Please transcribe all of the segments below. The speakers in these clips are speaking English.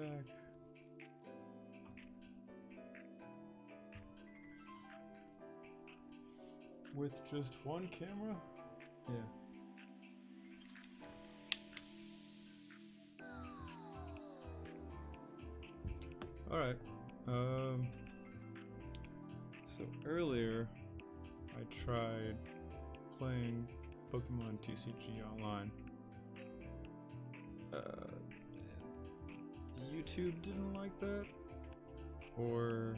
back. With just one camera? Yeah. Alright. So earlier I tried playing Pokemon TCG online. YouTube didn't like that, or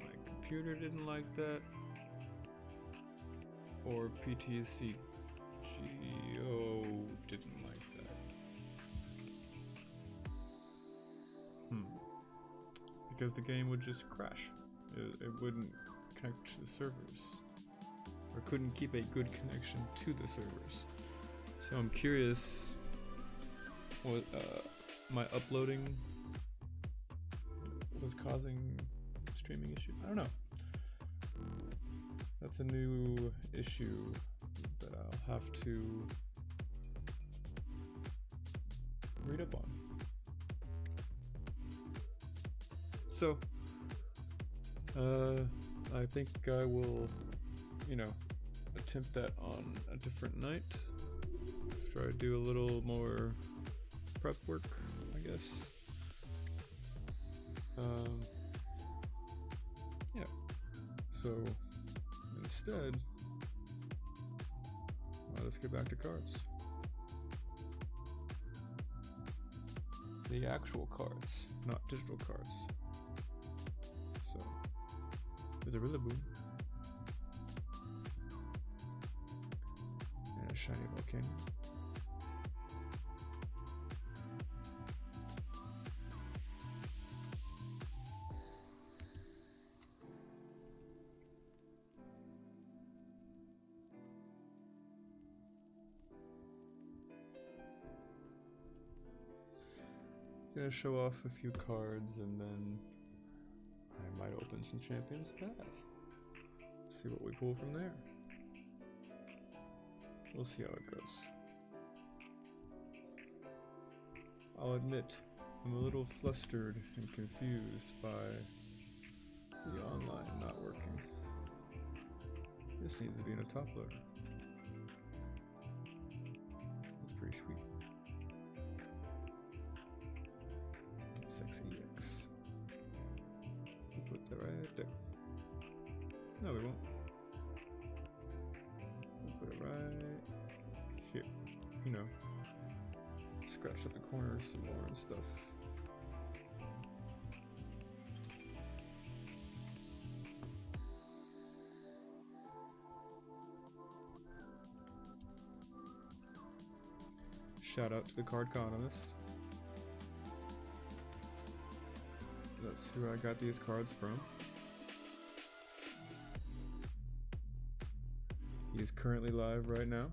my computer didn't like that, or PTCGO didn't like that. Because the game would just crash. It wouldn't connect to the servers, or couldn't keep a good connection to the servers. So I'm curious what my uploading was causing streaming issue. I don't know. That's a new issue that I'll have to read up on. So, I think I will, attempt that on a different night. Try to do a little more prep work, I guess. Yeah. So, instead, let's get back to cards. The actual cards, not digital cards. So, there's a Rillaboom. And a shiny volcano. Gonna show off a few cards and then I might open some Champions Path. See what we pull from there. We'll see how it goes. I'll admit, I'm a little flustered and confused by the online not working. This needs to be in a top loader. That's pretty sweet. Sexy X. We'll put that right there. No, we won't. We'll put it right here. Scratch up the corners some more and stuff. Shout out to the card economist. That's who I got these cards from. He is currently live right now.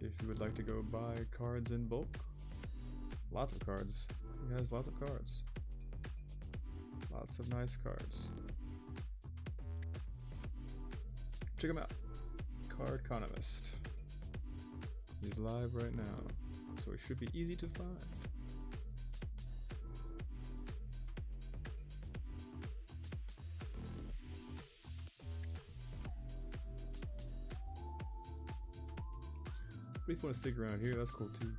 If you would like to go buy cards in bulk, lots of cards. He has lots of cards. Lots of nice cards. Check him out. Card economist. He's live right now, so he should be easy to find. But if you want to stick around here, that's cool too.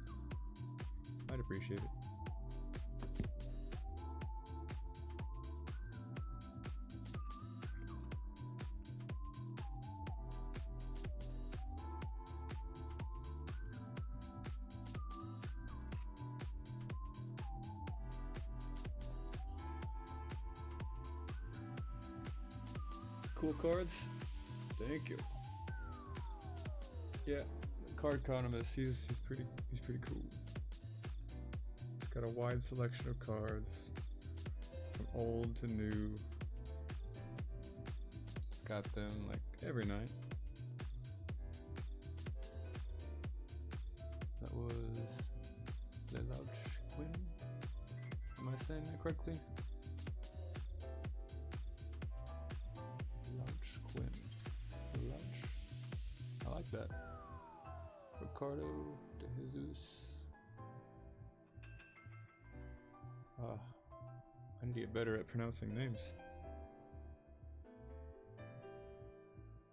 I'd appreciate it. Cool cards? Thank you. Yeah. Card economist, he's pretty cool. He's got a wide selection of cards, from old to new. It's got them like every night. That was Lelouch Quinn. Am I saying that correctly? Lelouch Quinn. Lelouch. I like that. Ricardo de Jesus. need to get better at pronouncing names.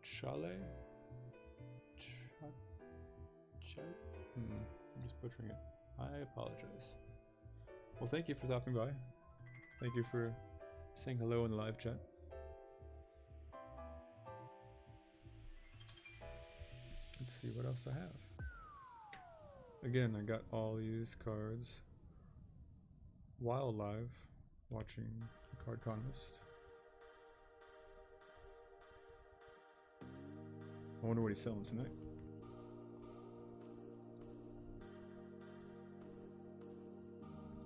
Chale? I'm just butchering it. I apologize. Well, thank you for stopping by. Thank you for saying hello in the live chat. Let's see what else I have. Again, I got all these cards while live watching the Card Contest. I wonder what he's selling tonight.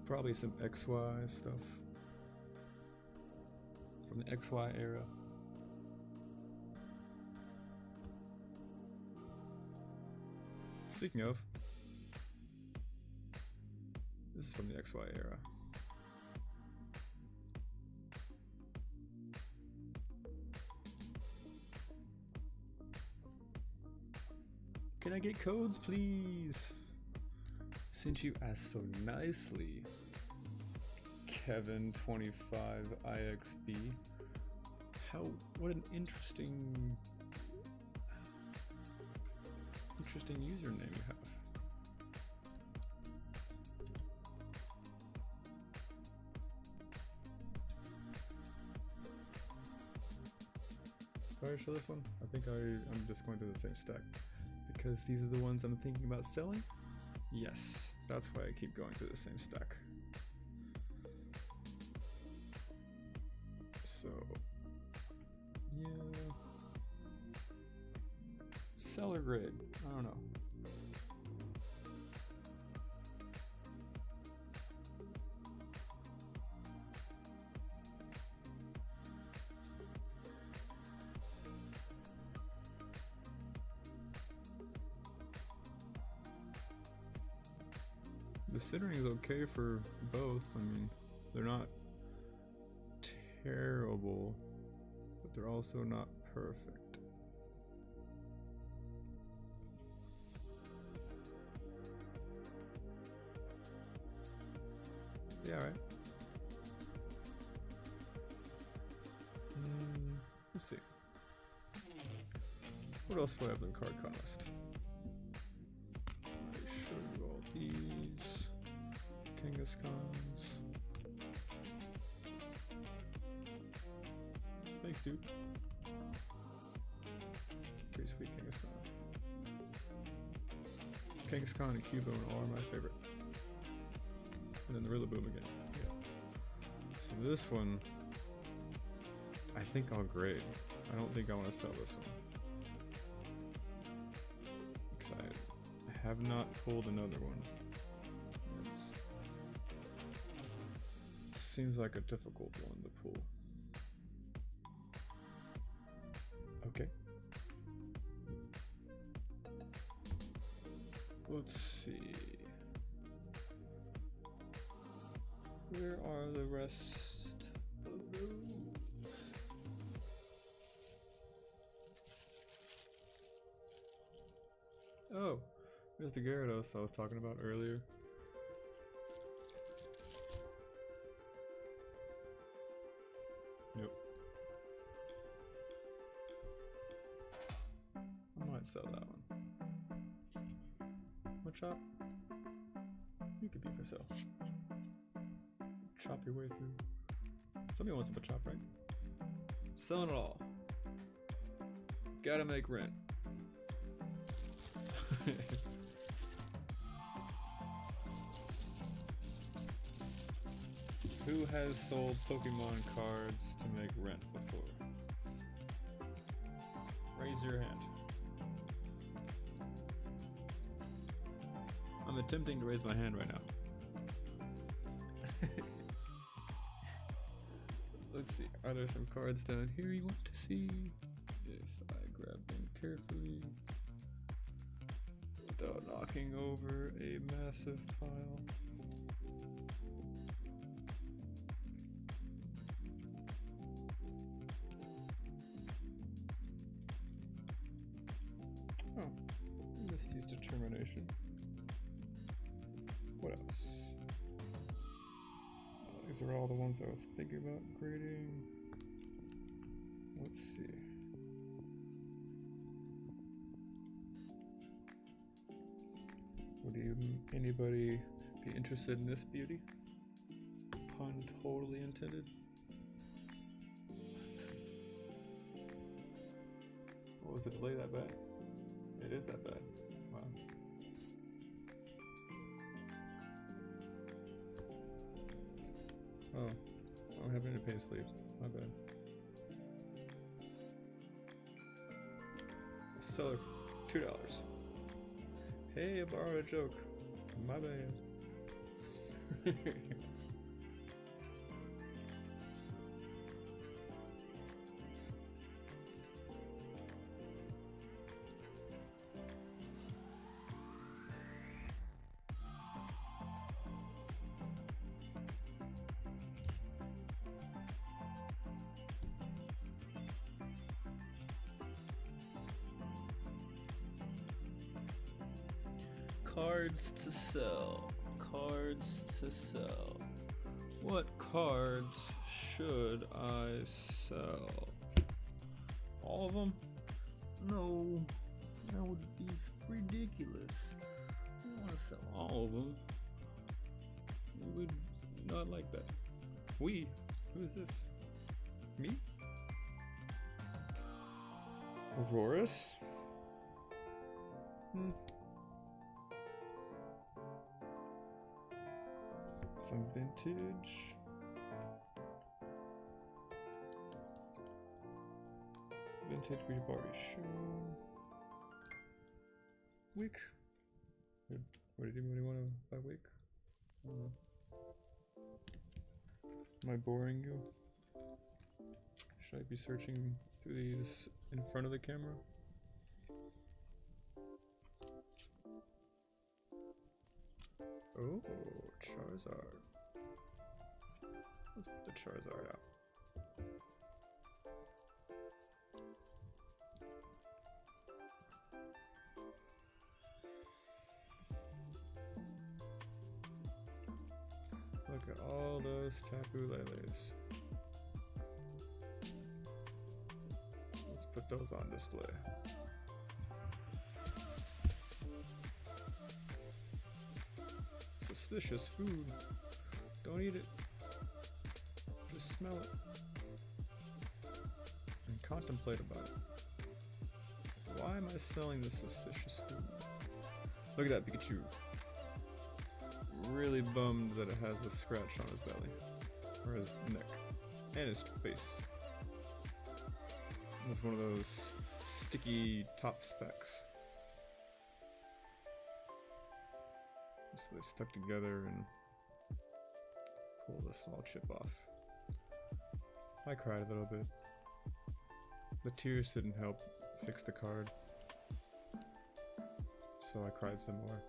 Probably some XY stuff from the XY era. Speaking of, this is from the XY era. Can I get codes, please? Since you asked so nicely, Kevin25IXB. What an interesting username you have. Do I show this one? I think I'm just going through the same stack because these are the ones I'm thinking about selling. Yes, that's why I keep going through the same stack. So, yeah. Seller grade, I don't know. The centering is okay for both. I mean, they're not terrible, but they're also not perfect. Yeah, all right. Let's see. What else do I have in Card Contest? I show you all these. Kangaskhan's. Thanks, dude. Pretty sweet Kangaskhan's. Kangaskhan and Cubone are my favorite. And then the Rillaboom again. Yeah. So this one, I think I'll grade. I don't think I want to sell this one. Because I have not pulled another one. Seems like a difficult one to pull. Okay. Let's see. Where are the rest of those? Oh, there's the Gyarados I was talking about earlier. Yep. I might sell that one. What chop? You could be for sale. Chop your way through. Somebody wants a chop, right? Selling it all. Gotta make rent. Who has sold Pokemon cards to make rent before? Raise your hand. I'm attempting to raise my hand right now. Let's see, are there some cards down here you want to see? If I grab them carefully without knocking over a massive pile. Oh, Misty's Determination. What else? Oh, These are all the ones I was thinking about grading. Let's see. Would anybody be interested in this beauty? Pun totally intended. What was the delay that bad? It is that bad. Wow. Oh, I don't have any pay sleep. My bad. Seller, $2. Hey, I borrowed a joke. My bad. Cards to sell. Cards to sell. What cards should I sell? All of them? No, that would be ridiculous. I don't want to sell all of them. We would not like that. We? Who is this? Me? Aurorus? Some vintage. Vintage we've already shown. Wick. What did anybody want to buy Wick? Am I boring you? Should I be searching through these in front of the camera? Oh, Charizard. Let's put the Charizard out. Look at all those Tapu Leles. Let's put those on display. Suspicious food. Don't eat it. Just smell it. And contemplate about it. Why am I smelling this suspicious food? Look at that Pikachu. Really bummed that it has a scratch on his belly. Or his neck. And his face. It's one of those sticky top specs. So they stuck together and pulled a small chip off. I cried a little bit. The tears didn't help fix the card. So I cried some more.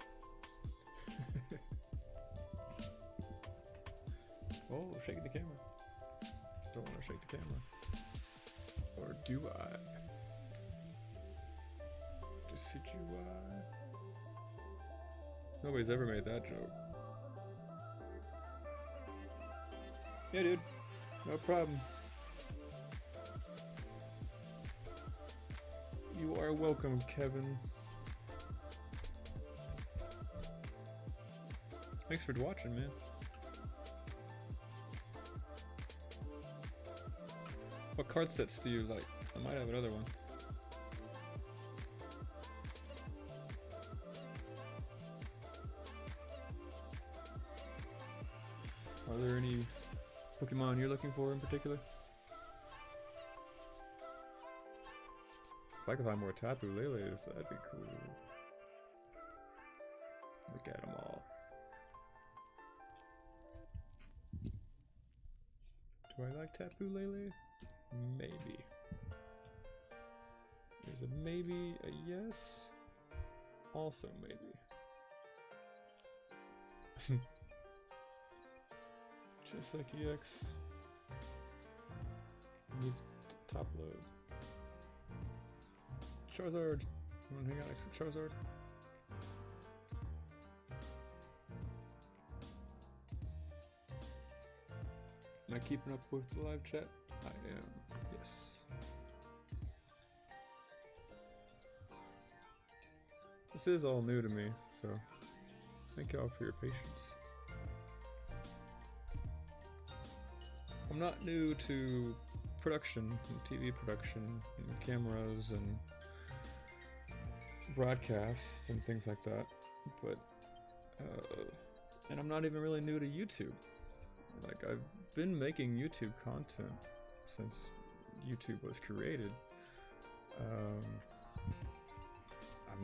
Oh, shake the camera. Don't want to shake the camera. Or do I? Decidueye? Nobody's ever made that joke. Yeah, dude. No problem. You are welcome, Kevin. Thanks for watching, man. What card sets do you like? I might have another one. Are there any Pokemon you're looking for in particular? If I could find more Tapu Leles, that'd be cool. Look at them all. Do I like Tapu Lele? Maybe. There's a maybe, a yes, also maybe. Just like EX. Need to top load. Charizard! You wanna hang out next to Charizard? keeping up with the live chat? I am, yes. This is all new to me, so thank y'all for your patience. I'm not new to production, and TV production, and cameras, and broadcasts, and things like that, but, and I'm not even really new to YouTube. Like, I've been making YouTube content since YouTube was created. I'm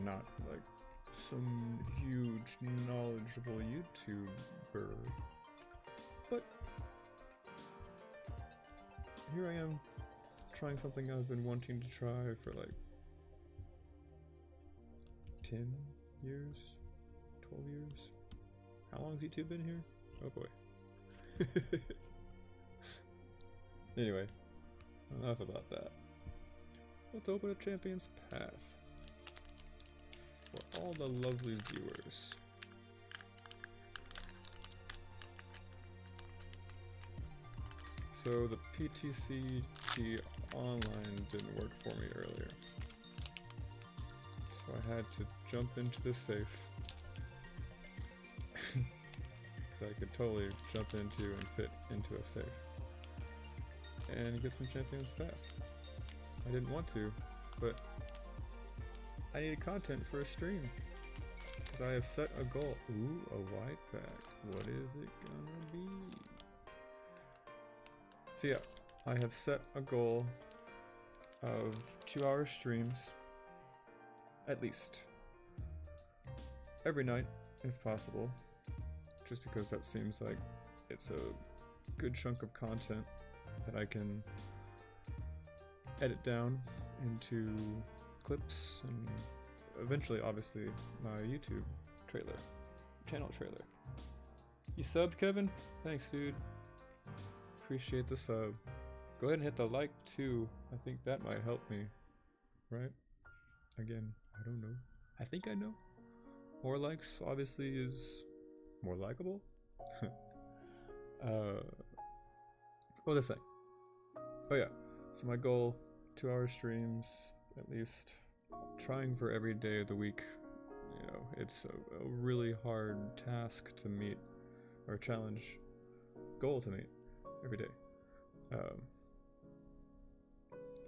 not, like, some huge, knowledgeable YouTuber, but here I am, trying something I've been wanting to try for, like, 10 years? 12 years? How long's YouTube been here? Oh boy. Anyway, enough about that. Let's open a Champion's Path for all the lovely viewers. So the PTCG online didn't work for me earlier, so I had to jump into the safe. I could totally jump into and fit into a safe and get some Champion's Path. I didn't want to, but I needed content for a stream because I have set a goal. Ooh, a white pack. What is it gonna be? So yeah, I have set a goal of 2-hour streams at least every night if possible. Just because that seems like it's a good chunk of content that I can edit down into clips and eventually, obviously, my YouTube channel trailer. You subbed, Kevin? Thanks, dude. Appreciate the sub. Go ahead and hit the like too. I think that might help me, right? Again, I don't know. I think I know. More likes, obviously, is more likable? What was I saying? Oh yeah, so my goal, 2-hour streams, at least, trying for every day of the week. You know, it's a really hard task to meet, or challenge, goal to meet, every day.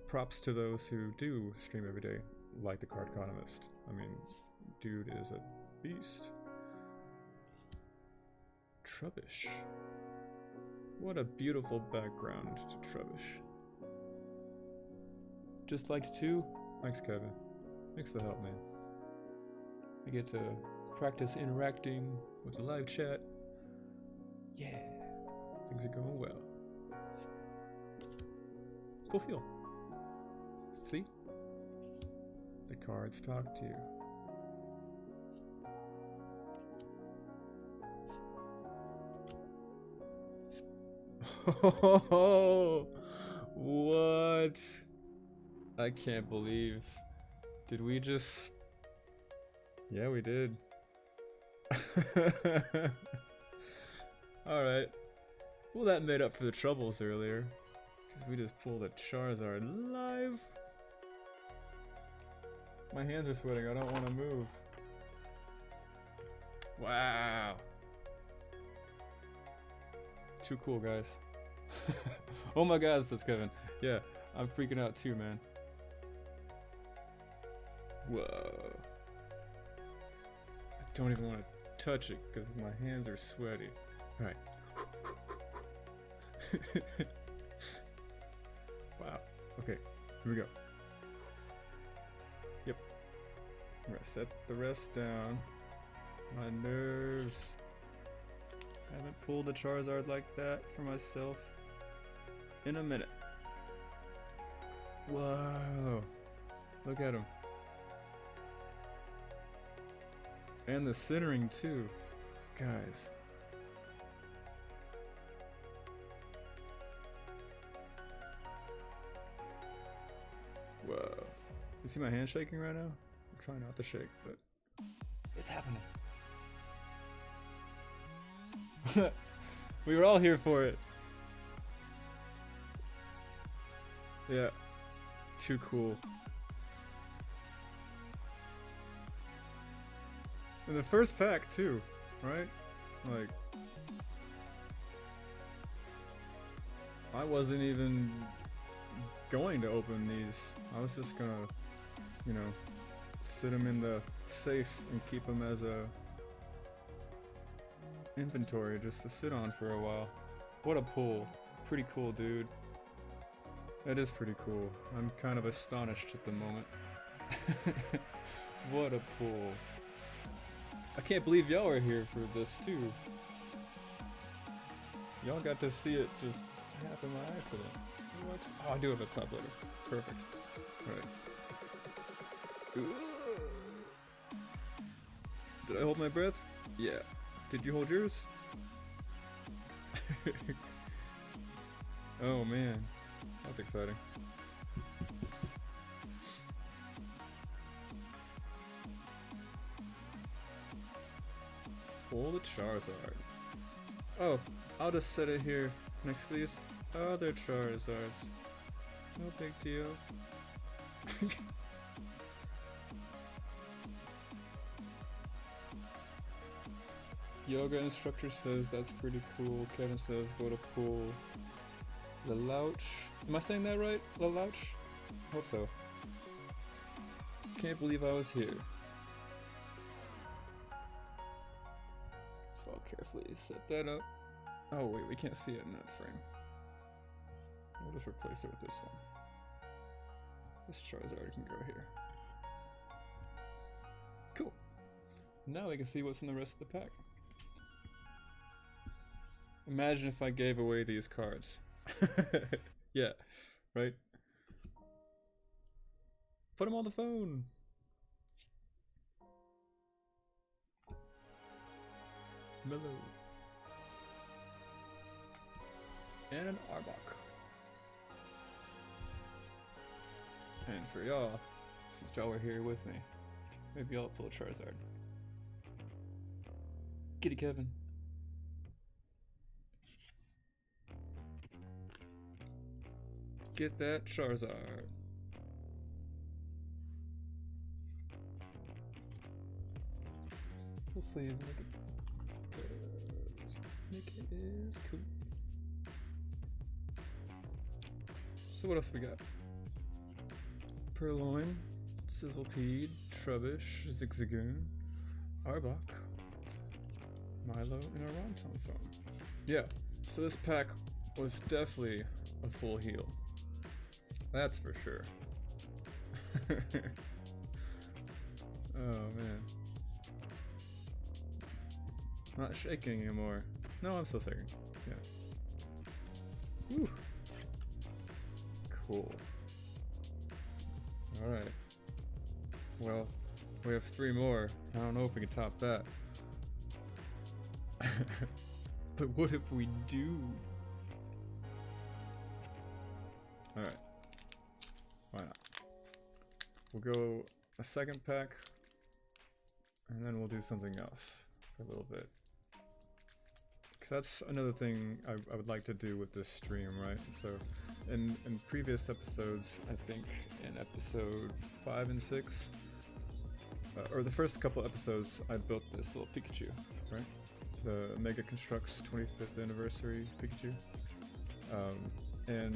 Props to those who do stream every day, like the Card Economist. I mean, dude is a beast. Trubbish. What a beautiful background to Trubbish. Just liked too? Thanks, Kevin. Thanks for the help, man. I get to practice interacting with the live chat. Yeah, things are going well. Fulfill. See? The cards talk to you. Oh, what? I can't believe. Did we just... Yeah, we did. Alright. Well, that made up for the troubles earlier. Because we just pulled a Charizard live. My hands are sweating. I don't want to move. Wow. Too cool, guys. Oh my god, says Kevin. Yeah, I'm freaking out too, man. Whoa. I don't even want to touch it because my hands are sweaty. Alright. Wow. Okay, here we go. Yep. I'm gonna set the rest down. My nerves. I haven't pulled a Charizard like that for myself in a minute. Whoa. Look at him. And the centering too. Guys. Whoa. You see my hand shaking right now? I'm trying not to shake, but it's happening. We were all here for it. Yeah, too cool. In the first pack too, right? Like, I wasn't even going to open these. I was just gonna, you know, sit them in the safe and keep them as a inventory just to sit on for a while. What a pull. Pretty cool, dude. That is pretty cool. I'm kind of astonished at the moment. What a pull. I can't believe y'all are here for this too. Y'all got to see it just happen by accident. What? Oh, I do have a top loader. Perfect. Alright. Did I hold my breath? Yeah. Did you hold yours? Oh man. That's exciting. Pull the Charizard. Oh, I'll just set it here next to these other Charizards. No big deal. Yoga instructor says that's pretty cool. Kevin says what a pull. Lelouch. Am I saying that right? Lelouch? Hope so. Can't believe I was here. So I'll carefully set that up. Oh wait, we can't see it in that frame. We'll just replace it with this one. This Charizard can go here. Cool. Now we can see what's in the rest of the pack. Imagine if I gave away these cards. Yeah, right? Put them on the phone. Mellow. And an Arbok. And for y'all, since y'all were here with me, maybe I'll pull a Charizard. Kitty Kevin. Get that Charizard. We'll see. Nick is cool. So what else we got? Purloin, Sizzlepede, Trubbish, Zigzagoon, Arbok, Milo, and a Ronton phone. Yeah, so this pack was definitely a full heal. That's for sure. Oh man. Not shaking anymore. No, I'm still shaking. Yeah. Whew. Cool. Alright. Well, we have 3 more. I don't know if we can top that. But what if we do? Alright. Why not? We'll go a second pack, and then we'll do something else for a little bit. Cause that's another thing I would like to do with this stream, right? So, in previous episodes, I think in episode 5 and 6, or the first couple episodes, I built this little Pikachu, right? The Mega Constructs 25th anniversary Pikachu. And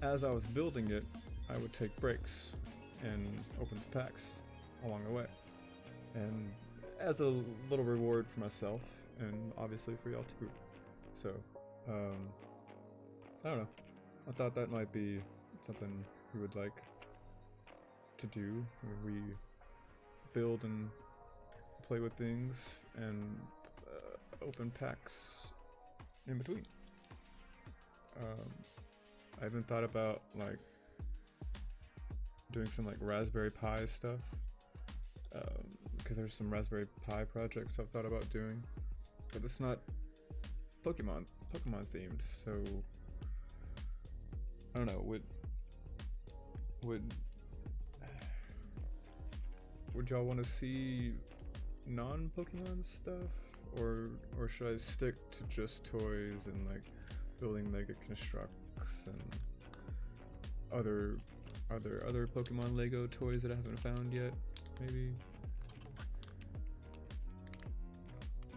as I was building it, I would take breaks and open some packs along the way. And as a little reward for myself, and obviously for y'all too. So, I don't know. I thought that might be something we would like to do, where we build and play with things and open packs in between. I even thought about like doing some like Raspberry Pi stuff, because there's some Raspberry Pi projects I've thought about doing, but it's not Pokemon themed, so I don't know. Would y'all want to see non-Pokemon stuff, or should I stick to just toys and like building Mega Constructs and Are there other Pokemon Lego toys that I haven't found yet? Maybe.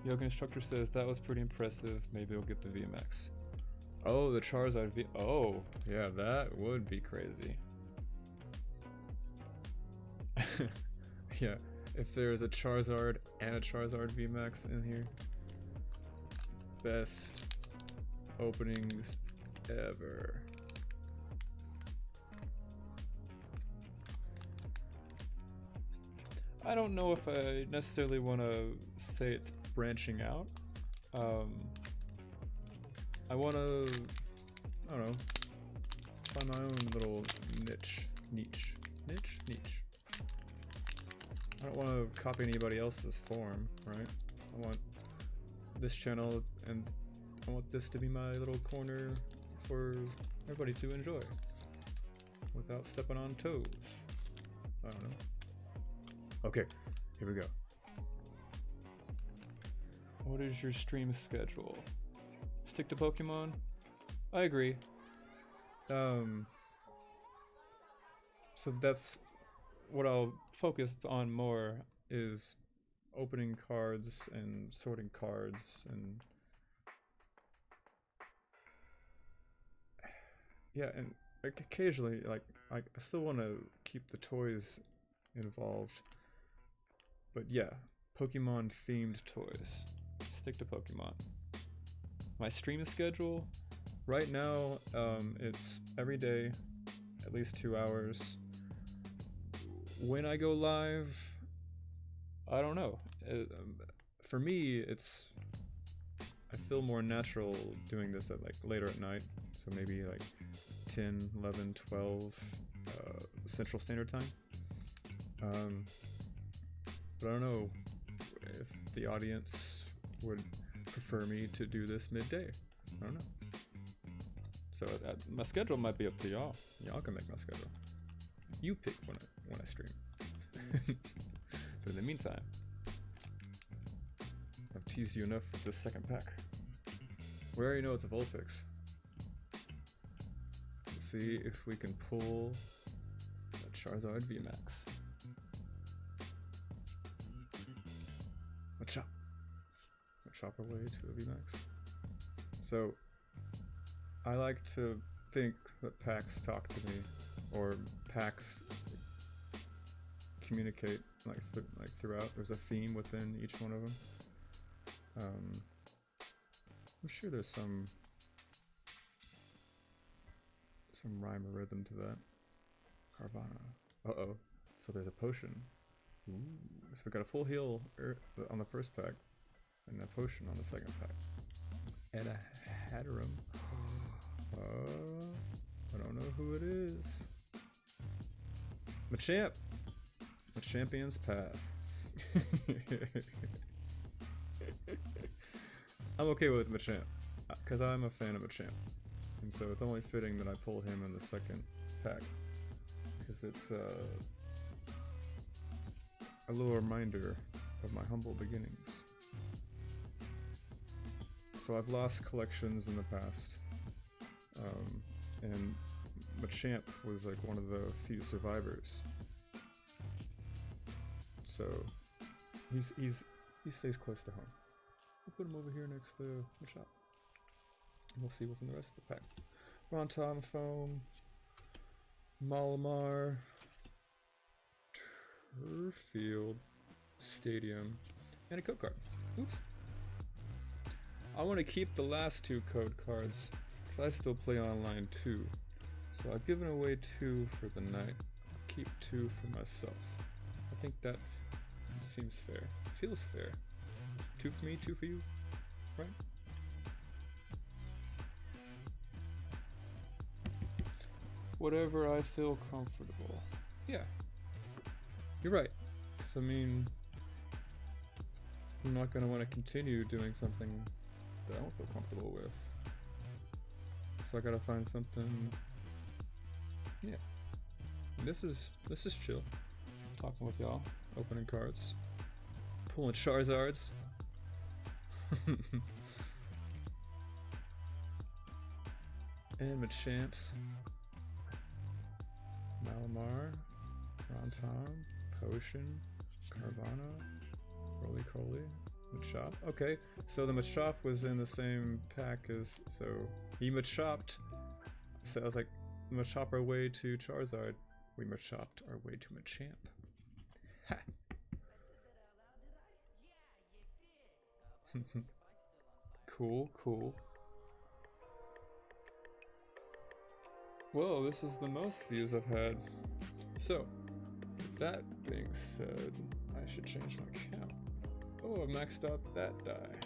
Yoga Instructor says that was pretty impressive. Maybe I'll get the VMAX. Oh, the Charizard V. Oh, yeah, that would be crazy. Yeah, if there's a Charizard and a Charizard VMAX in here. Best openings ever. I don't know if I necessarily want to say it's branching out. I want to, I don't know, find my own little niche. I don't want to copy anybody else's form, right? I want this channel and I want this to be my little corner for everybody to enjoy without stepping on toes. I don't know. Okay, here we go. What is your stream schedule? Stick to Pokemon? I agree. So that's what I'll focus on more, is opening cards and sorting cards, and yeah, and occasionally, like, I still want to keep the toys involved, but yeah, Pokemon themed toys. Stick to Pokemon. My stream schedule right now, it's every day, at least 2 hours. When I go live, I don't know. For me, I feel more natural doing this at like later at night, so maybe like 10, 11, 12 Central Standard Time. But I don't know if the audience would prefer me to do this midday. I don't know. So my schedule might be up to y'all. Y'all can make my schedule. You pick when I stream. But in the meantime, I've teased you enough with this second pack. We already know it's a Vulpix. Let's see if we can pull a Charizard VMAX. Chop our way to a VMAX. So I like to think that packs talk to me, or packs communicate like throughout. There's a theme within each one of them. I'm sure there's some rhyme or rhythm to that. Carvana. Uh-oh. So there's a potion. Ooh. So we got a full heal on the first pack, and a potion on the second pack. And a Hatterum. I don't know who it is. Machamp! The Champion's Path. I'm okay with Machamp, because I'm a fan of Machamp. And so it's only fitting that I pull him in the second pack, because it's a little reminder of my humble beginnings. So I've lost collections in the past, and Machamp was like one of the few survivors. So he stays close to home. We'll put him over here next to the shop. We'll see what's in the rest of the pack. Ronton Foam, Malamar, Turfield, Stadium, and a code card. Oops. I want to keep the last two code cards because I still play online too. So I've given away 2 for the night. I'll keep 2 for myself. I think that seems fair. Feels fair. 2 for me, 2 for you, right? Whatever I feel comfortable. Yeah. You're right. 'Cause I mean, I'm not going to want to continue doing something that I don't feel comfortable with. So I gotta find something. Yeah. And this is chill. Talking with y'all, opening cards, pulling Charizards. And Machamps. Malamar, Rontom, Potion, Carvana, Roly-Coly, Machop. Okay, so the Machop was in the same pack as, so he Machopped. So I was like, Machop our way to Charizard. We Machopped our way to Machamp. Ha! Cool, cool. Whoa, this is the most views I've had. So, with that being said, I should change my count. Oh, I maxed out that die.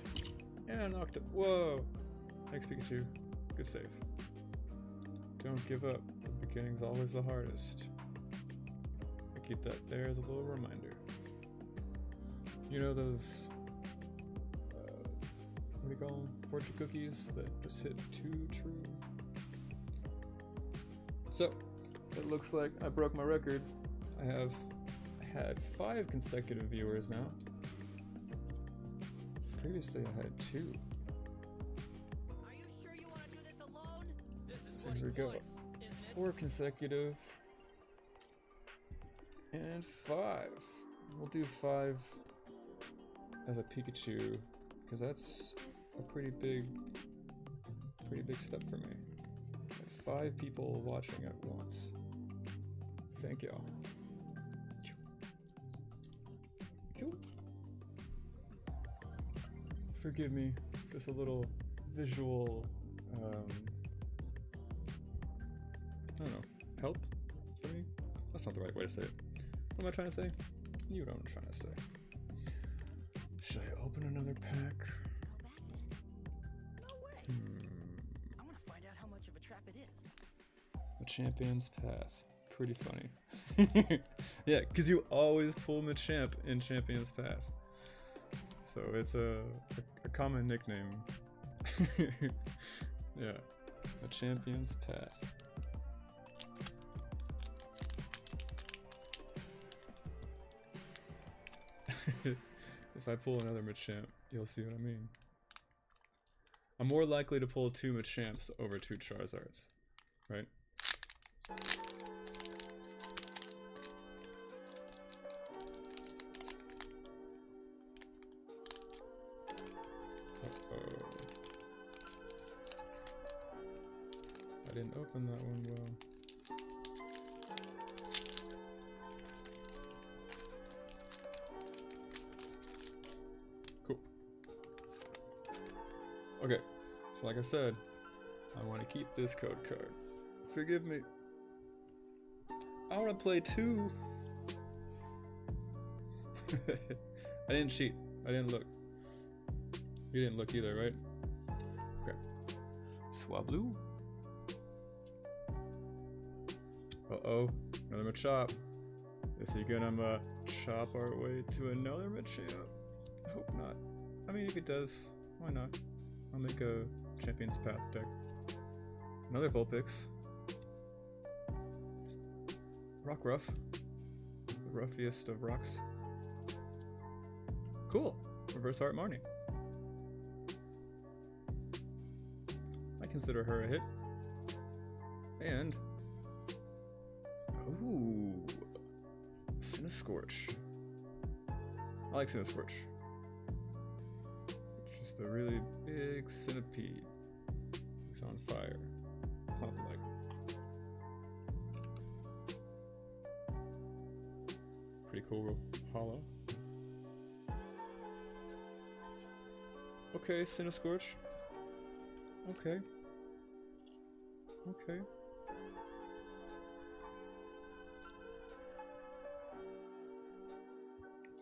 And I knocked it. Whoa! Thanks, Pikachu. Good save. Don't give up. The beginning's always the hardest. I keep that there as a little reminder. You know those, what do you call them? Fortune cookies that just hit too true? So, it looks like I broke my record. I have had 5 consecutive viewers now. Previously I had 2. Are you sure you want to do this alone? This is So here we go. 4 consecutive. And 5. We'll do 5 as a Pikachu, because that's a pretty big step for me. 5 people watching at once. Thank y'all. Cool. Forgive me, just a little visual, I don't know, help for me? That's not the right way to say it. What am I trying to say? You know what I'm trying to say. Should I open another pack? No way. I want to find out how much of a trap it is. The Champion's Path. Pretty funny. Yeah, because you always pull Machamp in Champion's Path. So it's a common nickname. Yeah, the Champion's Path. If I pull another Machamp, you'll see what I mean. I'm more likely to pull 2 Machamps over 2 Charizards, right? Uh-oh. I didn't open that one well. Cool. Okay, so like I said, I want to keep this code card. Forgive me. I want to play 2. I didn't cheat. I didn't look. You didn't look either, right? Okay. Swablu. Uh-oh. Another Machop. Is he gonna chop our way to another Machamp? I hope not. I mean, if he does, why not? I'll make a Champion's Path deck. Another Vulpix. Rockruff. The ruffiest of rocks. Cool. Reverse Art Marnie. I consider her a hit. And ooh, Cinescorch. I like Cinescorch. It's just a really big centipede. It's on fire. Something like. Pretty cool hollow. Okay, Cinescorch. Okay. Okay.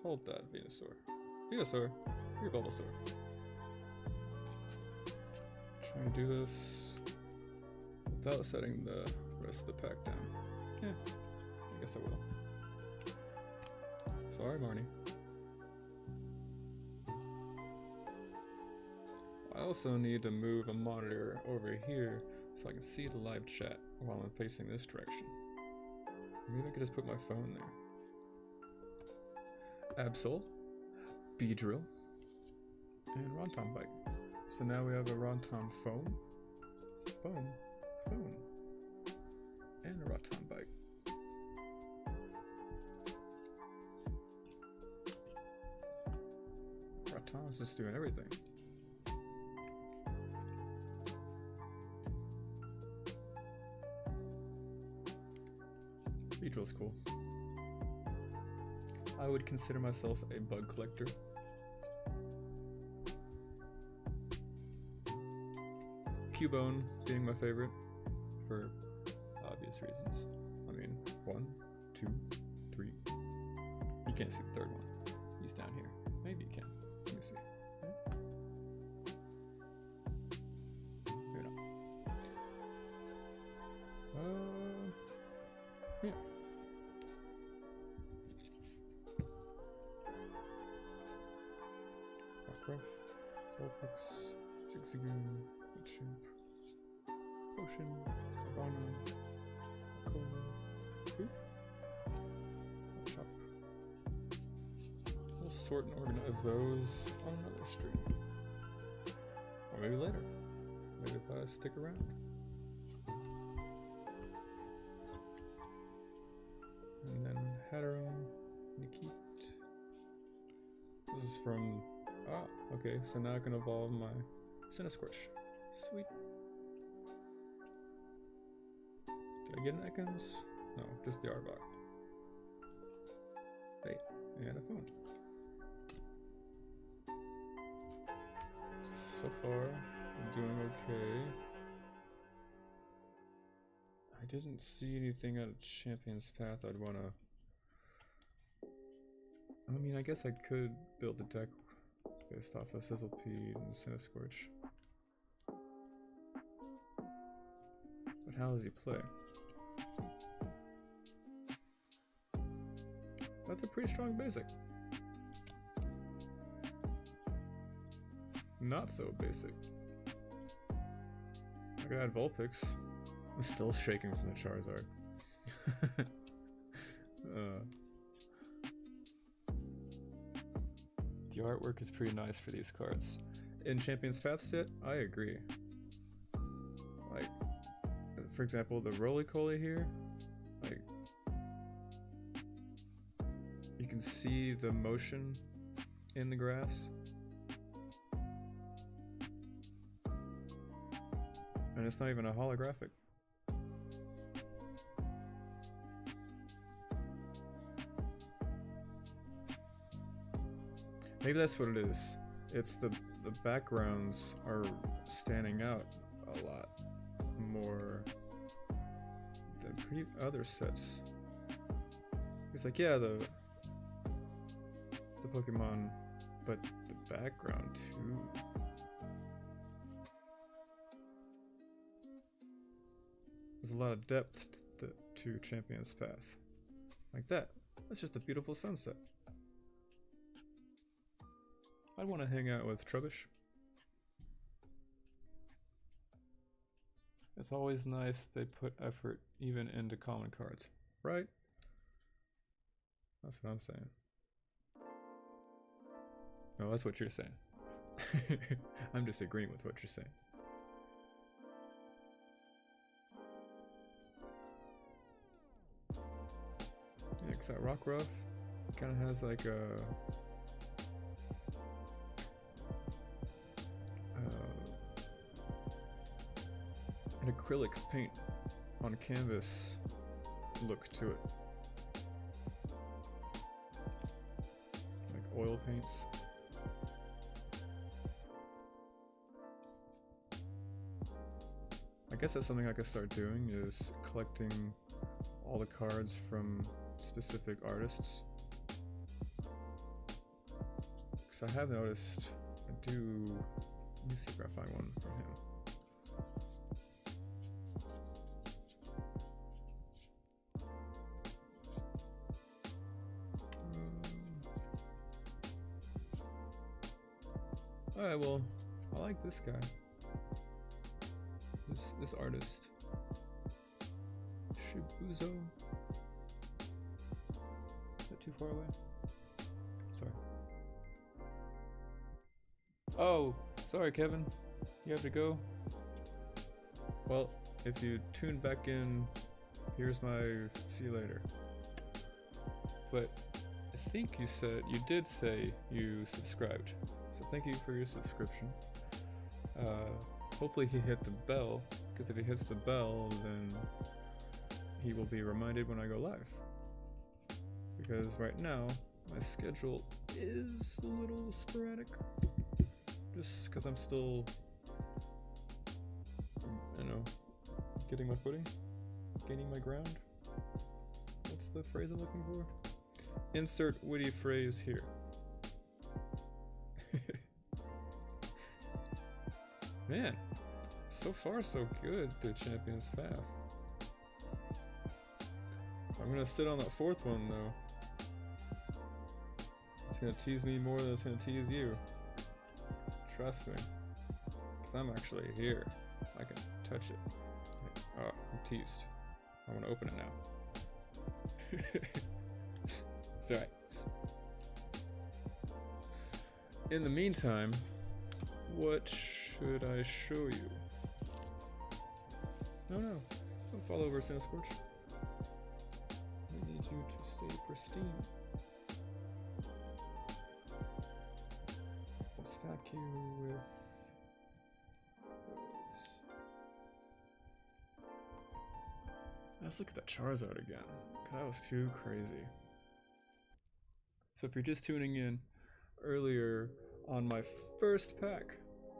Hold that, Venusaur. Venusaur, you're Bulbasaur. Trying to do this without setting the rest of the pack down. Yeah, I guess I will. Sorry, Marnie. I also need to move a monitor over here so I can see the live chat while I'm facing this direction. Maybe I could just put my phone there. Absol, Beedrill, and Rontom Bite. So now we have a Rontom Foam, and a Rontom Bite. Thomas is doing everything. Beedrill's cool. I would consider myself a bug collector. Cubone being my favorite for obvious reasons. I mean, 1, 2, 3. You can't see the third one. He's down here. Maybe you can. Let me see. Maybe not. Yeah. Rockruff, Vulpix, Zigzagoon, Woodchimp, Potion, Carvana, Cola, Chop. We'll sort and organize those on another stream. Or maybe later. Maybe if I stick around. And then Hatterene, Nikit. This is from... Ah, okay, so now I can evolve my Cinesquish. Sweet. Did I get an Ekans? No, just the Arbok. Hey, and a phone. So far, I'm doing okay. I didn't see anything out of Champion's Path I'd wanna... I mean, I guess I could build a deck based off of Sizzlepede and Cinescorch. But how does he play? That's a pretty strong basic. Not so basic. I could add Vulpix. I'm still shaking from the Charizard. The artwork is pretty nice for these cards. In Champion's Path set, I agree. Like, for example, the Roly-Coly here, like, you can see the motion in the grass. And it's not even a holographic. Maybe that's what it is. It's the backgrounds are standing out a lot more than other sets. It's like, yeah, the Pokemon, but the background too. There's a lot of depth to Champion's Path. Like that. That's just a beautiful sunset. I'd want to hang out with Trubbish. It's always nice they put effort even into common cards, right? That's what I'm saying. No, that's what you're saying. I'm disagreeing with what you're saying. Yeah, because that Rockruff kind of has like a... an acrylic paint on canvas look to it. Like oil paints. I guess that's something I could start doing, is collecting all the cards from specific artists. Because I have noticed, let me see if I find one from him. Alright, well, I like this guy. This artist. Shibuzo. Is that too far away? Sorry. Oh, sorry, Kevin. You have to go. Well, if you tune back in, here's my see you later. But I think you did say you subscribed. So thank you for your subscription. Hopefully he hit the bell, because if he hits the bell, then he will be reminded when I go live. Because right now, my schedule is a little sporadic. Just because I'm still, getting my footing, gaining my ground. What's the phrase I'm looking for? Insert witty phrase here. Man, so far so good through Champion's Path. I'm gonna sit on that fourth one though. It's gonna tease me more than it's gonna tease you. Trust me. Because I'm actually here. I can touch it. Oh, I'm teased. I want to open it now. It's alright. In the meantime, what should I show you? No, don't fall over, Sandsport. I need you to stay pristine. I'll stack you with those. Let's look at that Charizard again, because that was too crazy. So if you're just tuning in, earlier on my first pack,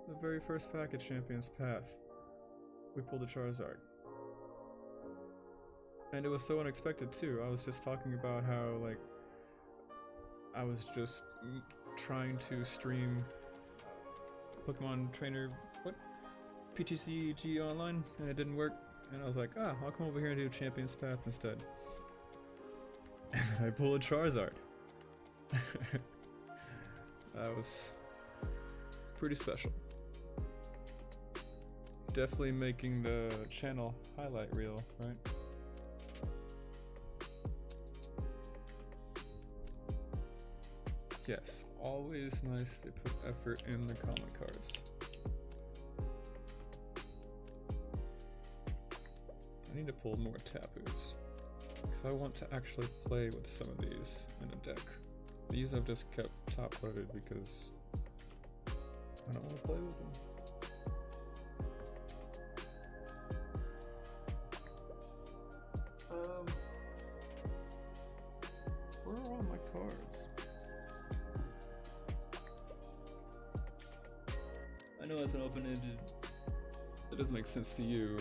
the very first pack at Champion's Path, we pulled a Charizard. And it was so unexpected too. I was just talking about how, like, I was just trying to stream Pokemon Trainer, PTCG online, and it didn't work. And I was like, I'll come over here and do Champion's Path instead. And I pulled a Charizard. That was pretty special. Definitely making the channel highlight reel, right? Yes, always nice to put effort in the comic cards. I need to pull more Tapus, because I want to actually play with some of these in a deck. These I've just kept top loaded because I don't want to play with them. Where are all my cards? I know that's an open-ended. It doesn't make sense to you.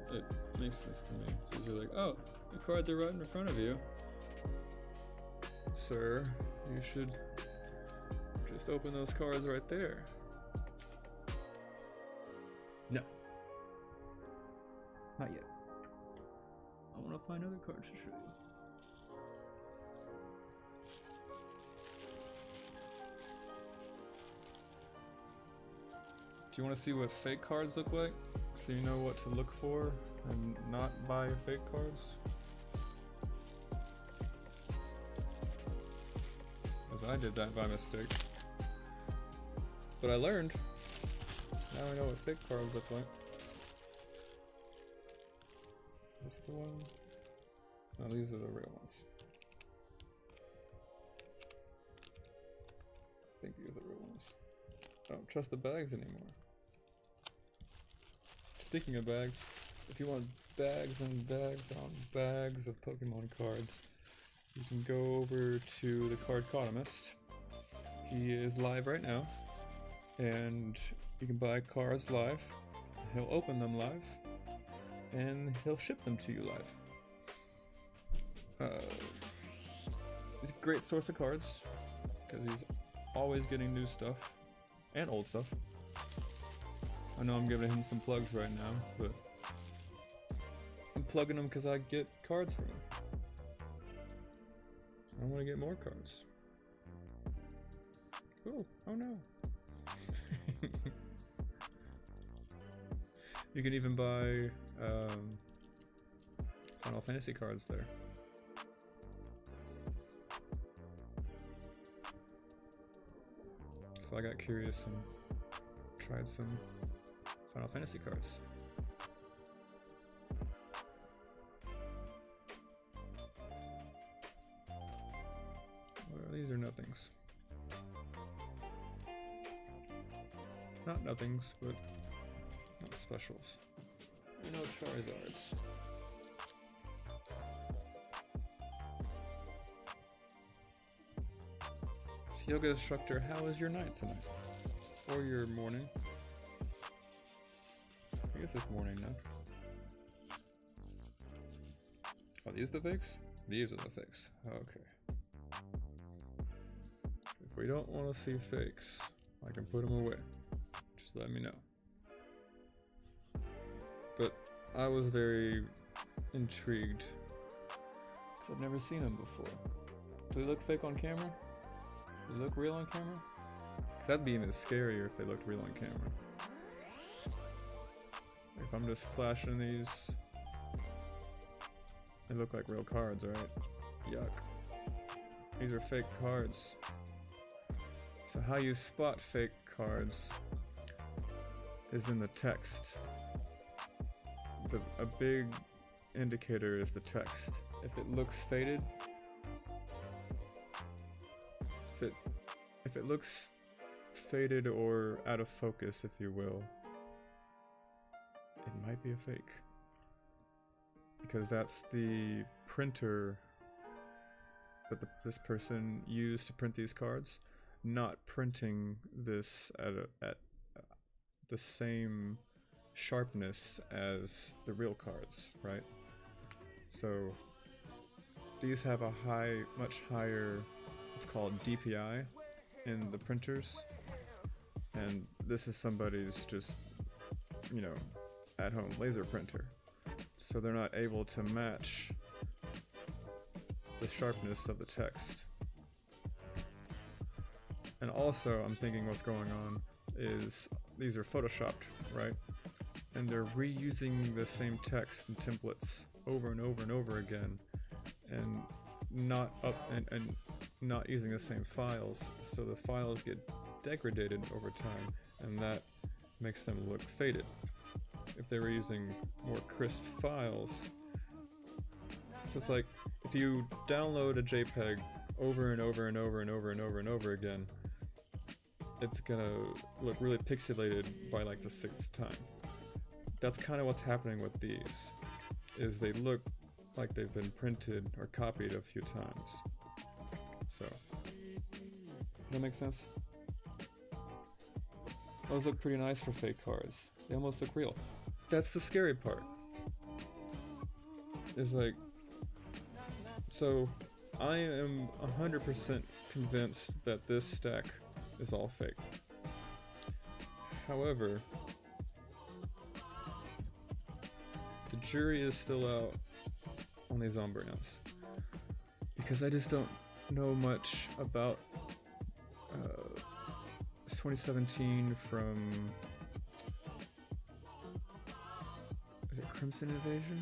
It makes sense to me because you're like, oh, the cards are right in front of you, sir. You should just open those cards right there. No. Not yet. I want to find other cards to show you. Do you want to see what fake cards look like? So you know what to look for and not buy fake cards? Because I did that by mistake. But I learned. Now I know what fake cards look like. Is this the one? No, these are the real ones. I think these are the real ones. I don't trust the bags anymore. Speaking of bags, if you want bags and bags on bags of Pokemon cards, you can go over to the Card Economist. He is live right now, and you can buy cards live. He'll open them live, and he'll ship them to you live. He's a great source of cards, because he's always getting new stuff, and old stuff. I know I'm giving him some plugs right now, but I'm plugging him because I get cards from him. I want to get more cards. Oh no. You can even buy Final Fantasy cards there. So I got curious and tried some Final Fantasy cards. Well, these are nothings. Not nothings, but not specials. And no Charizards. Yoga instructor, how was your night tonight? Or your morning? I guess it's morning now. Are these the fakes? These are the fakes. Okay. If we don't want to see fakes, I can put them away. Just let me know. But I was very intrigued because I've never seen them before. Do they look fake on camera? Do they look real on camera? Because that'd be even scarier if they looked real on camera. If I'm just flashing these, they look like real cards, right? Yuck. These are fake cards. So how you spot fake cards is in the text. A big indicator is the text. If it looks faded, if it looks faded or out of focus, if you will, it might be a fake. Because that's the printer that this person used to print these cards, not printing this at the same sharpness as the real cards, right? So these have a much higher, it's called DPI in the printers, and this is somebody's just, you know, at home laser printer, so they're not able to match the sharpness of the text. And also I'm thinking what's going on is these are photoshopped, right? And they're reusing the same text and templates over and over and over again, and not not using the same files, so the files get degraded over time, and that makes them look faded. If they were using more crisp files, so it's like if you download a JPEG over and over and over and over and over and over again, it's gonna look really pixelated by like the 6th time. That's kind of what's happening with these, is they look like they've been printed or copied a few times. So, that makes sense? Those look pretty nice for fake cards. They almost look real. That's the scary part. Is like, so I am 100% convinced that this stack is all fake. However, the jury is still out on these Umbreons, because I just don't know much about 2017 from, is it Crimson Invasion?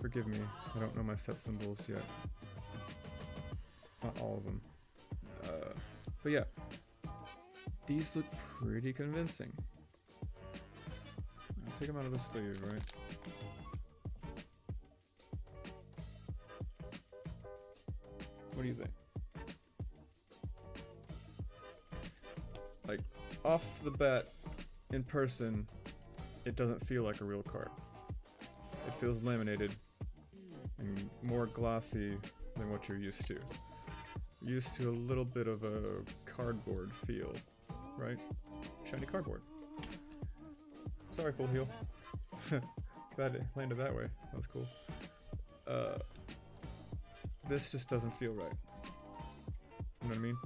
Forgive me, I don't know my set symbols yet. Not all of them. But yeah, these look pretty convincing. I'll take them out of the sleeve, right? What do you think? Like, off the bat, in person, it doesn't feel like a real card. It feels laminated and more glossy than what you're used to. You're used to a little bit of a cardboard feel, right? Shiny cardboard. Sorry, full heal. Glad it landed that way. That was cool. This just doesn't feel right. You know what I mean?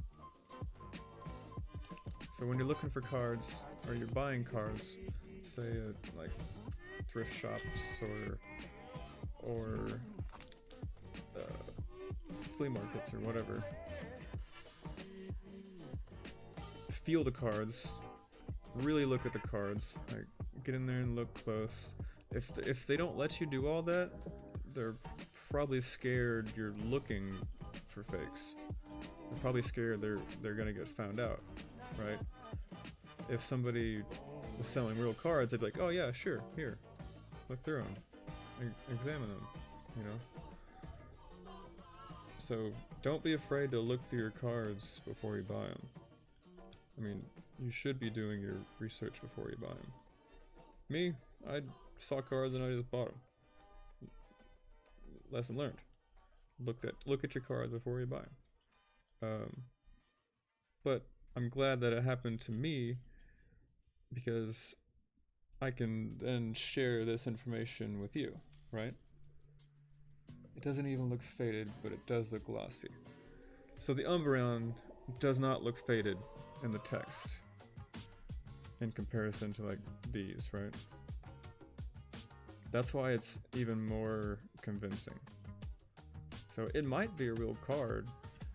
So when you're looking for cards, or you're buying cards, say at like thrift shops or flea markets or whatever, feel the cards, really look at the cards, like get in there and look close. If they don't let you do all that, they're probably scared you're looking for fakes. They're probably scared they're gonna get found out, right? If somebody was selling real cards, they'd be like, oh yeah, sure, here, look through them, examine them, you know? So don't be afraid to look through your cards before you buy them. I mean, you should be doing your research before you buy them. Me, I saw cards and I just bought them. Lesson learned. Look at your cards before you buy them. But I'm glad that it happened to me because I can then share this information with you, right? It doesn't even look faded, but it does look glossy. So the Umbreon does not look faded in the text in comparison to like these, right? That's why it's even more convincing. So it might be a real card,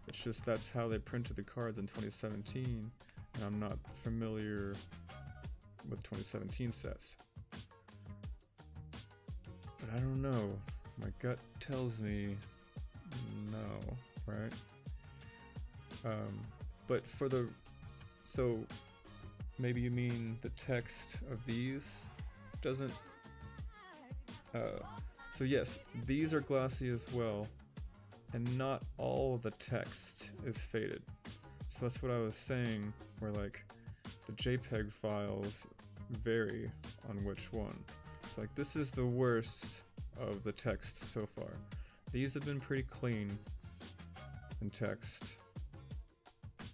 it's just that's how they printed the cards in 2017, and I'm not familiar with 2017 sets. But I don't know, my gut tells me no, right? But for the, so maybe you mean the text of these doesn't, so yes, these are glossy as well, and not all of the text is faded. So that's what I was saying, where like the JPEG files vary on which one. So like this is the worst of the text so far. These have been pretty clean in text,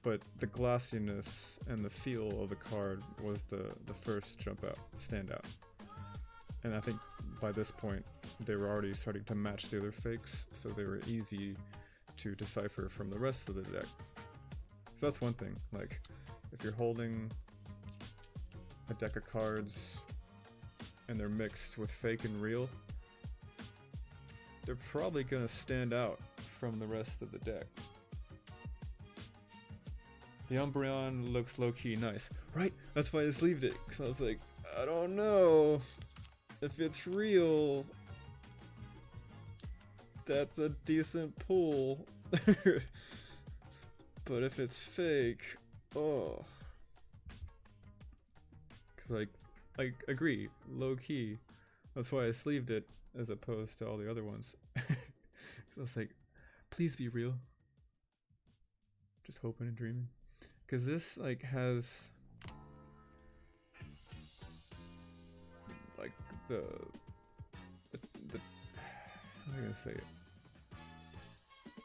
but the glossiness and the feel of the card was the first stand out. And I think by this point they were already starting to match the other fakes, so they were easy to decipher from the rest of the deck. So that's one thing, like if you're holding a deck of cards and they're mixed with fake and real, they're probably gonna stand out from the rest of the deck. The Umbreon looks low-key nice, right? That's why I sleeved it, because I was like, I don't know if it's real. That's a decent pull. But if it's fake, oh. Because I agree, low-key. That's why I sleeved it as opposed to all the other ones. I was like, please be real. Just hoping and dreaming. Because this like has like the how am I gonna say it?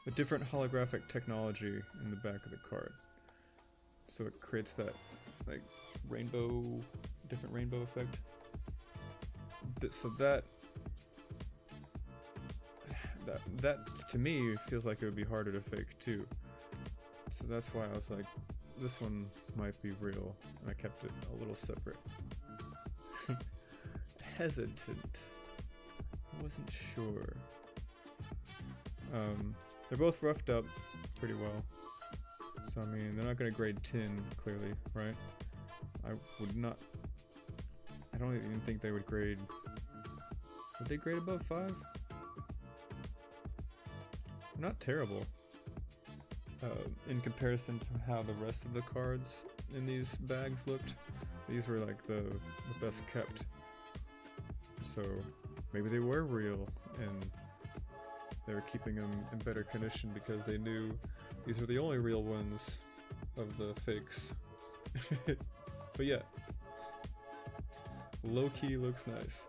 A different holographic technology in the back of the card. So it creates that like different rainbow effect. So that to me feels like it would be harder to fake too. So that's why I was like, this one might be real, and I kept it a little separate. Hesitant. I wasn't sure. They're both roughed up pretty well. So I mean, they're not gonna grade tin, clearly, right? I don't even think they would grade. Would they grade above 5? Not terrible. In comparison to how the rest of the cards in these bags looked. These were like the best kept. So maybe they were real and they were keeping them in better condition because they knew these were the only real ones of the fakes. But yeah, low-key looks nice.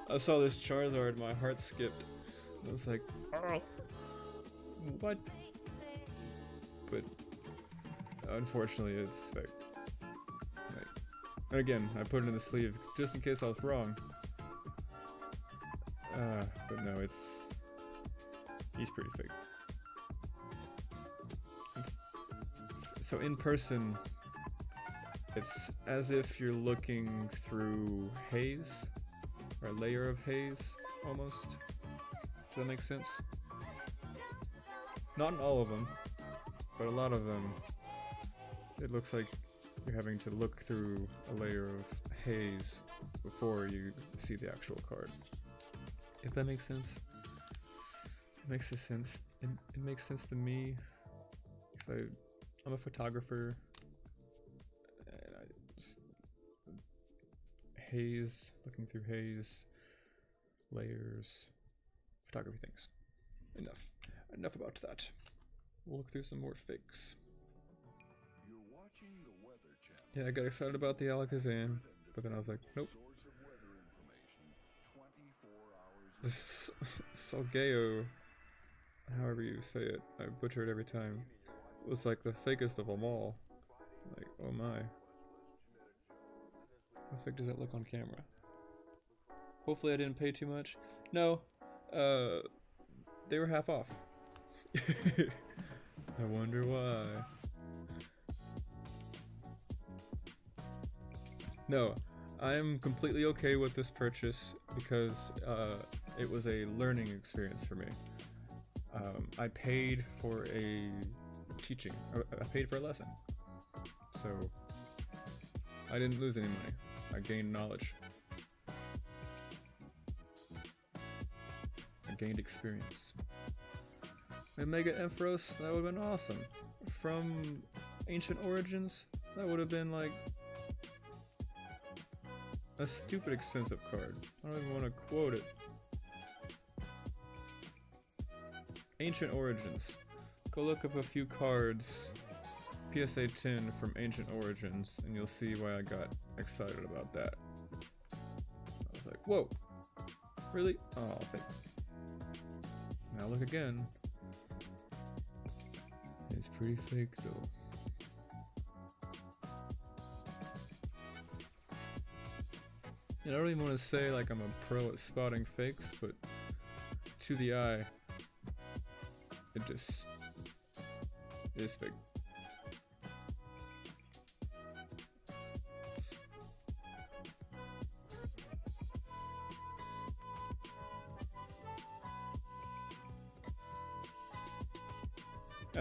I saw this Charizard, my heart skipped. I was like, oh, what? But unfortunately it's fake. And again, I put it in the sleeve just in case I was wrong. But no, he's pretty fake. So in person, it's as if you're looking through haze, or a layer of haze, almost. Does that make sense? Not in all of them, but a lot of them, it looks like you're having to look through a layer of haze before you see the actual card. If that makes sense. It makes sense. It makes sense to me, because I'm a photographer, and I just, haze, looking through haze, layers, photography things. Enough about that. We'll look through some more fakes. Yeah, I got excited about the Alakazam, but then I was like, nope. This Salgeo, however you say it, I butcher it every time, was like the fakest of them all. Like, oh my. How fake does that look on camera? Hopefully I didn't pay too much. No, they were half off. I wonder why. No, I'm completely okay with this purchase because it was a learning experience for me. I paid for a teaching, I paid for a lesson. So I didn't lose any money. I gained knowledge. I gained experience. And Mega Ampharos, that would have been awesome. From Ancient Origins, that would have been like a stupid expensive card. I don't even want to quote it. Ancient Origins. Go look up a few cards, PSA 10 from Ancient Origins, and you'll see why I got excited about that. I was like, whoa, really? Oh, fake. Now look again. It's pretty fake though. And I don't even want to say like I'm a pro at spotting fakes, but to the eye, it just is fake.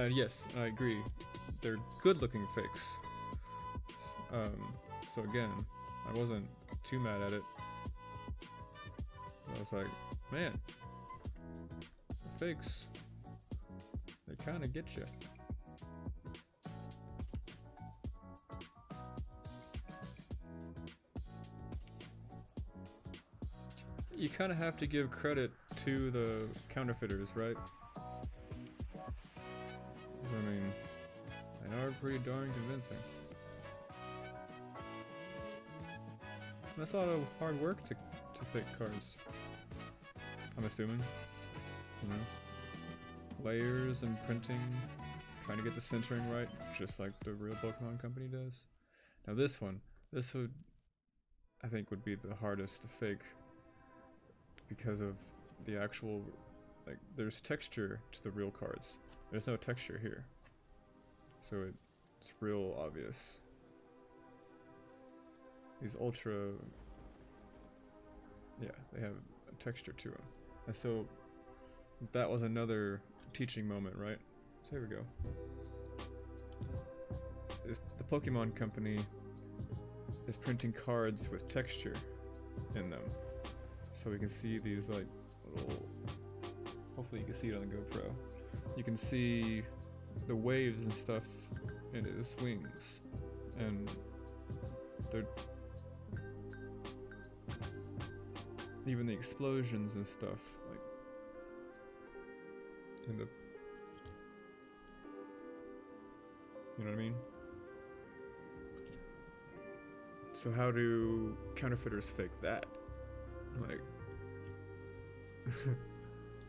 Yes, I agree. They're good-looking fakes. So again, I wasn't too mad at it. I was like, man, the fakes, they kind of get you. You kind of have to give credit to the counterfeiters, right? I mean, they are pretty darn convincing. That's a lot of hard work to fake cards. I'm assuming. You know? Layers and printing, trying to get the centering right, just like the real Pokemon company does. Now this one, this would, I think, would be the hardest to fake because of the actual, like, there's texture to the real cards. There's no texture here, so it's real obvious. These ultra, yeah, they have a texture to them. And so that was another teaching moment, right? So here we go. The Pokemon company is printing cards with texture in them. So we can see these like little, hopefully you can see it on the GoPro. You can see the waves and stuff in his wings, and they're even the explosions and stuff, like in the, you know what I mean? So how do counterfeiters fake that? Like,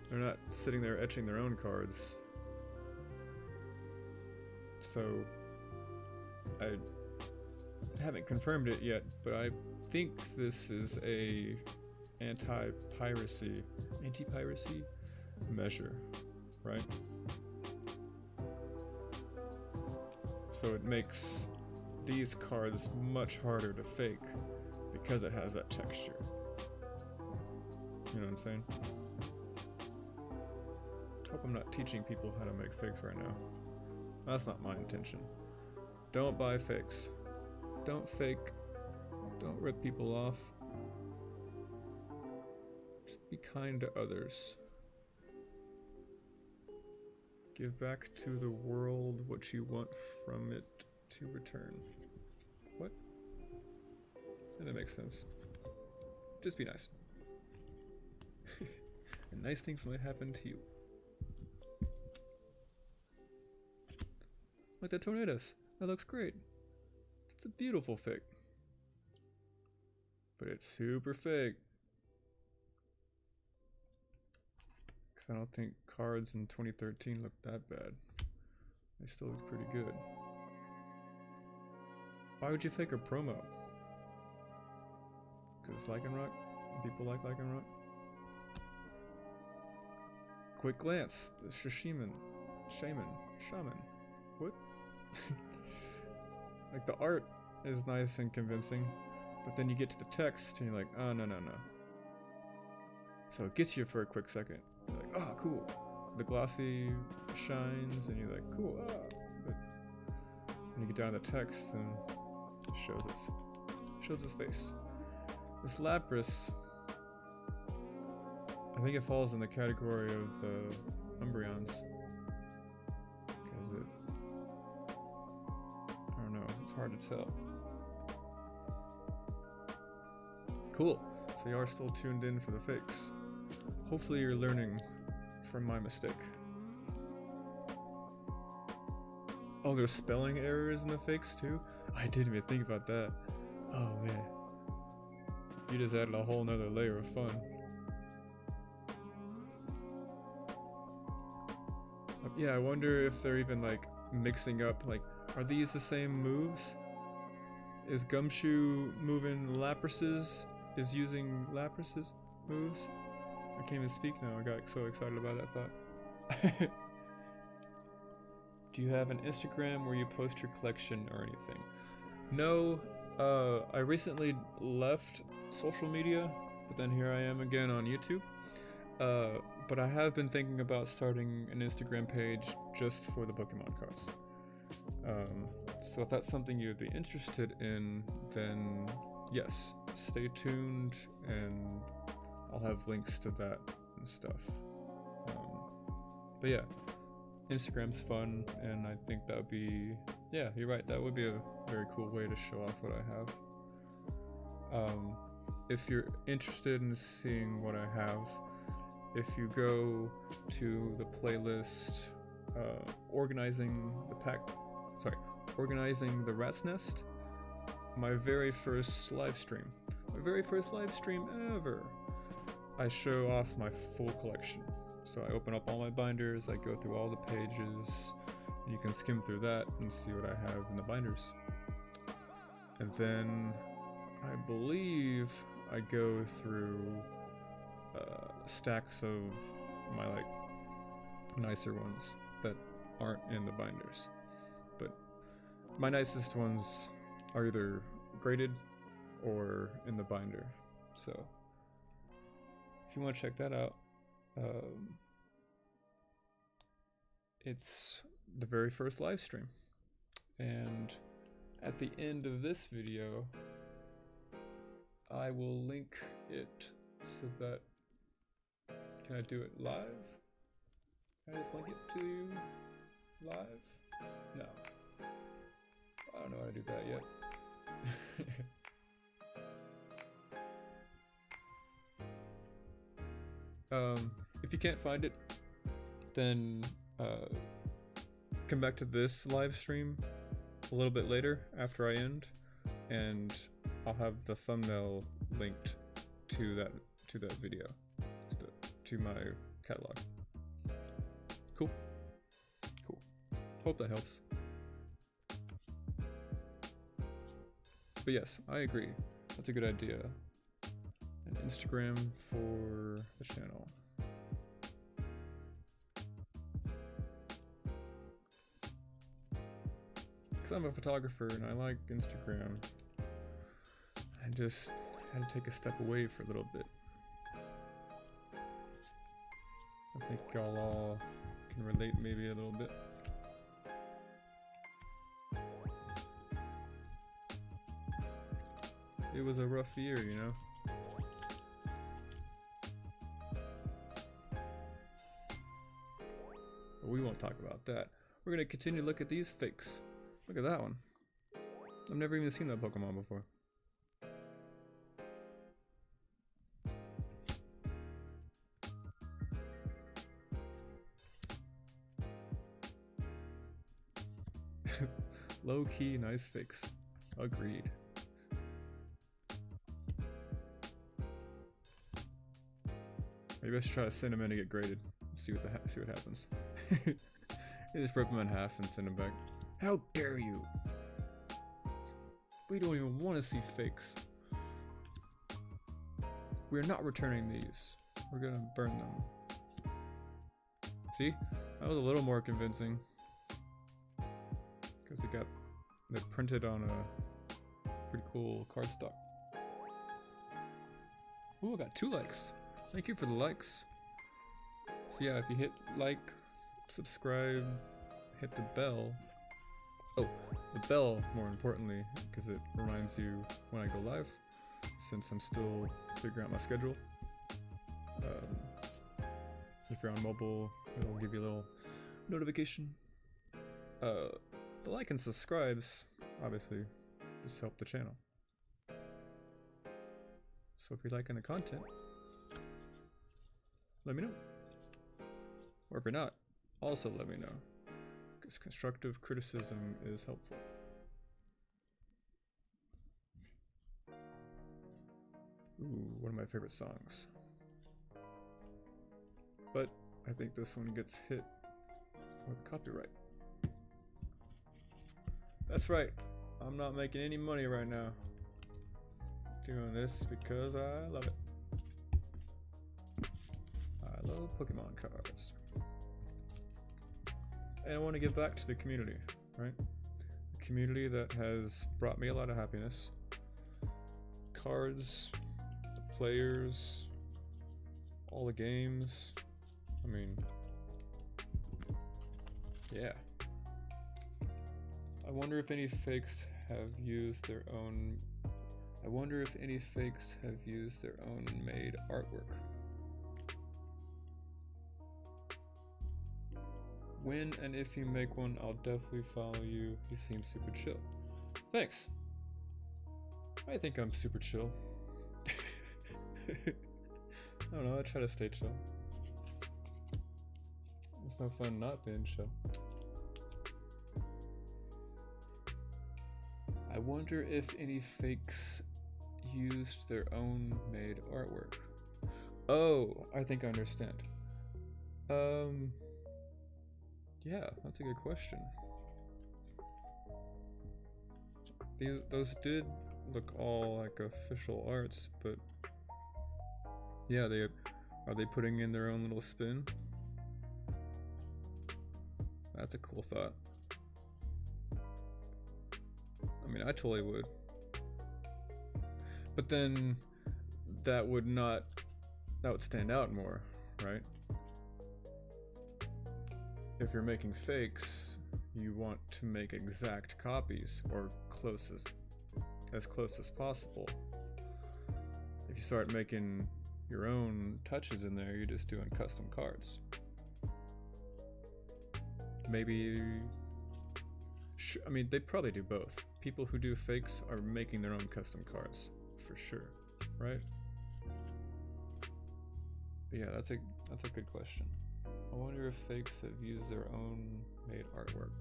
they're not sitting there etching their own cards. So I haven't confirmed it yet, but I think this is a anti-piracy measure, right? So it makes these cards much harder to fake because it has that texture. You know what I'm saying? Hope I'm not teaching people how to make fakes right now. That's not my intention. Don't buy fakes. Don't fake. Don't rip people off. Just be kind to others. Give back to the world what you want from it to return. What? And that makes sense. Just be nice. And nice things might happen to you. Like the tornadoes. That looks great. a beautiful fake. But it's super fake. Because I don't think cards in 2013 looked that bad. They still look pretty good. Why would you fake a promo? Because it's Lycanroc? People like Lycanroc? Quick glance. The Shaman. What? Like the art is nice and convincing, but then you get to the text and you're like, oh no. So it gets you for a quick second. You're like, oh cool. The glossy shines and you're like, cool. Ah. But when you get down to the text and it shows its face. This Lapras, I think it falls in the category of the Umbreons. Because I don't know, it's hard to tell. Cool, so you are still tuned in for the fakes. Hopefully you're learning from my mistake. Oh, there's spelling errors in the fakes too? I didn't even think about that. Oh man. You just added a whole nother layer of fun. Yeah, I wonder if they're even like mixing up, like, are these the same moves? Is Gumshoe moving Lapras's? Is using Lapras's moves? I can't even speak now, I got so excited about that thought. Do you have an Instagram where you post your collection or anything? No, I recently left social media, but then here I am again on YouTube. But I have been thinking about starting an Instagram page just for the Pokemon cards. So if that's something you'd be interested in, then yes, stay tuned and I'll have links to that and stuff. But yeah, Instagram's fun and I think that would be, yeah, you're right, that would be a very cool way to show off what I have. If you're interested in seeing what I have, if you go to the playlist organizing the Rat's Nest, my very first live stream ever, I show off my full collection. So I open up all my binders, I go through all the pages, and you can skim through that and see what I have in the binders. And then I believe I go through stacks of my like nicer ones that aren't in the binders, but my nicest ones are either graded or in the binder. So if you want to check that out, it's the very first live stream, and at the end of this video I will link it so that, can I do it live? Can I just link it to you live? No. I don't know how to do that yet. If you can't find it, then come back to this live stream a little bit later after I end, and I'll have the thumbnail linked to that video, to my catalog. Cool. Hope that helps. But yes, I agree. That's a good idea. An Instagram for the channel. Because I'm a photographer and I like Instagram. I just had to take a step away for a little bit. I think y'all all can relate maybe a little bit. It was a rough year, you know? But we won't talk about that. We're gonna continue to look at these fakes. Look at that one. I've never even seen that Pokemon before. Low-key nice fakes. Agreed. Maybe I should try to send him in to get graded. See what happens. You just rip him in half and send him back. How dare you! We don't even want to see fakes. We're not returning these. We're gonna burn them. See? That was a little more convincing. Because they printed on a pretty cool cardstock. Ooh, I got 2 likes. Thank you for the likes. So yeah, if you hit like, subscribe, hit the bell. Oh, the bell more importantly, because it reminds you when I go live, since I'm still figuring out my schedule. If you're on mobile, it'll give you a little notification. The like and subscribes, obviously, just help the channel. So if you're liking the content, let me know. Or if you're not, also let me know. Because constructive criticism is helpful. Ooh, one of my favorite songs. But I think this one gets hit with copyright. That's right, I'm not making any money right now. Doing this because I love it. I love Pokemon cards. And I want to give back to the community, right? The community that has brought me a lot of happiness. Cards, the players, all the games. I mean, yeah. I wonder if any fakes have used their own made artwork. When and if you make one, I'll definitely follow you. You seem super chill. Thanks. I think I'm super chill. I don't know, I try to stay chill. It's no fun not being chill. I wonder if any fakes used their own made artwork. Oh, I think I understand. Yeah, that's a good question. Those did look all like official arts, but yeah, are they putting in their own little spin? That's a cool thought. I mean, I totally would. But then that would stand out more, right? If you're making fakes, you want to make exact copies or as close as possible. If you start making your own touches in there, you're just doing custom cards. Maybe, I mean, they probably do both. People who do fakes are making their own custom cards, for sure, right? But yeah, that's a good question. I wonder if fakes have used their own made artwork.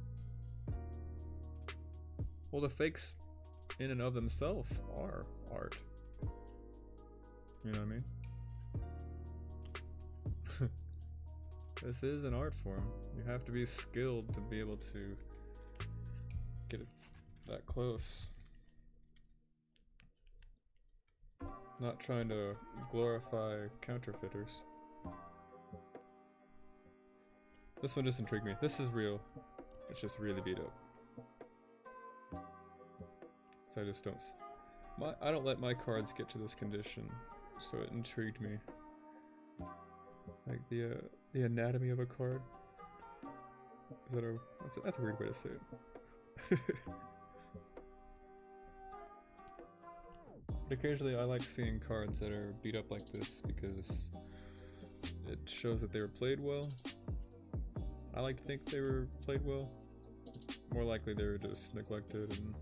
Well, the fakes in and of themselves are art. You know what I mean? This is an art form. You have to be skilled to be able to get it that close. Not trying to glorify counterfeiters. This one just intrigued me. This is real. It's just really beat up. So I just don't... I don't let my cards get to this condition, so it intrigued me. Like the anatomy of a card. Is that that's a weird way to say it. But occasionally I like seeing cards that are beat up like this because it shows that they were played well. I like to think they were played well. More likely they were just neglected and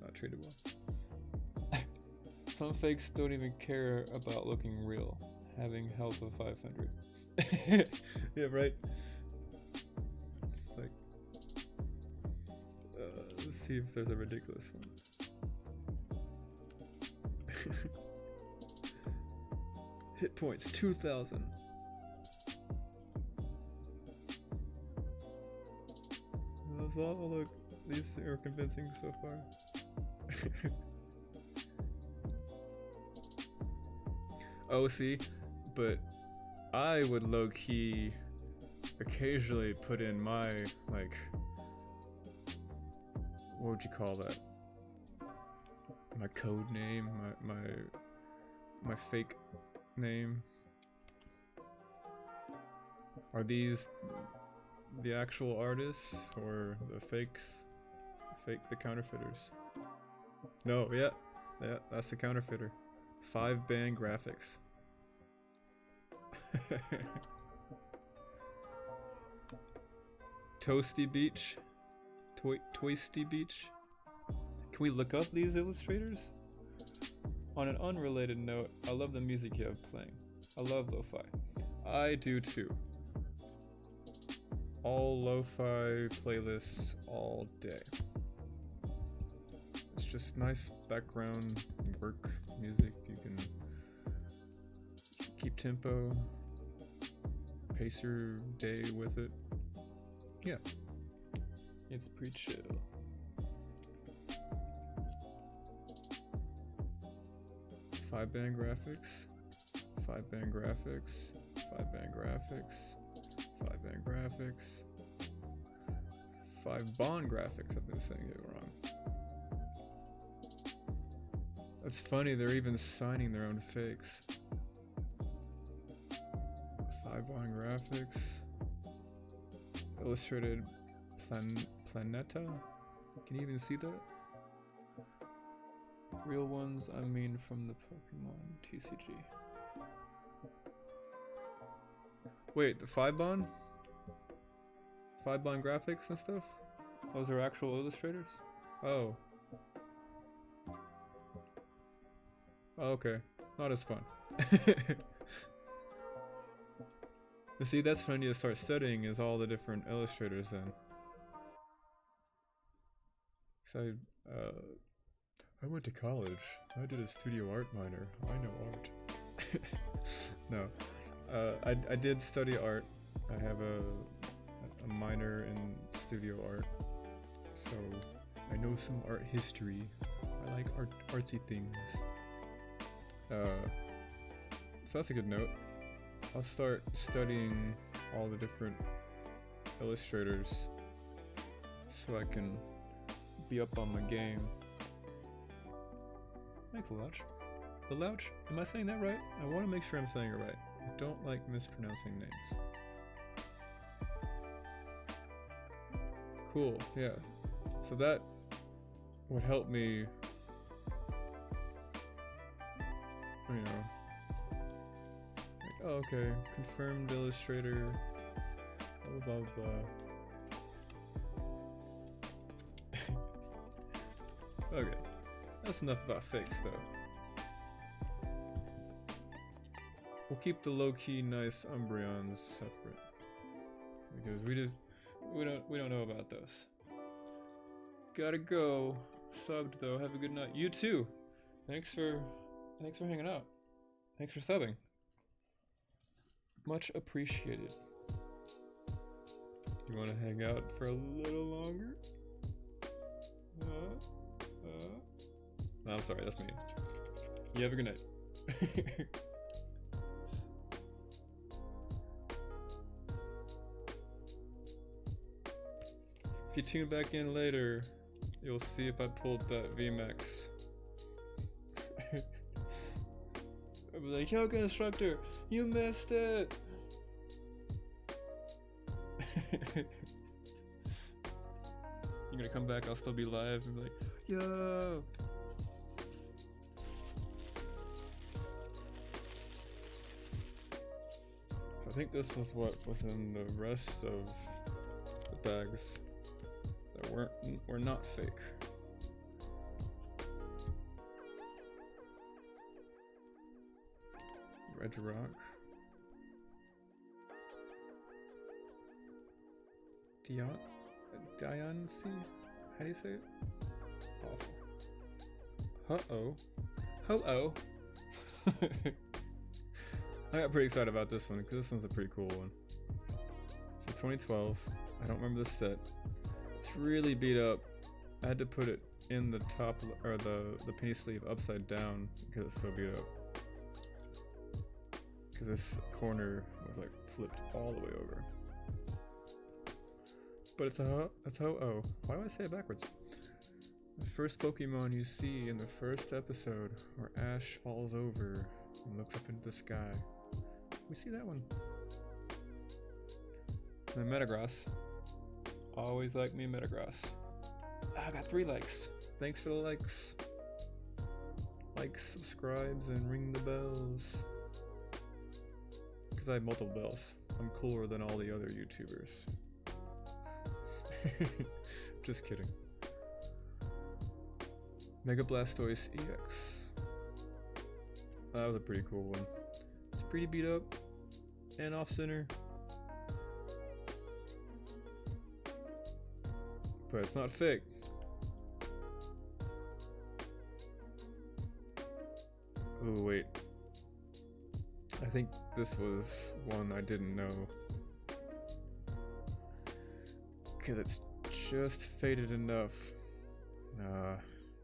not treated well. Some fakes don't even care about looking real, having health of 500. Yeah, right? It's like, let's see if there's a ridiculous one. Hit points 2,000. That's all. Look, these are convincing so far. Oh, see, but I would low-key occasionally put in my, like, what would you call that? My code name, my fake name. Are these the actual artists or the fakes? The counterfeiters? No, yeah, that's the counterfeiter. 5-band graphics. Toasty Beach? Toasty Beach? Can we look up these illustrators? On an unrelated note, I love the music you have playing. I love lo-fi. I do too. All lo-fi playlists all day. It's just nice background work music. You can keep tempo, pace your day with it. Yeah, it's pretty chill. Five-band graphics, 5-band graphics, 5-band graphics, 5-band graphics, 5-bond graphics. I've been saying it wrong. That's funny, they're even signing their own fakes. 5-bond graphics, illustrated Planeta. Can you even see that? Real ones, I mean from the Pokémon TCG. Wait, the 5-bond? 5-bond graphics and stuff? Those are actual illustrators? Oh. Oh, okay. Not as fun. You see, that's when you start studying, is all the different illustrators then. So, I went to college. I did a studio art minor. I know art. No. I did study art. I have a minor in studio art. So I know some art history. I like artsy things. So that's a good note. I'll start studying all the different illustrators so I can be up on my game. Thanks, Louch. The Louch? Am I saying that right? I want to make sure I'm saying it right. I don't like mispronouncing names. Cool, yeah. So that would help me, you know, like, oh, okay, confirmed illustrator, blah blah blah. Okay, that's enough about fakes though. We'll keep the low-key nice Umbreons separate because we don't know about those. Gotta go. Subbed though. Have a good night. You too. Thanks for hanging out. Thanks for subbing. Much appreciated. You want to hang out for a little longer? No, I'm sorry. That's me. You have a good night. If you tune back in later, you'll see if I pulled that VMAX. I'll be like, Yoga instructor, you missed it! You're gonna come back, I'll still be live and be like, yo! So I think this was what was in the rest of the bags that were not fake. Red Rock. Diancy? How do you say it? Awful. Uh-oh. Ho-oh. I got pretty excited about this one because this one's a pretty cool one. So 2012. I don't remember the set. It's really beat up. I had to put it in the top or the penny sleeve upside down because it's so beat up. Because this corner was like flipped all the way over. But it's ho-oh. Why do I say it backwards? The first Pokemon you see in the first episode where Ash falls over and looks up into the sky. We see that one. And then Metagross. Always like me Metagross. I got 3 likes. Thanks for the likes. Likes, subscribes, and ring the bells. Because I have multiple bells. I'm cooler than all the other YouTubers. Just kidding. Mega Blastoise EX. That was a pretty cool one. It's pretty beat up and off center. But it's not fake. Oh wait. I think this was one I didn't know. Cause it's just faded enough.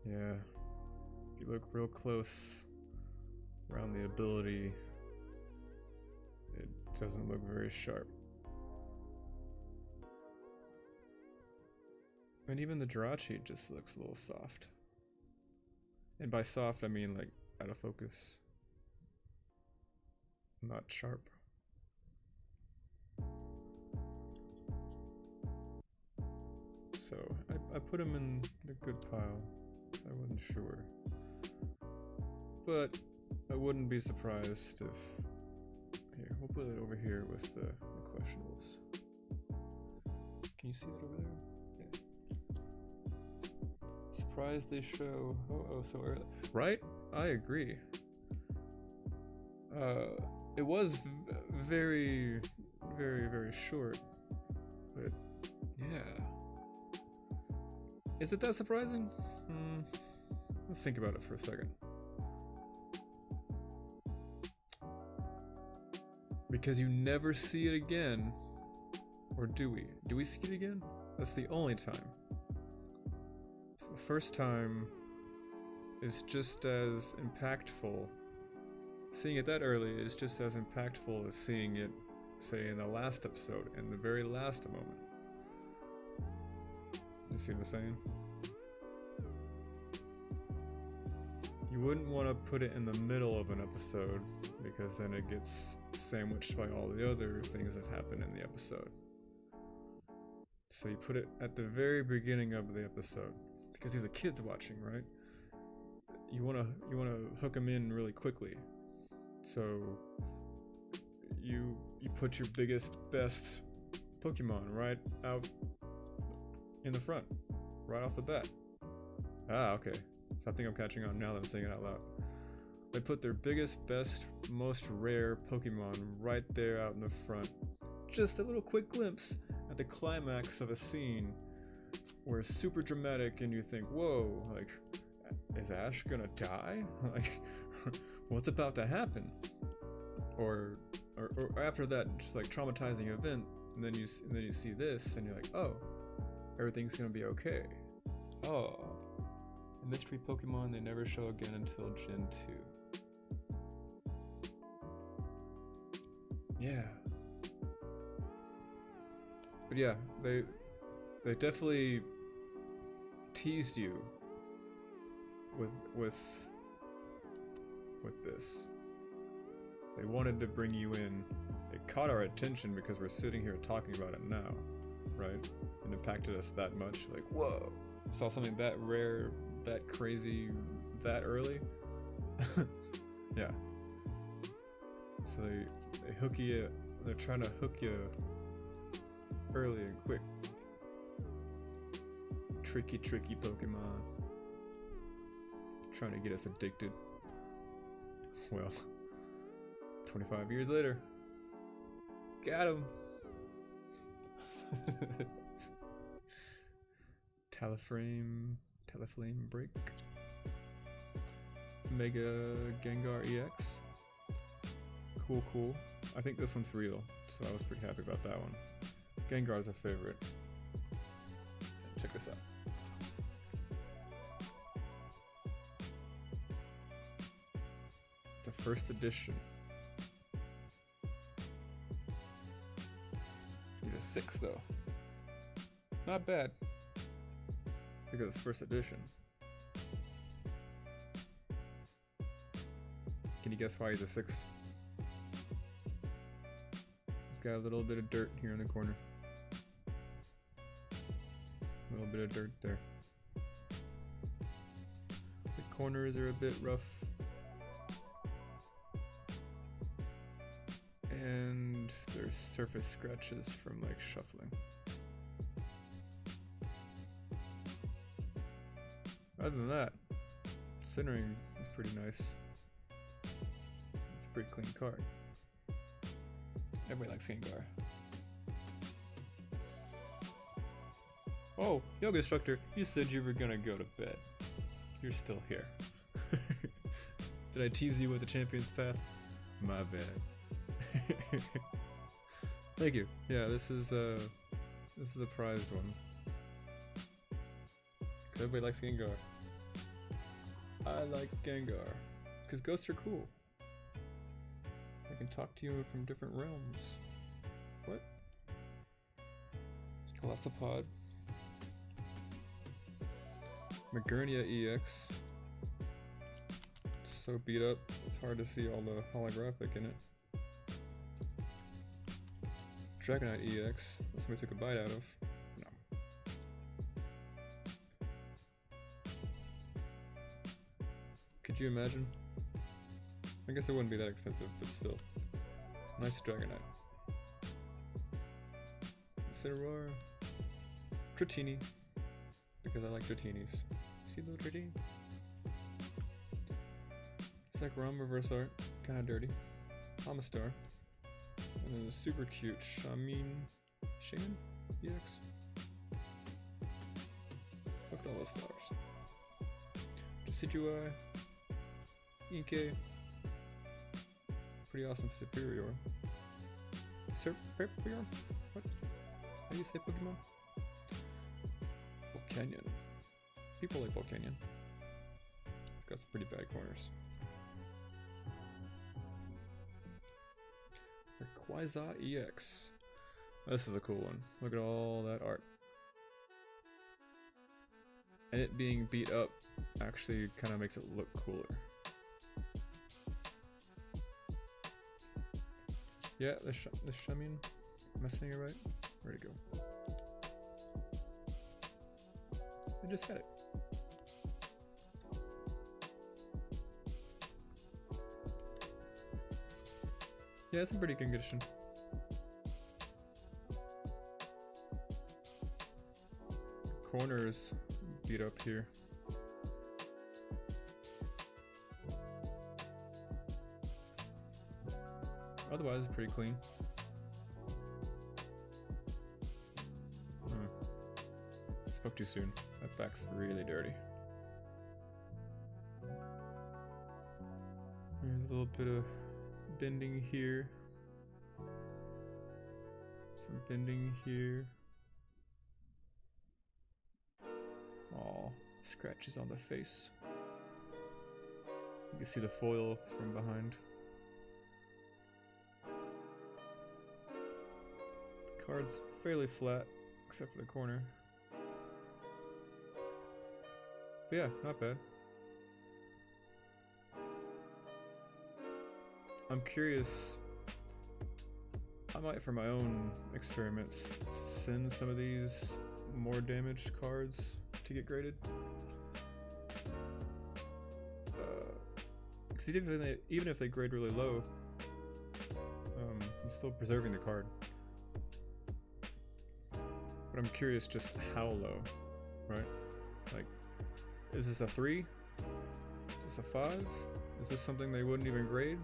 Yeah. If you look real close around the ability, it doesn't look very sharp. And even the Jirachi just looks a little soft. And by soft, I mean like out of focus. Not sharp. So I put him in the good pile. I wasn't sure. But I wouldn't be surprised if... Here, we'll put it over here with the questionables. Can you see it over there? Yeah. Surprised they show oh so early. Right? I agree. It was very, very, very short. But yeah. Is it that surprising? Let's think about it for a second. Because you never see it again. Or do we? Do we see it again? That's the only time. So the first time is just as impactful. Seeing it that early is just as impactful as seeing it, say, in the last episode, in the very last moment. You see what I'm saying? You wouldn't want to put it in the middle of an episode because then it gets sandwiched by all the other things that happen in the episode. So you put it at the very beginning of the episode because these are kids watching, right? You want to hook them in really quickly. So you put your biggest, best Pokemon right out in the front, right off the bat. Ah, okay. I think I'm catching on now that I'm saying it out loud. They put their biggest, best, most rare Pokemon right there out in the front. Just a little quick glimpse at the climax of a scene where it's super dramatic and you think, whoa, like, is Ash gonna die? Like, what's about to happen? Or after that, just like traumatizing event, and then you see this and you're like, oh, everything's gonna be okay. Oh, a mystery Pokemon they never show again until Gen 2. Yeah. But yeah, they definitely teased you with this. They wanted to bring you in. It caught our attention because we're sitting here talking about it now, right? It impacted us that much. Like, whoa, saw something that rare, that crazy, that early. Yeah. So they hook you. They're trying to hook you early and quick. Tricky Pokemon. Trying to get us addicted. Well, 25 years later. Got him. Taliframe break. Mega Gengar EX. Cool, cool. I think this one's real, so I was pretty happy about that one. Gengar's a favorite. Check this out. It's a first edition. He's a 6 though. Not bad. Because it's first edition. Can you guess why he's a 6? He's got a little bit of dirt here in the corner. A little bit of dirt there. The corners are a bit rough. And there's surface scratches from like shuffling. Other than that, centering is pretty nice. It's a pretty clean card. Everybody likes Gengar. Oh, Yoga Instructor, you said you were gonna go to bed. You're still here. Did I tease you with the Champion's Path? My bad. Thank you. Yeah, this is a prized one. Cause everybody likes Gengar. I like Gengar. Cause ghosts are cool. I can talk to you from different realms. What? Colossopod. Magernia EX. So beat up, it's hard to see all the holographic in it. Dragonite EX. That somebody took a bite out of. No. Could you imagine? I guess it wouldn't be that expensive, but still. Nice Dragonite. Incineroar. Dratini. Because I like Dratinis. See little Dratini? Zekrom reverse art. Kinda dirty. Amistar. And then a super cute Shaman EX. Look at all those flowers. Decidueye. Inkay. Pretty awesome Superior. Superior? What? How do you say Pokemon? Volcanion. People like Volcanion. It's got some pretty bad corners. Rayquaza EX. This is a cool one. Look at all that art. And it being beat up actually kind of makes it look cooler. Yeah, the Shaman. Am I saying it right? Where'd it go? I just got it. Yeah, it's in pretty good condition. Corners beat up here. Otherwise, it's pretty clean. Spoke too soon. That back's really dirty. There's a little bit of bending here. Some bending here. Aw, scratches on the face. You can see the foil from behind. The card's fairly flat, except for the corner. But yeah, not bad. I'm curious. I might, for my own experiments, send some of these more damaged cards to get graded. Because even if they grade really low, I'm still preserving the card. But I'm curious just how low, right? Like, is this a 3? Is this a 5? Is this something they wouldn't even grade?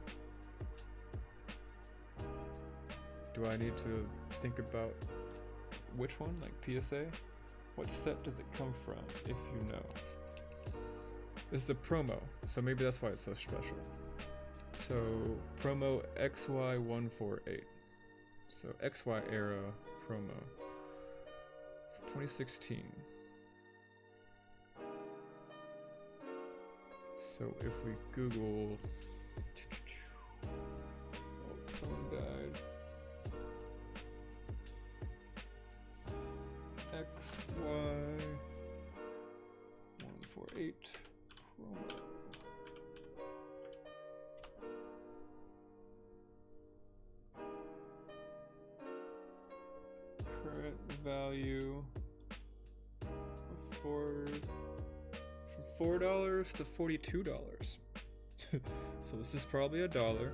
Do I need to think about which one? Like PSA? What set does it come from, if you know? This is a promo, so maybe that's why it's so special. So promo XY148. So XY era promo. 2016. So if we Google phone guide XY148 promo. Current value from $4 to $42. So this is probably $1.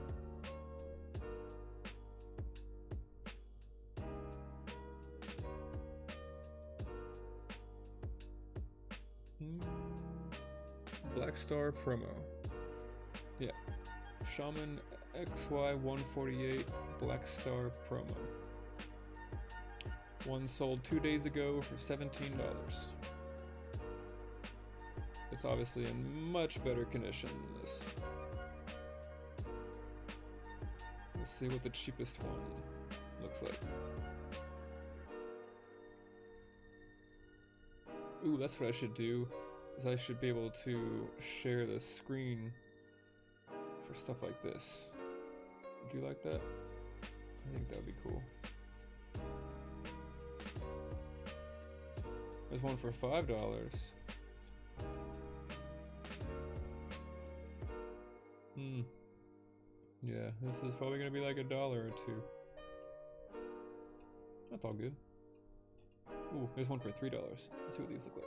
Black Star promo. Yeah. Shaman XY148 Black Star promo. One sold 2 days ago for $17. It's obviously in much better condition than this. Let's see what the cheapest one looks like. Ooh, that's what I should do. Is I should be able to share the screen for stuff like this. Would you like that? I think that would be cool. There's one for $5. Yeah, this is probably gonna be like $1 or $2. That's all good. Ooh, there's one for $3. Let's see what these look like.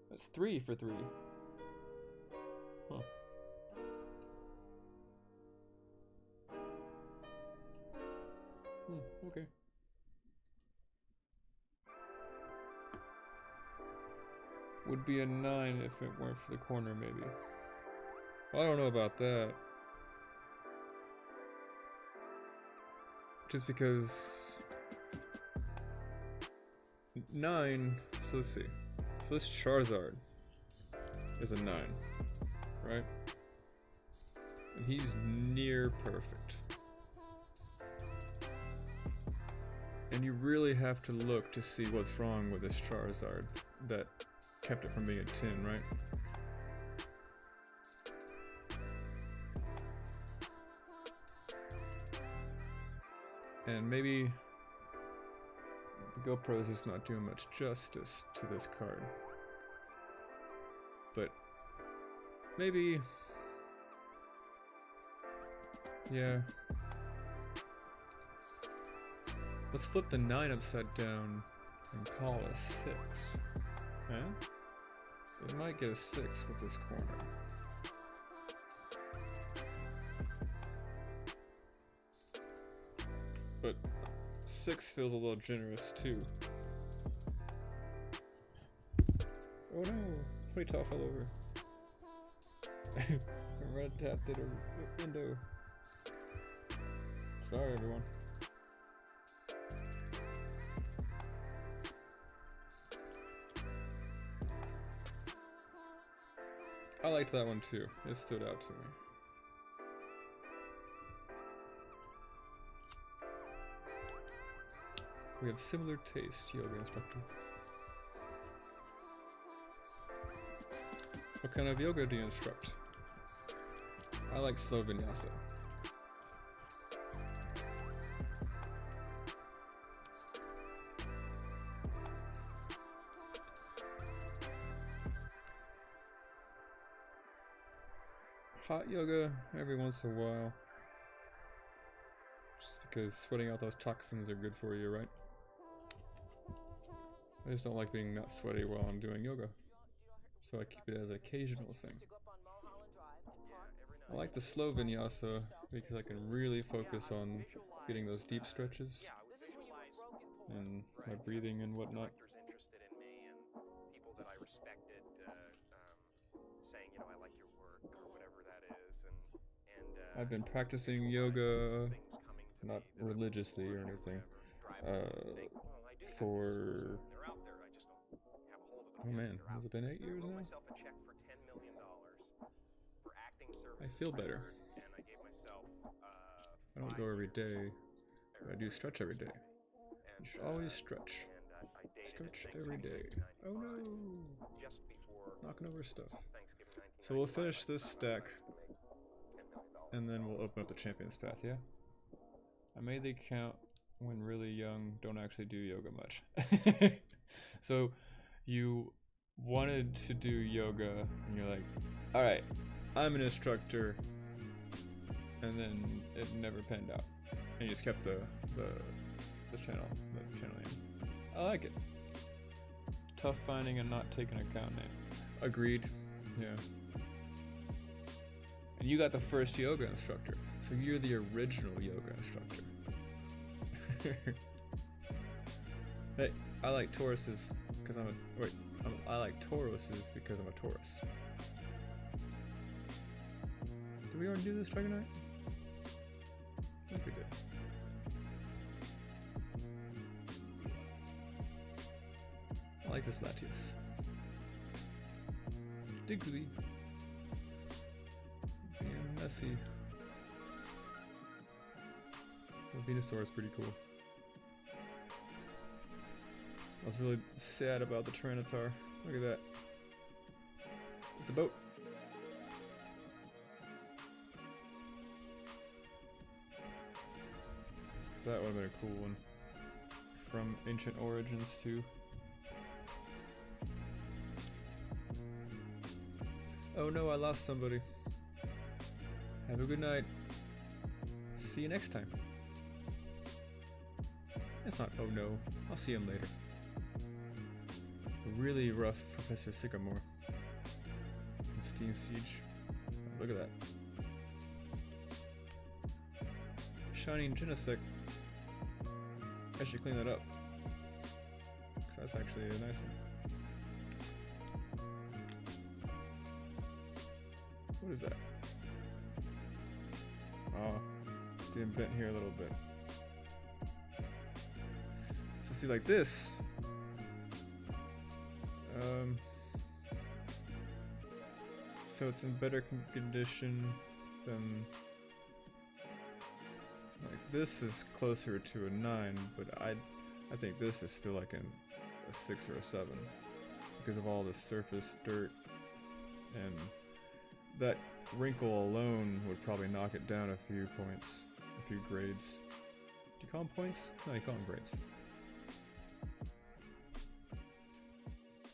That's 3 for $3. Huh. Okay. Would be a 9 if it weren't for the corner, maybe. Well, I don't know about that. Just because 9, so let's see. So this Charizard is a 9, right? And he's near perfect. And you really have to look to see what's wrong with this Charizard that kept it from being a 10, right? And maybe the GoPro is just not doing much justice to this card. But maybe, yeah. Let's flip the 9 upside down and call a 6. Huh? It might get a 6 with this corner. But 6 feels a little generous too. Oh no! Pretty tough all over. Red tapped it a window. Sorry everyone. I liked that one too. It stood out to me. We have similar taste, yoga instructor. What kind of yoga do you instruct? I like slow vinyasa. Hot yoga every once in a while. Just because sweating out those toxins are good for you, right? I just don't like being not sweaty while I'm doing yoga. So I keep it as an occasional thing. I like the slow vinyasa because I can really focus on getting those deep stretches and my breathing and whatnot. I've been practicing yoga, not religiously or anything, for Oh man, has it been 8 years now? myself a check for $10 million for acting service. I feel better. And I gave myself I don't go every day, but I do stretch every day. You should always stretch. I dated Stretch in every day. Oh no! just before Knocking over stuff. Thanksgiving 1995. So we'll finish this stack, $10 million. and then we'll open up the Champion's Path, yeah? I made the account when really young, don't actually do yoga much. So, you wanted to do yoga, and you're like, alright, I'm an instructor, and then it never panned out. And you just kept the channel name. I like it. Tough finding and not taking account name. Agreed. Yeah. And you got the first yoga instructor, so you're the original yoga instructor. Hey, I like Tauruses because I like Tauruses because I'm a Taurus. Did we already do this Dragonite? I think we did. I like this Latias. Digsby. Being messy. The Venusaur is pretty cool. I was really sad about the Tyranitar. Look at that. It's a boat. So that would have been a cool one. From Ancient Origins too. Oh no, I lost somebody. Have a good night. See you next time. That's not oh no. I'll see him later. A really rough Professor Sycamore. From Steam Siege. Oh, look at that. Shining Genesect. I should clean that up. Cause that's actually a nice one. What is that? Oh, it's getting bent here a little bit. So see, like this. So it's in better condition than. Like this is closer to a 9, but I think this is still like a 6 or a 7 because of all the surface dirt, and that wrinkle alone would probably knock it down a few points, a few grades. Do you call them points? No, you call them grades.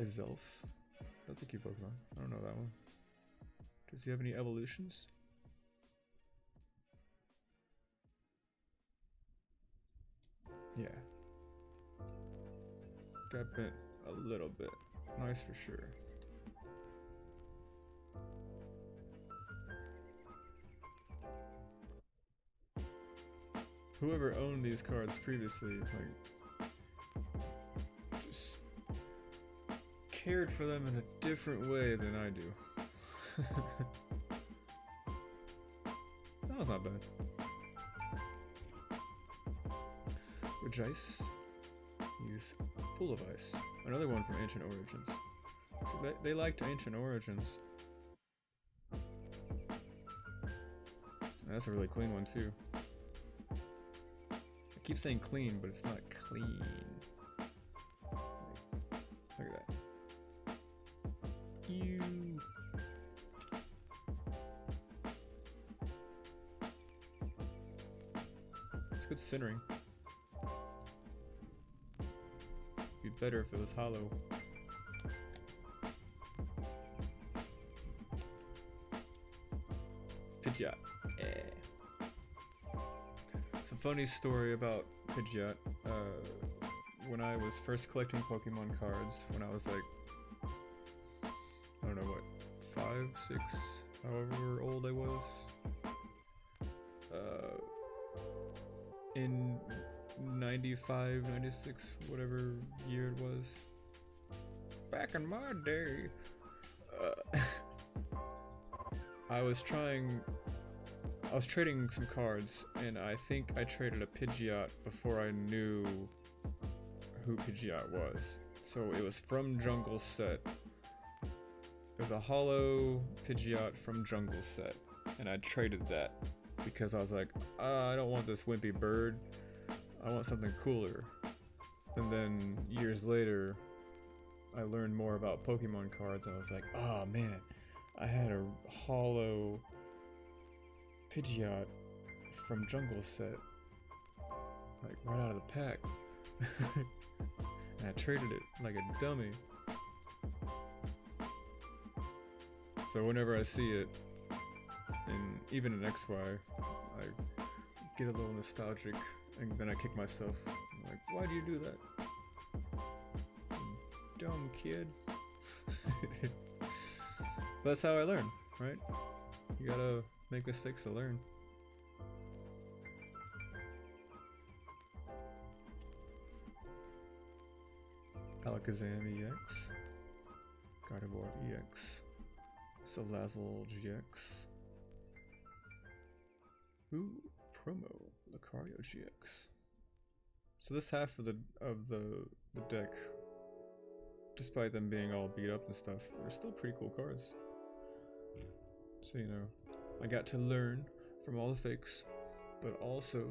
Azelf. That's a cute Pokemon. I don't know that one. Does he have any evolutions? Yeah. Got bent a little bit. Nice for sure. Whoever owned these cards previously, like, just cared for them in a different way than I do. That was not bad. Regice. He's full of ice. Another one from Ancient Origins. So they liked Ancient Origins. And that's a really clean one too. I keep saying clean, but it's not clean. Look at that. Ew. It's good centering. Be better if it was hollow. Pidgeot. Some funny story about Pidgeot. When I was first collecting Pokemon cards, when I was like, I don't know what, 5, 6, however old I was. In 95, 96, whatever year it was. Back in my day. I was trading some cards, and I think I traded a Pidgeot before I knew who Pidgeot was. So it was from Jungle set. It was a hollow Pidgeot from Jungle set, and I traded that because I was like, I don't want this wimpy bird. I want something cooler. And then years later, I learned more about Pokemon cards, and I was like, oh man, I had a hollow Pidgeot from Jungle set, like right out of the pack. And I traded it like a dummy. So whenever I see it, and even in XY, I get a little nostalgic, and then I kick myself. I'm like, why do you do that? Dumb kid. That's how I learn, right? You gotta make mistakes to learn. Alakazam EX, Gardevoir EX, Salazzle GX, ooh, promo, Lucario GX. So this half of the deck, despite them being all beat up and stuff, they're still pretty cool cards. So you know, I got to learn from all the fakes, but also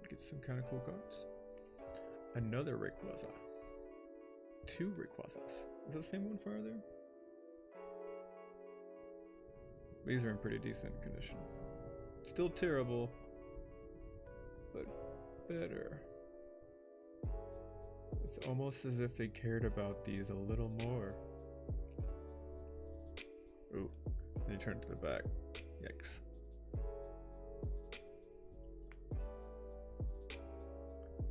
get some kind of cool cards. Another Rayquaza. 2 Rayquazas. Is that the same one farther? These are in pretty decent condition. Still terrible, but better. It's almost as if they cared about these a little more. Ooh, then you turn to the back. Yikes.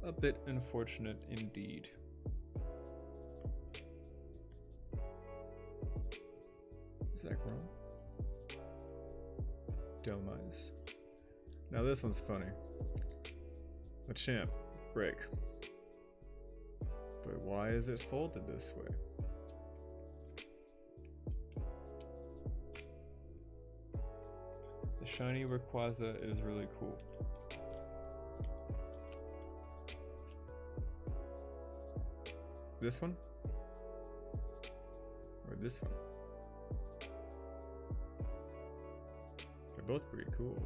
A bit unfortunate indeed. Zach wrong? Delmise. Now this one's funny. A champ, break. But why is it folded this way? The shiny Rayquaza is really cool. This one? Or this one? They're both pretty cool.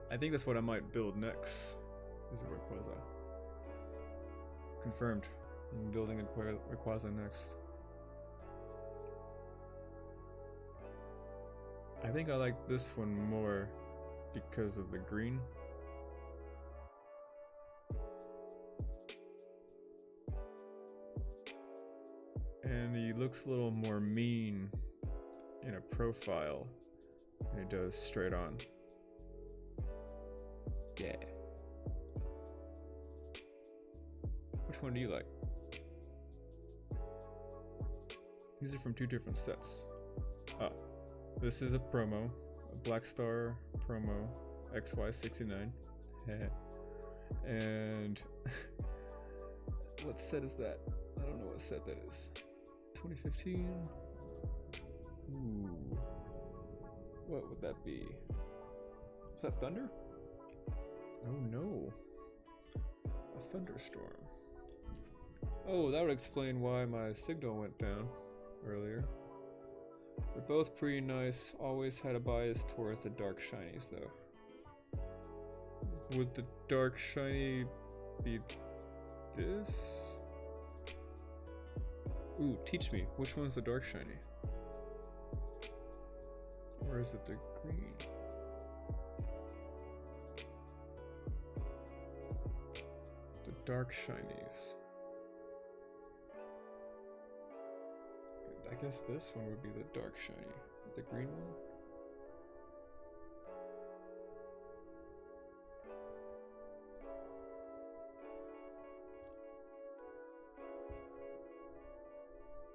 I think that's what I might build next, is a Rayquaza. Confirmed. I'm building a Rayquaza next. I think I like this one more because of the green. And he looks a little more mean in a profile than he does straight on. Yeah. Which one do you like? These are from 2 different sets. Ah, this is a promo, a Black Star promo, XY69. And what set is that? I don't know what set that is. 2015? Ooh. What would that be? Is that Thunder? Oh no. A thunderstorm. Oh, that would explain why my signal went down earlier. They're both pretty nice. Always had a bias towards the dark shinies though. Would the dark shiny be this? Ooh, teach me. Which one's the dark shiny? Or is it the green? The dark shinies. I guess this one would be the dark shiny. The green one?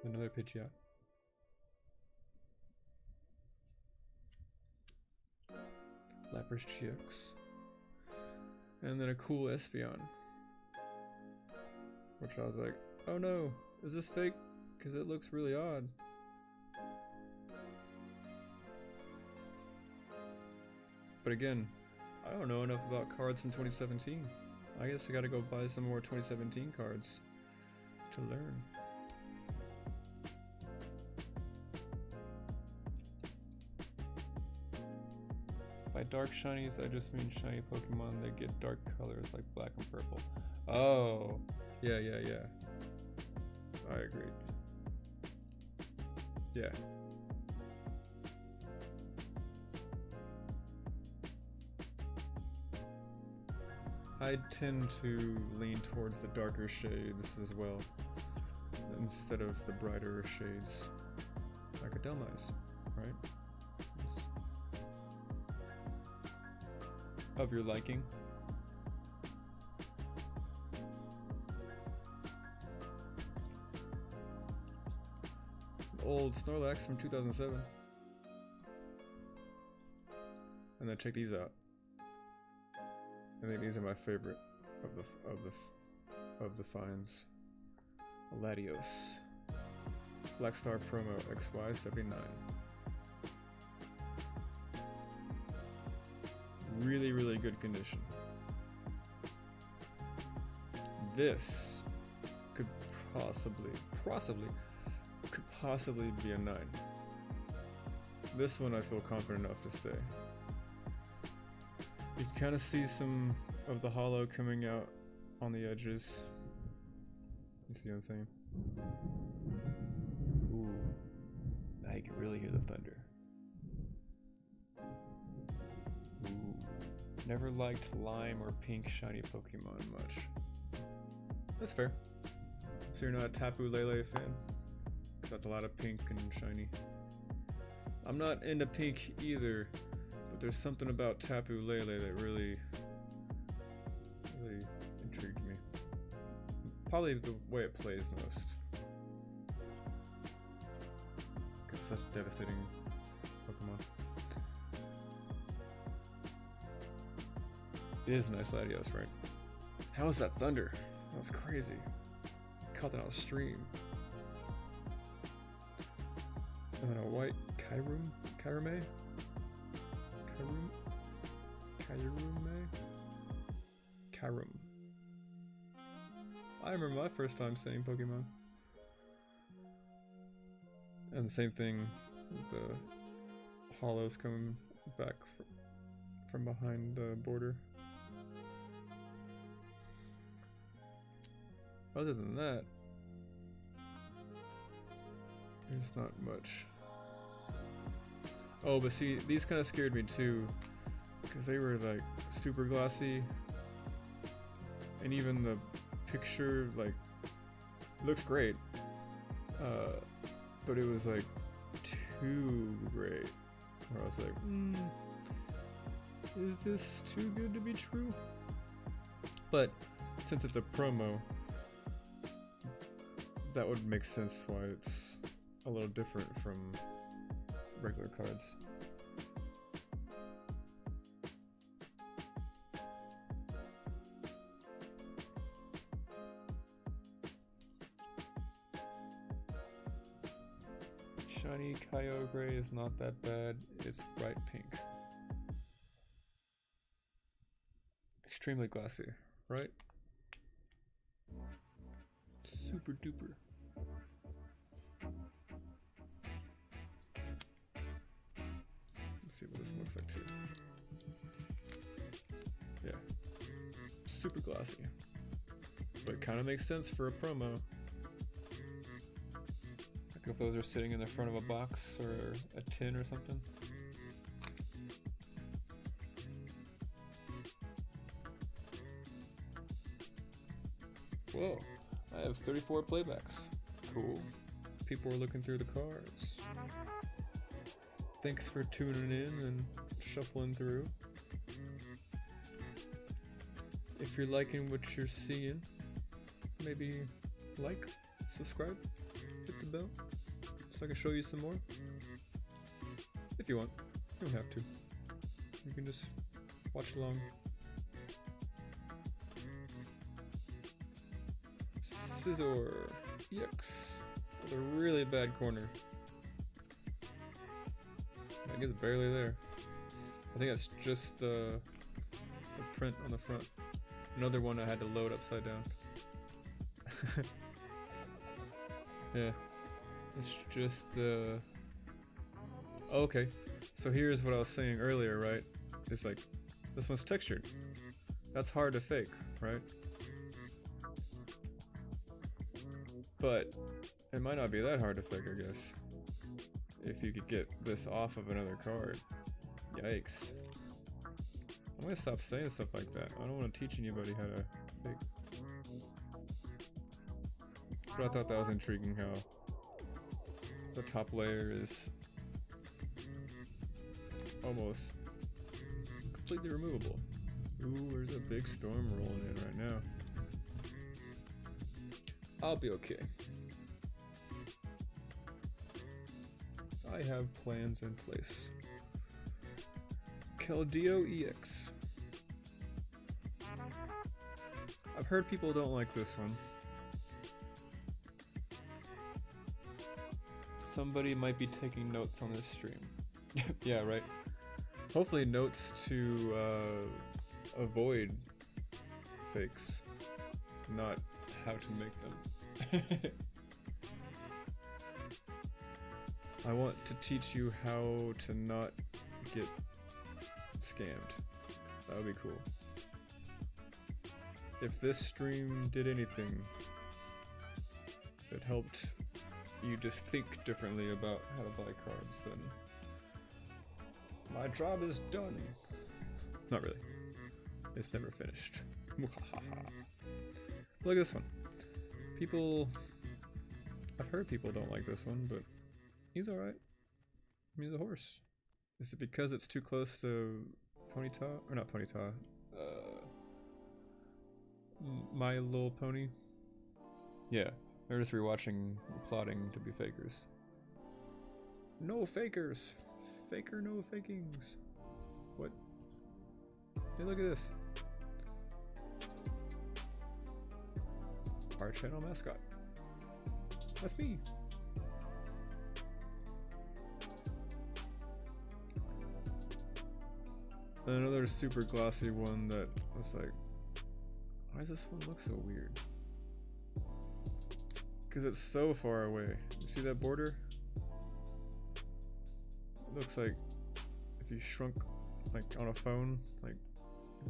Another Pidgeot. Lapras GX. And then a cool Espeon. Which I was like, oh no, is this fake? Because it looks really odd. But again, I don't know enough about cards from 2017. I guess I gotta go buy some more 2017 cards to learn. By dark shinies, I just mean shiny Pokemon that get dark colors like black and purple. Oh, yeah. I agree. Yeah. I tend to lean towards the darker shades as well, instead of the brighter shades, like Adelmai's, right? It's of your liking. Old Snorlax from 2007. And then check these out. I think these are my favorite of the finds. Latios. Black Star Promo XY79. Really good condition. This could possibly be a 9. This one I feel confident enough to say. You can kind of see some of the hollow coming out on the edges. You see what I'm saying? Ooh, now you can really hear the thunder. Ooh, never liked lime or pink shiny Pokemon much. That's fair. So you're not a Tapu Lele fan? That's a lot of pink and shiny. I'm not into pink either, but there's something about Tapu Lele that really intrigued me. Probably the way it plays most. It's such a devastating Pokemon. It is nice Latios, right? How was that thunder? That was crazy. Caught that on stream. And then a white Kyrume? I remember my first time saying Pokemon. And the same thing, the hollows coming back from behind the border. Other than that, there's not much. Oh, but see, these kind of scared me too, because they were like super glossy, and even the picture like looks great, but it was like too great. Where I was like, is this too good to be true? But since it's a promo, that would make sense why it's a little different from regular cards. Shiny Kyogre is not that bad, it's bright pink. Extremely glassy, right? Super duper. Let's see what this looks like too. Yeah. Super glossy. But it kind of makes sense for a promo. Like if those are sitting in the front of a box or a tin or something. Whoa, I have 34 playbacks. Cool. People are looking through the cards. Thanks for tuning in and shuffling through. If you're liking what you're seeing, maybe like, subscribe, hit the bell, so I can show you some more. If you want, you don't have to. You can just watch along. Scizor EX with a really bad corner. I guess barely there. I think that's just the print on the front. Another one I had to load upside down. Yeah. It's just the... Okay. So here's what I was saying earlier, right? It's like, this one's textured. That's hard to fake, right? But it might not be that hard to fake, I guess. If you could get this off of another card. Yikes. I'm gonna stop saying stuff like that. I don't want to teach anybody how to fake. But I thought that was intriguing how the top layer is almost completely removable. Ooh, there's a big storm rolling in right now. I'll be okay. I have plans in place. Keldeo EX. I've heard people don't like this one. Somebody might be taking notes on this stream. Yeah, right. Hopefully notes to avoid fakes, not how to make them. I want to teach you how to not get scammed. That would be cool. If this stream did anything that helped you just think differently about how to buy cards, then my job is done. Not really. It's never finished. Look at this one. People... I've heard people don't like this one, but he's alright. I mean, he's a horse. Is it because it's too close to Ponyta? Or not Ponyta. My Little Pony? Yeah. They're just rewatching, plotting to be fakers. No fakers! Faker, no fakings. What? Hey, look at this. Our channel mascot. That's me. Another super glossy one that was like, why does this one look so weird? Because it's so far away. You see that border? It looks like if you shrunk like on a phone, like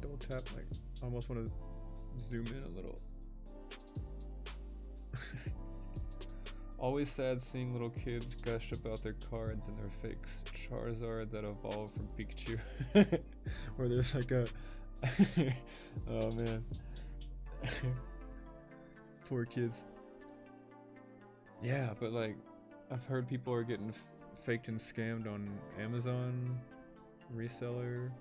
double tap, like I almost want to zoom in a little. Always sad seeing little kids gush about their cards and their fakes. Charizard that evolved from Pikachu. Or there's like a... Oh man. Poor kids. Yeah, but like, I've heard people are getting faked and scammed on Amazon reseller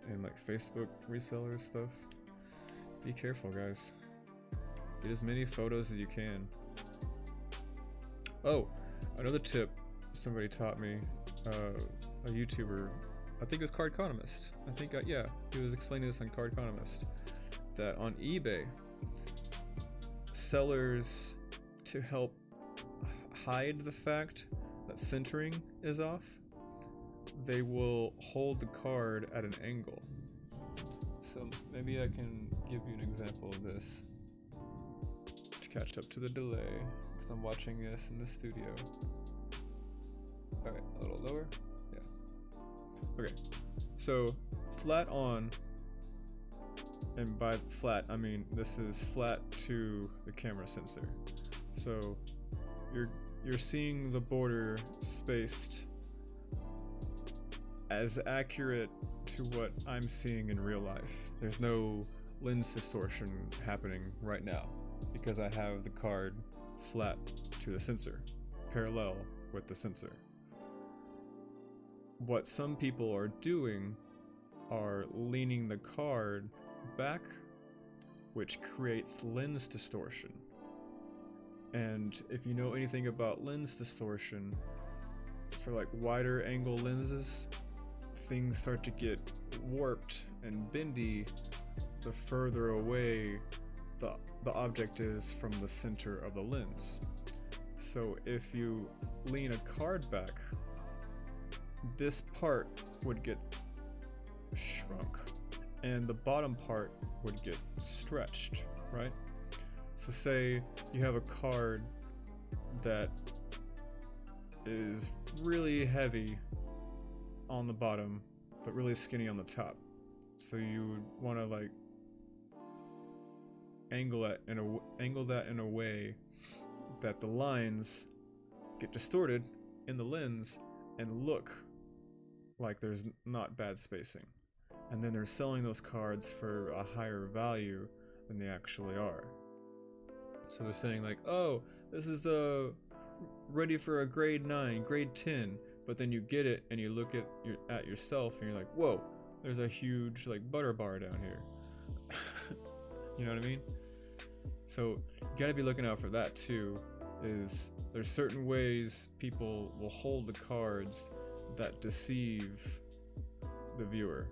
and like Facebook reseller stuff. Be careful, guys. Get as many photos as you can. Oh, another tip somebody taught me, a YouTuber, I think it was Card Economist. I think, yeah, he was explaining this on Card Economist, that on eBay, sellers, to help hide the fact that centering is off, they will hold the card at an angle. So maybe I can give you an example of this to catch up to the delay. I'm watching this in the studio. Alright, a little lower. Yeah. Okay. So flat on, and by flat I mean this is flat to the camera sensor. So you're seeing the border spaced as accurate to what I'm seeing in real life. There's no lens distortion happening right now because I have the card flat to the sensor, parallel with the sensor. What some people are doing are leaning the card back, which creates lens distortion. And if you know anything about lens distortion, for like wider angle lenses, things start to get warped and bendy the further away the object is from the center of the lens. So if you lean a card back, this part would get shrunk and the bottom part would get stretched, right? So say you have a card that is really heavy on the bottom, but really skinny on the top. So you would want to like angle that in a way that the lines get distorted in the lens and look like there's not bad spacing. And then they're selling those cards for a higher value than they actually are. So they're saying like, oh, this is ready for a grade 9, grade 10, but then you get it and you look at yourself and you're like, whoa, there's a huge like butter bar down here. You know what I mean? So you gotta be looking out for that too. Is there's certain ways people will hold the cards that deceive the viewer.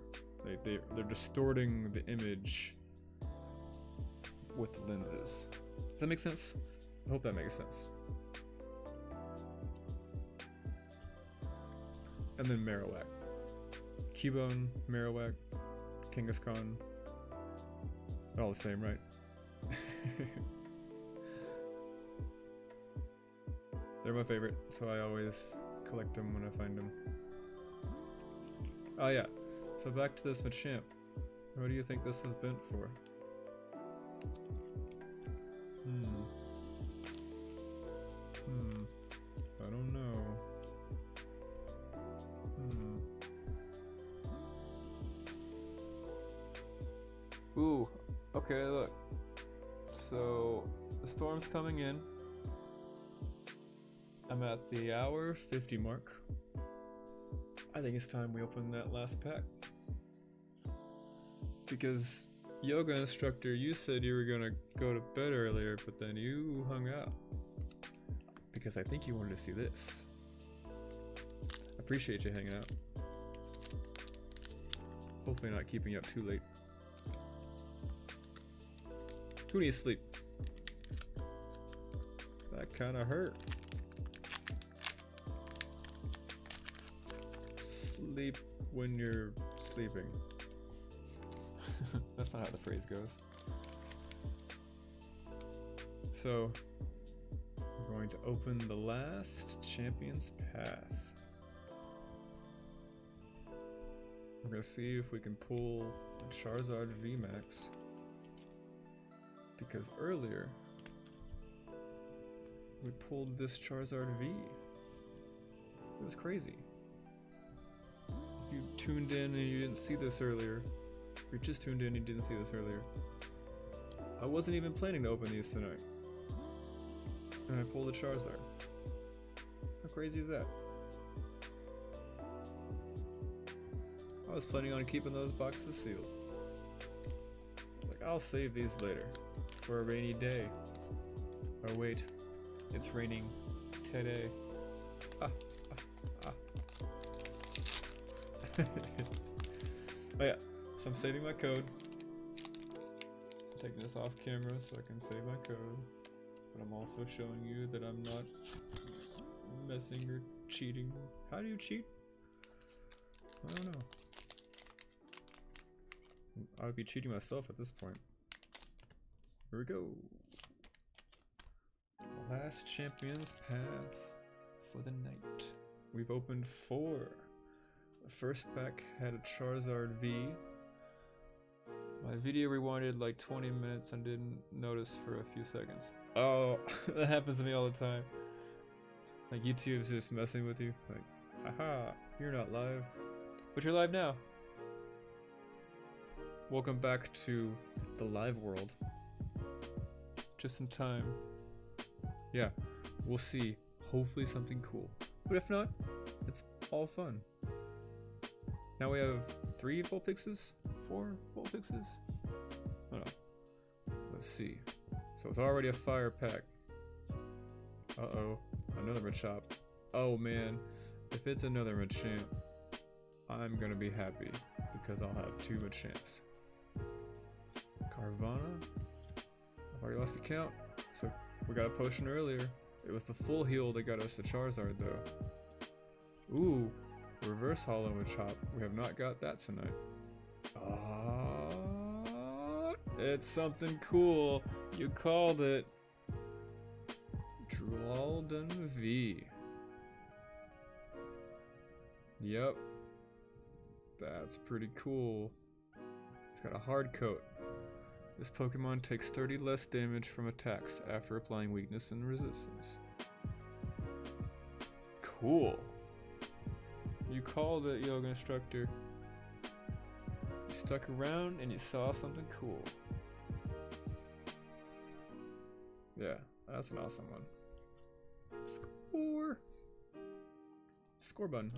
They're distorting the image with the lenses. Does that make sense? I hope that makes sense. And then Marowak. Cubone, Marowak, Kangaskhan. They're all the same, right? They're my favorite, so I always collect them when I find them. Oh yeah, so back to this Machamp. What do you think this was bent for? I don't know. Ooh, okay, look. So, the storm's coming in. I'm at the hour 50 mark. I think it's time we open that last pack. Because, yoga instructor, you said you were gonna go to bed earlier, but then you hung out. Because I think you wanted to see this. I appreciate you hanging out. Hopefully not keeping you up too late. Who needs sleep? That kinda hurt. Sleep when you're sleeping. That's not how the phrase goes. So, we're going to open the last Champion's Path. We're going to see if we can pull a Charizard VMAX. Because earlier, we pulled this Charizard V. It was crazy. If you tuned in and you didn't see this earlier, if you just tuned in and you didn't see this earlier, I wasn't even planning to open these tonight. And I pulled a Charizard. How crazy is that? I was planning on keeping those boxes sealed. I was like, I'll save these later. For a rainy day. Oh wait, it's raining today. Oh yeah, so I'm saving my code. I'm taking this off camera so I can save my code. But I'm also showing you that I'm not messing or cheating. How do you cheat? I don't know. I would be cheating myself at this point. Here we go. Last Champion's Path for the night. We've opened 4. The first pack had a Charizard V. My video rewinded like 20 minutes and didn't notice for a few seconds. Oh, that happens to me all the time. Like YouTube's just messing with you. Like, haha, you're not live. But you're live now. Welcome back to the live world. Just in time. Yeah, we'll see. Hopefully something cool. But if not, it's all fun. Now we have 3 Vulpixes? 4 Vulpixes? Oh no. Let's see. So it's already a fire pack. Uh-oh. Another Machop. Oh man. If it's another Machamp, I'm gonna be happy. Because I'll have 2 Machamps. Carvana? I've already lost the count. So we got a potion earlier. It was the full heal that got us the Charizard though. Ooh, reverse hollow Machop. We have not got that tonight. Ah, It's something cool. You called it. Drawlden V. Yep. That's pretty cool. It's got a hard coat. This Pokemon takes 30 less damage from attacks after applying weakness and resistance. Cool. You called it, Yoga Instructor. You stuck around and you saw something cool. Yeah, that's an awesome one. Score! Score button.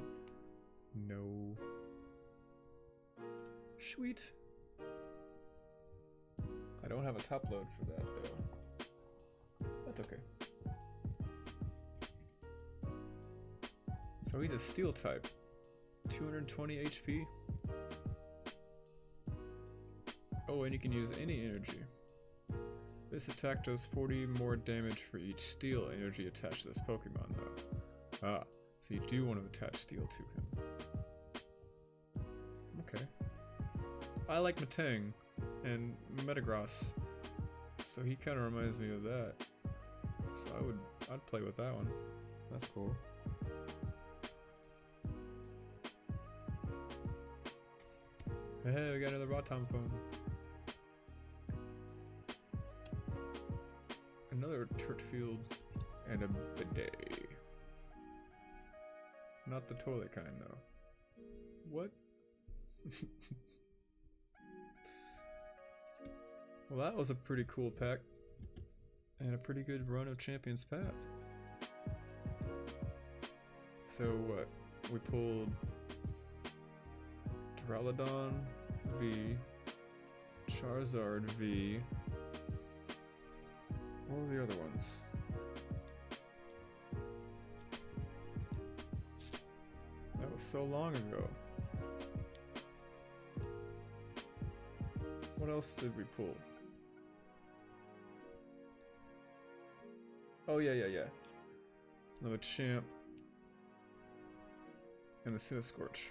No. Sweet. I don't have a top load for that though. That's okay. So he's a steel type. 220 HP. Oh, and you can use any energy. This attack does 40 more damage for each steel energy attached to this Pokemon though. Ah, so you do want to attach steel to him. Okay. I like Metang and Metagross, so he kind of reminds me of that. So I'd play with that one. That's cool. Hey, we got another Rotom phone. Another Turtfield and a bidet. Not the toilet kind though. What? Well, that was a pretty cool pack. And a pretty good run of Champion's Path. So what? We pulled Duraludon V, Charizard V. What were the other ones? That was so long ago. What else did we pull? Oh yeah. Another Champ. And the Cinescorch.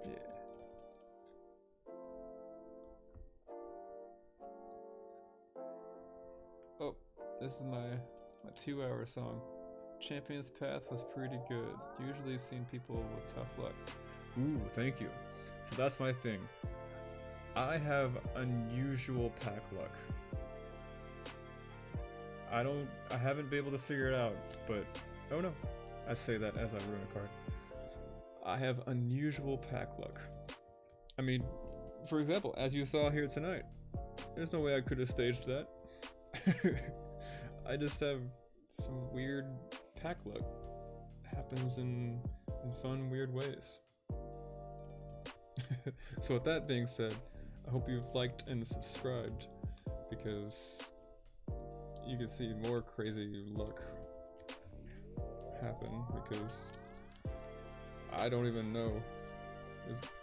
Yeah. Oh, this is my 2-hour song. Champion's Path was pretty good. Usually seen people with tough luck. Ooh, thank you. So that's my thing. I have unusual pack luck. I haven't been able to figure it out, but oh no. I say that as I ruin a card. I have unusual pack luck. I mean, for example, as you saw here tonight, there's no way I could have staged that. I just have some weird pack luck. Happens in fun, weird ways. So with that being said, I hope you've liked and subscribed, because you can see more crazy luck happen, because I don't even know.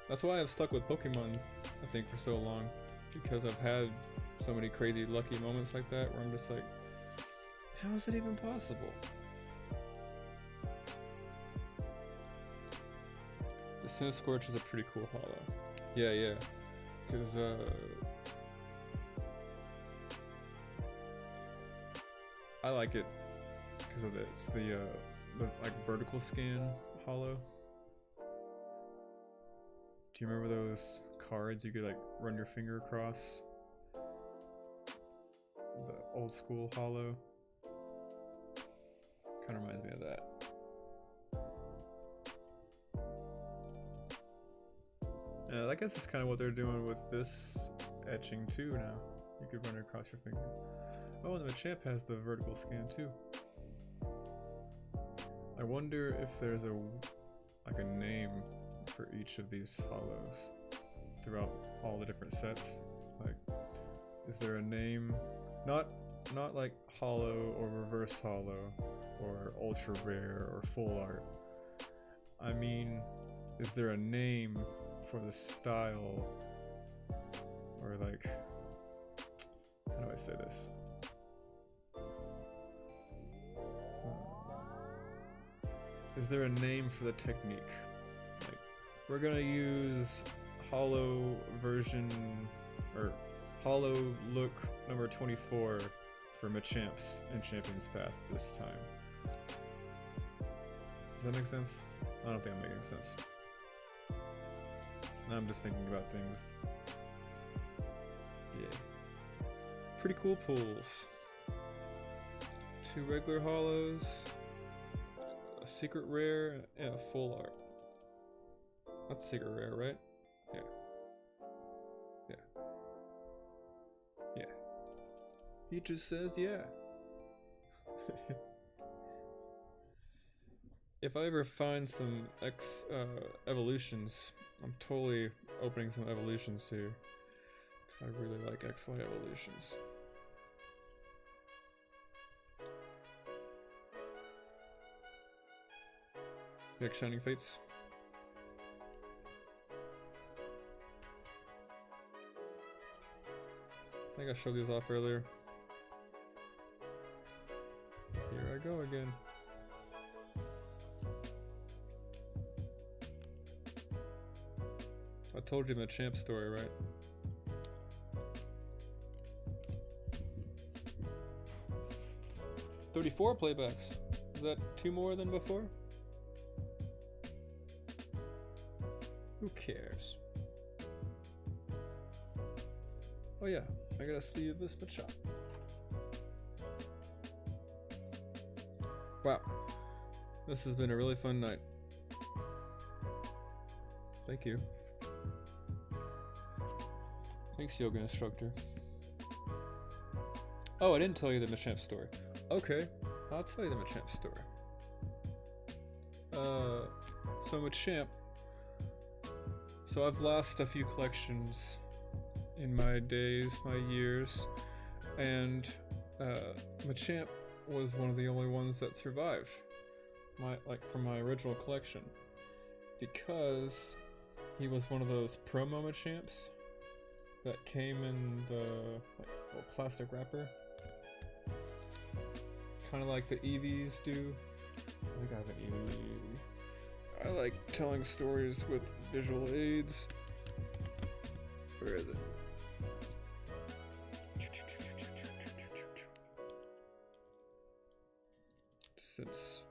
That's why I've stuck with Pokemon, I think, for so long, because I've had so many crazy lucky moments like that where I'm just like, how is it even possible? The Cinescorch is a pretty cool holo. Yeah, because I like it because of it's the like vertical scan holo. Do you remember those cards you could like run your finger across? The old school holo. Kind of reminds me of that. I guess that's kind of what they're doing with this etching too now. You could run it across your finger. Oh, and the Machamp has the vertical scan too. I wonder if there's a name for each of these holos throughout all the different sets. Like, is there a name? Not like holo or reverse holo or ultra rare or full art. I mean, is there a name for the style, or like, how do I say this? is there a name for the technique? Like, we're gonna use hollow version, or hollow look number 24 for Machamps and Champion's Path this time. Does that make sense? I don't think I'm making sense. Now I'm just thinking about things. Yeah. Pretty cool pulls. 2 regular hollows, a secret rare, and a full art. That's secret rare, right? Yeah. Yeah. Yeah. He just says yeah. If I ever find some evolutions, I'm totally opening some evolutions here. Because I really like XY evolutions. You like Shining Fates? I think I showed these off earlier. Here I go again. I told you the champ story, right? $34 playbacks. Is that 2 more than before? Who cares? Oh yeah, I gotta sleeve this Machop. Wow, this has been a really fun night. Thank you. Thanks, yoga instructor. Oh, I didn't tell you the Machamp story. Okay, I'll tell you the Machamp story. So Machamp. So I've lost a few collections in my days, my years, and Machamp was one of the only ones that survived. From my original collection, because he was one of those promo Machamps that came in the little plastic wrapper, kind of like the EVs do. I think I have an EV. I like telling stories with visual aids. Where is it? Since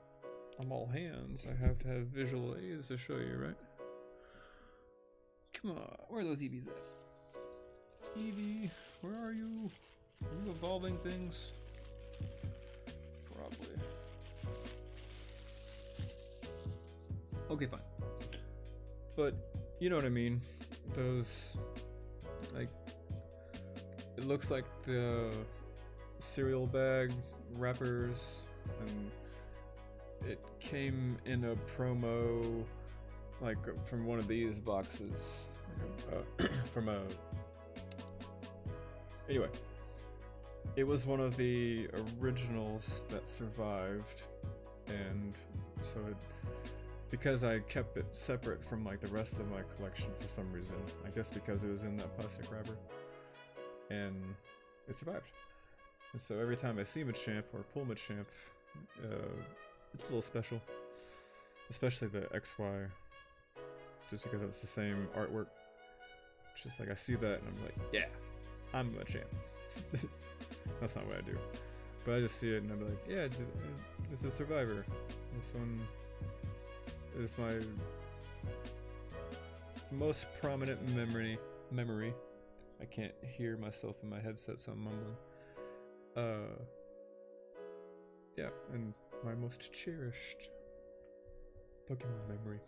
I'm all hands, I have to have visual aids to show you, right? Come on, where are those EVs at? Eevee, where are you? Are you evolving things? Probably. Okay, fine. But, you know what I mean. Those, like, it looks like the cereal bag wrappers, and it came in a promo, like, from one of these boxes. From a... Anyway. It was one of the originals that survived, and so it... Because I kept it separate from like the rest of my collection for some reason. I guess because it was in that plastic wrapper. And it survived. And so every time I see Machamp or pull Machamp, it's a little special. Especially the XY. Just because it's the same artwork. It's just like I see that and I'm like, yeah, I'm Machamp. That's not what I do. But I just see it and I'm like, yeah, it's a survivor. This one is my most prominent memory. I can't hear myself in my headset, so I'm mumbling. Yeah, and my most cherished Pokemon memory.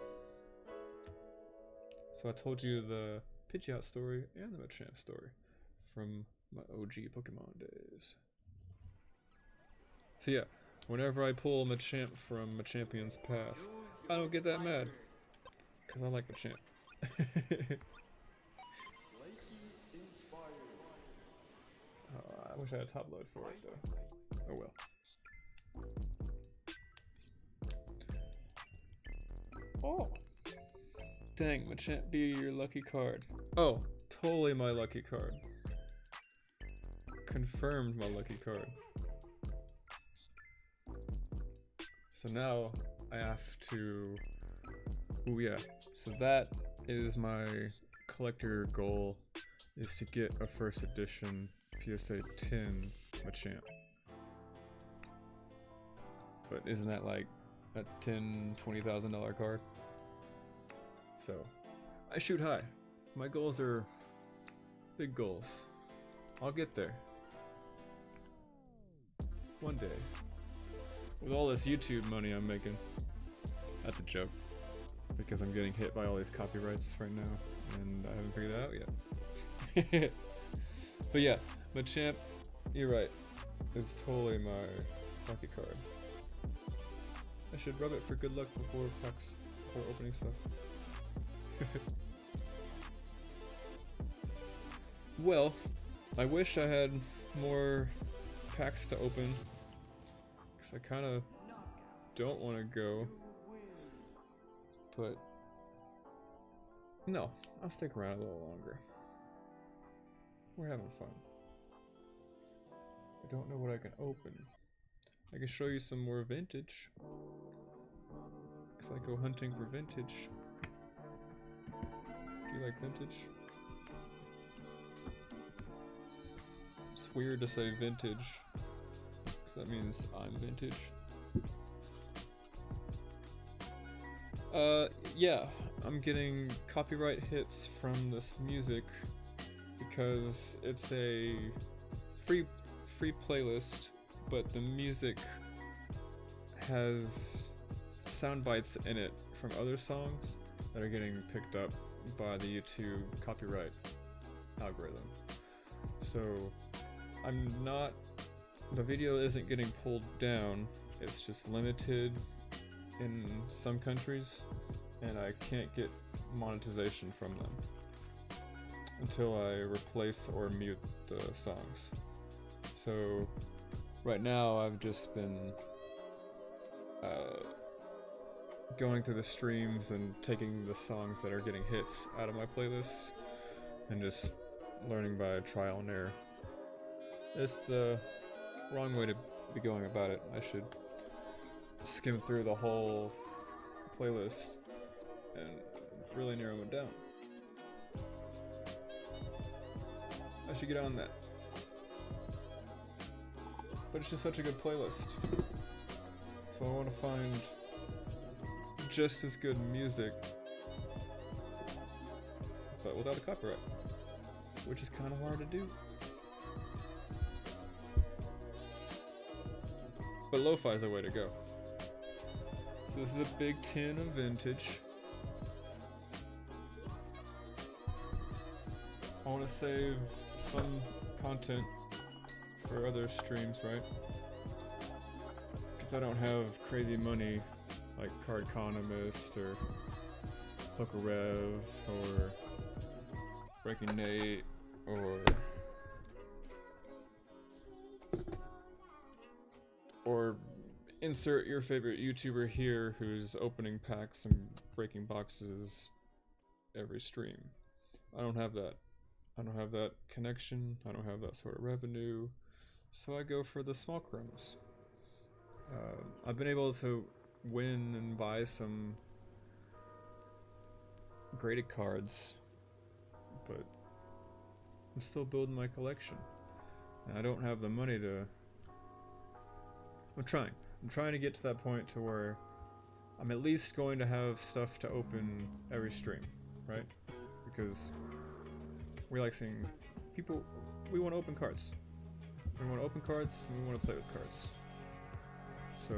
So I told you the Pidgeot story and the Machamp story from my OG Pokemon days. So yeah, whenever I pull Machamp from Champion's Path, I don't get that mad, because I like Machamp. I wish I had top load for it though. Oh well. Oh! Dang, Machamp be your lucky card. Oh, totally my lucky card. Confirmed my lucky card. So now, I have to. Oh yeah. So that is my collector goal, is to get a first edition PSA 10 Machamp. But isn't that like a $20,000 card? So I shoot high. My goals are big goals. I'll get there. One day. With all this YouTube money I'm making. That's a joke. Because I'm getting hit by all these copyrights right now. And I haven't figured that out yet. But yeah, Machamp, you're right. It's totally my lucky card. I should rub it for good luck before opening stuff. Well, I wish I had more packs to open, because I kind of don't want to go, but no, I'll stick around a little longer. We're having fun. I don't know what I can open. I can show you some more vintage, because I go hunting for vintage. Do you like vintage? It's weird to say vintage, because that means I'm vintage. Yeah, I'm getting copyright hits from this music because it's a free playlist, but the music has sound bites in it from other songs that are getting picked up by the YouTube copyright algorithm. So the video isn't getting pulled down, it's just limited in some countries, and I can't get monetization from them until I replace or mute the songs. So right now I've just been going through the streams and taking the songs that are getting hits out of my playlists and just learning by trial and error. It's the wrong way to be going about it. I should skim through the whole playlist and really narrow it down. I should get on that. But it's just such a good playlist. So I want to find just as good music, but without a copyright, which is kind of hard to do. But lo-fi is the way to go. So this is a big tin of vintage. I want to save some content for other streams, right? Because I don't have crazy money like Card Economist or Hooker Rev or Breaking Nate or insert your favorite YouTuber here who's opening packs and breaking boxes every stream. I don't have that. I don't have that connection. I don't have that sort of revenue. So I go for the small crumbs. I've been able to win and buy some graded cards, but I'm still building my collection. And I don't have the money to... I'm trying to get to that point to where I'm at least going to have stuff to open every stream, right? Because we like seeing people, we want to open cards. We want to open cards, and we want to play with cards. So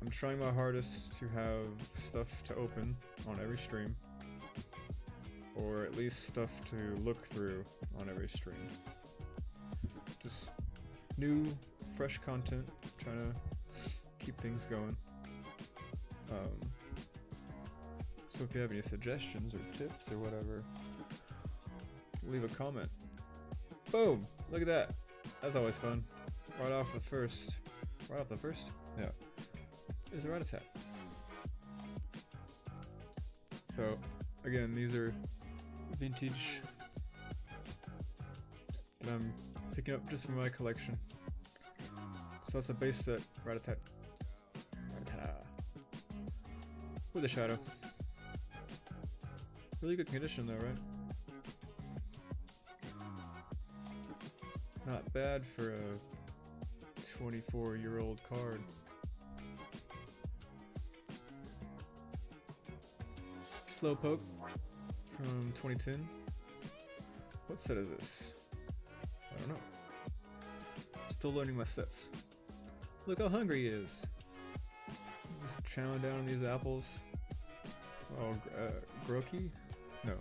I'm trying my hardest to have stuff to open on every stream, or at least stuff to look through on every stream. Just new, fresh content, trying to keep things going. So if you have any suggestions or tips or whatever, leave a comment. Boom! Look at that. That's always fun. Right off the first. Yeah. Is a Rattata. So, again, these are vintage that I'm picking up just for my collection. So that's a base set Rattata. with a shadow. Really good condition though, right? Not bad for a 24-year-old card. Slowpoke from 2010. What set is this? I don't know. Still learning my sets. Look how hungry he is. Just chowing down on these apples. Oh, Groki? No.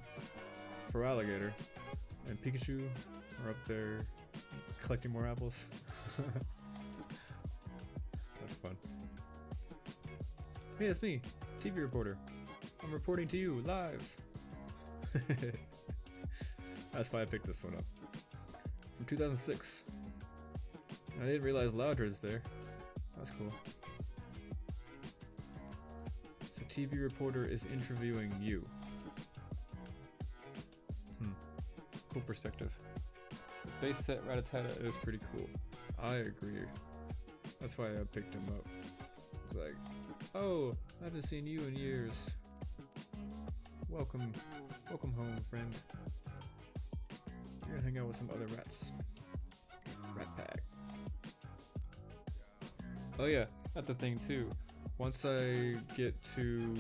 Feraligatr and Pikachu are up there collecting more apples. That's fun. Hey, it's me, TV reporter. I'm reporting to you live. That's why I picked this one up. From 2006. I didn't realize Loudred's there. That's cool. So TV reporter is interviewing you. Cool perspective. Base set Rattata is pretty cool. I agree. That's why I picked him up. It's like, oh, I haven't seen you in years. Welcome home, friend. You're gonna hang out with some other rats. Rat pack. Oh yeah, that's a thing too. Once I get to,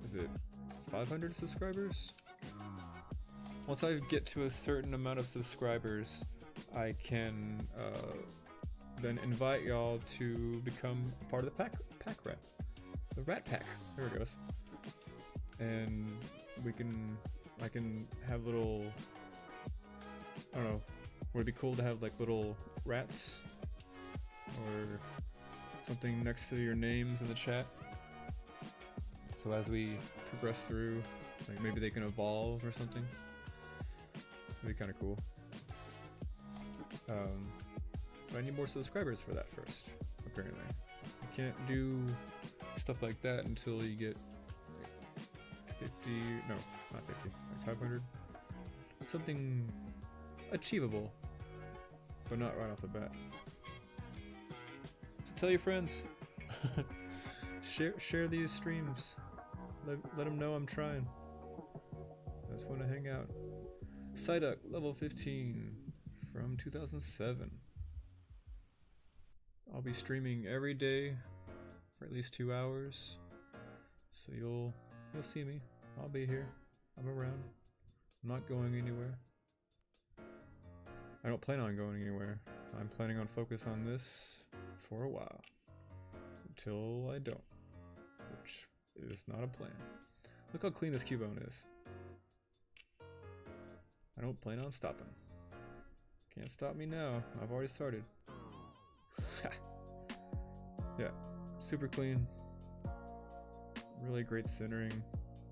is it 500 subscribers? Once I get to a certain amount of subscribers, I can then invite y'all to become part of the pack rat. The rat pack. There it goes. And I can have little, I don't know, would it be cool to have like little rats or something next to your names in the chat? So as we progress through, like maybe they can evolve or something. That'd be kind of cool. But I need more subscribers for that first, apparently. You can't do stuff like that until you get 50, no, not 50, like 500. Something achievable, but not right off the bat. So tell your friends. share these streams. Let them know I'm trying. I just want to hang out. Psyduck, level 15 from 2007. I'll be streaming every day for at least 2 hours, so you'll see me. I'll be here. I'm around. I'm not going anywhere. I don't plan on going anywhere. I'm planning on focus on this for a while until I don't, which is not a plan. Look how clean this Cubone is. I don't plan on stopping. Can't stop me now. I've already started. Yeah, super clean. Really great centering.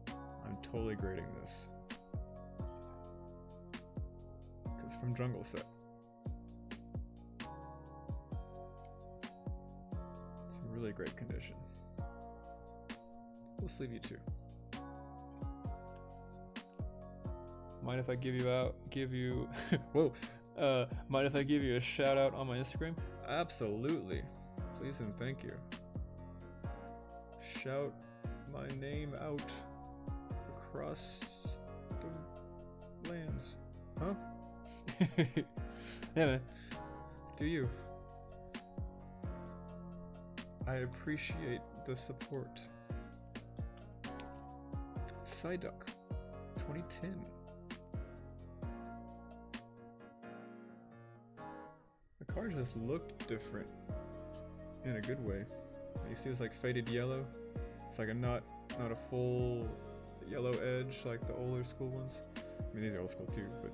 I'm totally grading this. Because from Jungle Set. It's in really great condition. We'll sleeve you too. Mind if I give you whoa, mind if I give you a shout out on my Instagram? Absolutely. Please and thank you. Shout my name out across the lands. Huh? Yeah, man. Do you? I appreciate the support. Psyduck 2010. The cards just look different in a good way. You see this like faded yellow? It's like a not a full yellow edge like the older school ones. I mean, these are old school too, but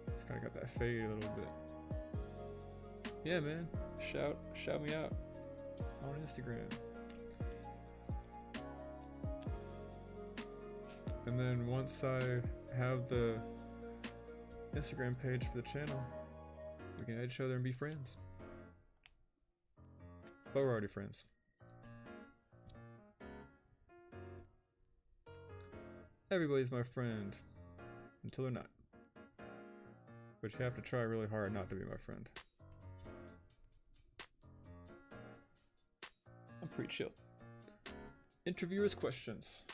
it's kind of got that fade a little bit. Yeah, man. Shout me out on Instagram. And then once I have the Instagram page for the channel, we can add each other and be friends. But we're already friends. Everybody's my friend until they're not. But you have to try really hard not to be my friend. I'm pretty chill. Interviewers' questions.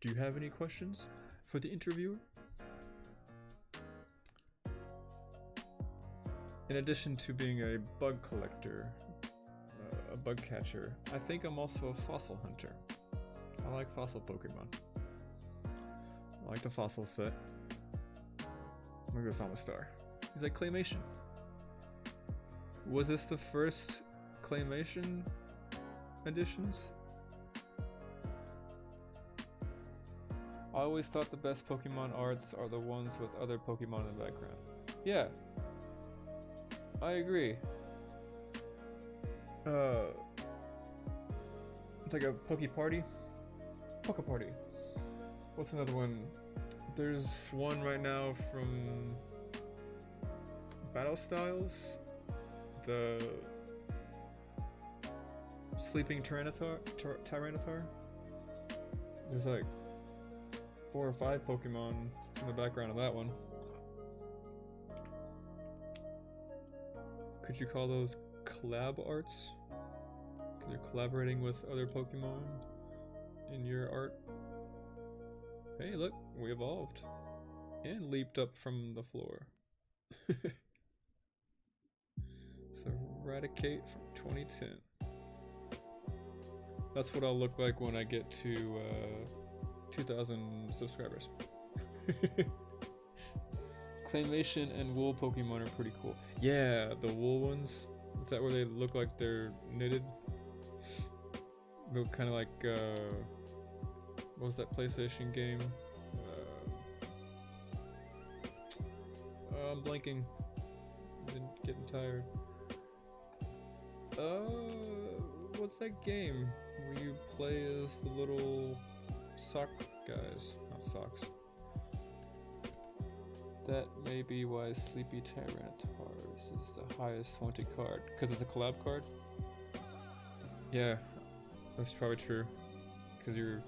Do you have any questions for the interviewer? In addition to being a bug collector, a bug catcher, I think I'm also a fossil hunter. I like fossil Pokemon. I like the fossil set. Look at this Amistar. He's like claymation. Was this the first claymation editions? I always thought the best Pokemon arts are the ones with other Pokemon in the background. Yeah, I agree. It's like a Poke Party. Poke Party. What's another one? There's one right now from Battle Styles. The Sleeping Tyranitar. There's like 4 or 5 Pokemon in the background of that one. Could you call those collab arts? Because you're collaborating with other Pokemon in your art. Hey, look, we evolved and leaped up from the floor. So Eradicate from 2010. That's what I'll look like when I get to 2,000 subscribers. Claymation and wool Pokemon are pretty cool. Yeah, the wool ones. Is that where they look like they're knitted? Look kind of like, what was that PlayStation game? I'm blanking. I'm getting tired. What's that game where you play as the little sock guys? Not socks. That may be why Sleepy Tyranitar is the highest wanted card. Because it's a collab card? Yeah, that's probably true. Because you're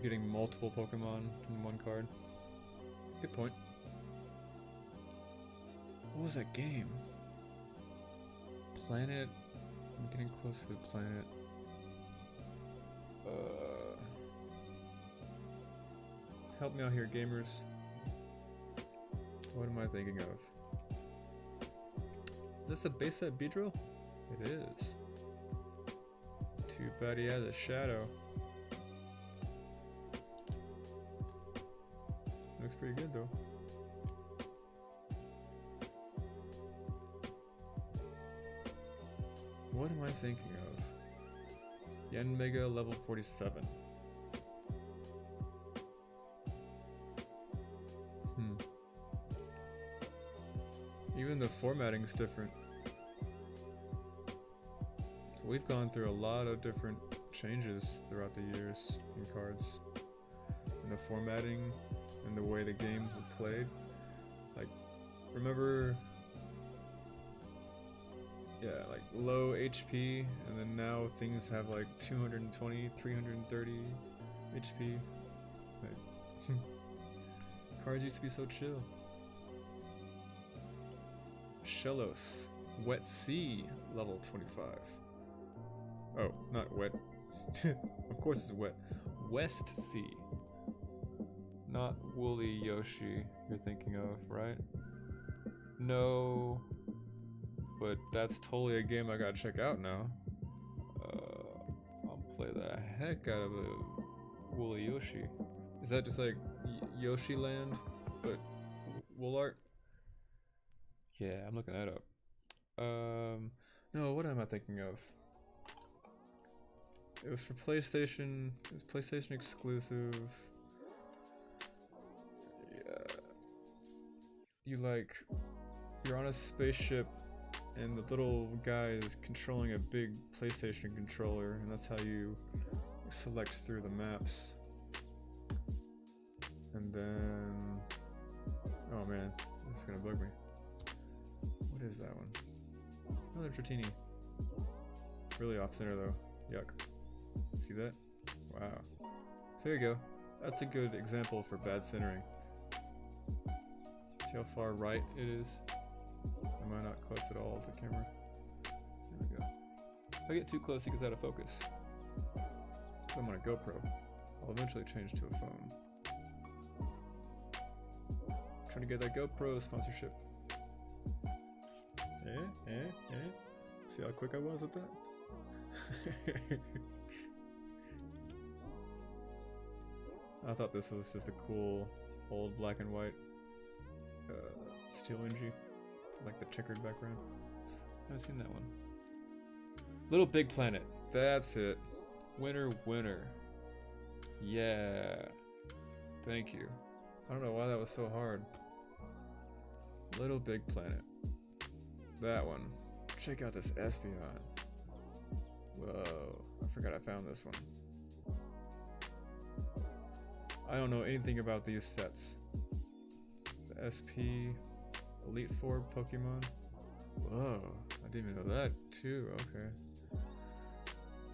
getting multiple Pokemon in one card. Good point. What was that game? Planet? I'm getting close to the planet. Help me out here, gamers. What am I thinking of? Is this a base set Beedrill? It is. Too bad he has a shadow. Looks pretty good though. What am I thinking of? Yen Mega level 47. Even the formatting's different. We've gone through a lot of different changes throughout the years in cards. And the formatting and the way the games are played. Like, remember... Yeah, like low HP, and then now things have like 220, 330 HP. Like, cards used to be so chill. Shellos, Wet Sea, level 25. Oh, not wet. Of course it's wet. West Sea. Not Woolly Yoshi you're thinking of, right? No. But that's totally a game I gotta check out now. I'll play the heck out of a Woolly Yoshi. Is that just like Yoshi Land, but wool art? Yeah, I'm looking that up. No, what am I thinking of? It was for PlayStation. It was PlayStation exclusive. Yeah. You're on a spaceship. And the little guy is controlling a big PlayStation controller, and that's how you select through the maps. And then... Oh man, this is gonna bug me. What is that one? Another Dratini. Really off center though. Yuck. See that? Wow. So there you go. That's a good example for bad centering. See how far right it is? Am I not close at all to camera? There we go. If I get too close, he gets out of focus. I'm on a GoPro. I'll eventually change to a phone. Trying to get that GoPro sponsorship. See how quick I was with that? I thought this was just a cool old black and white steel NG, like the checkered background. I've seen that one. Little Big Planet. That's it. Winner, winner. Yeah. Thank you. I don't know why that was so hard. Little Big Planet. That one. Check out this Espeon. Whoa. I forgot I found this one. I don't know anything about these sets. The SP Elite Four Pokemon. Whoa. I didn't even know that too. Okay.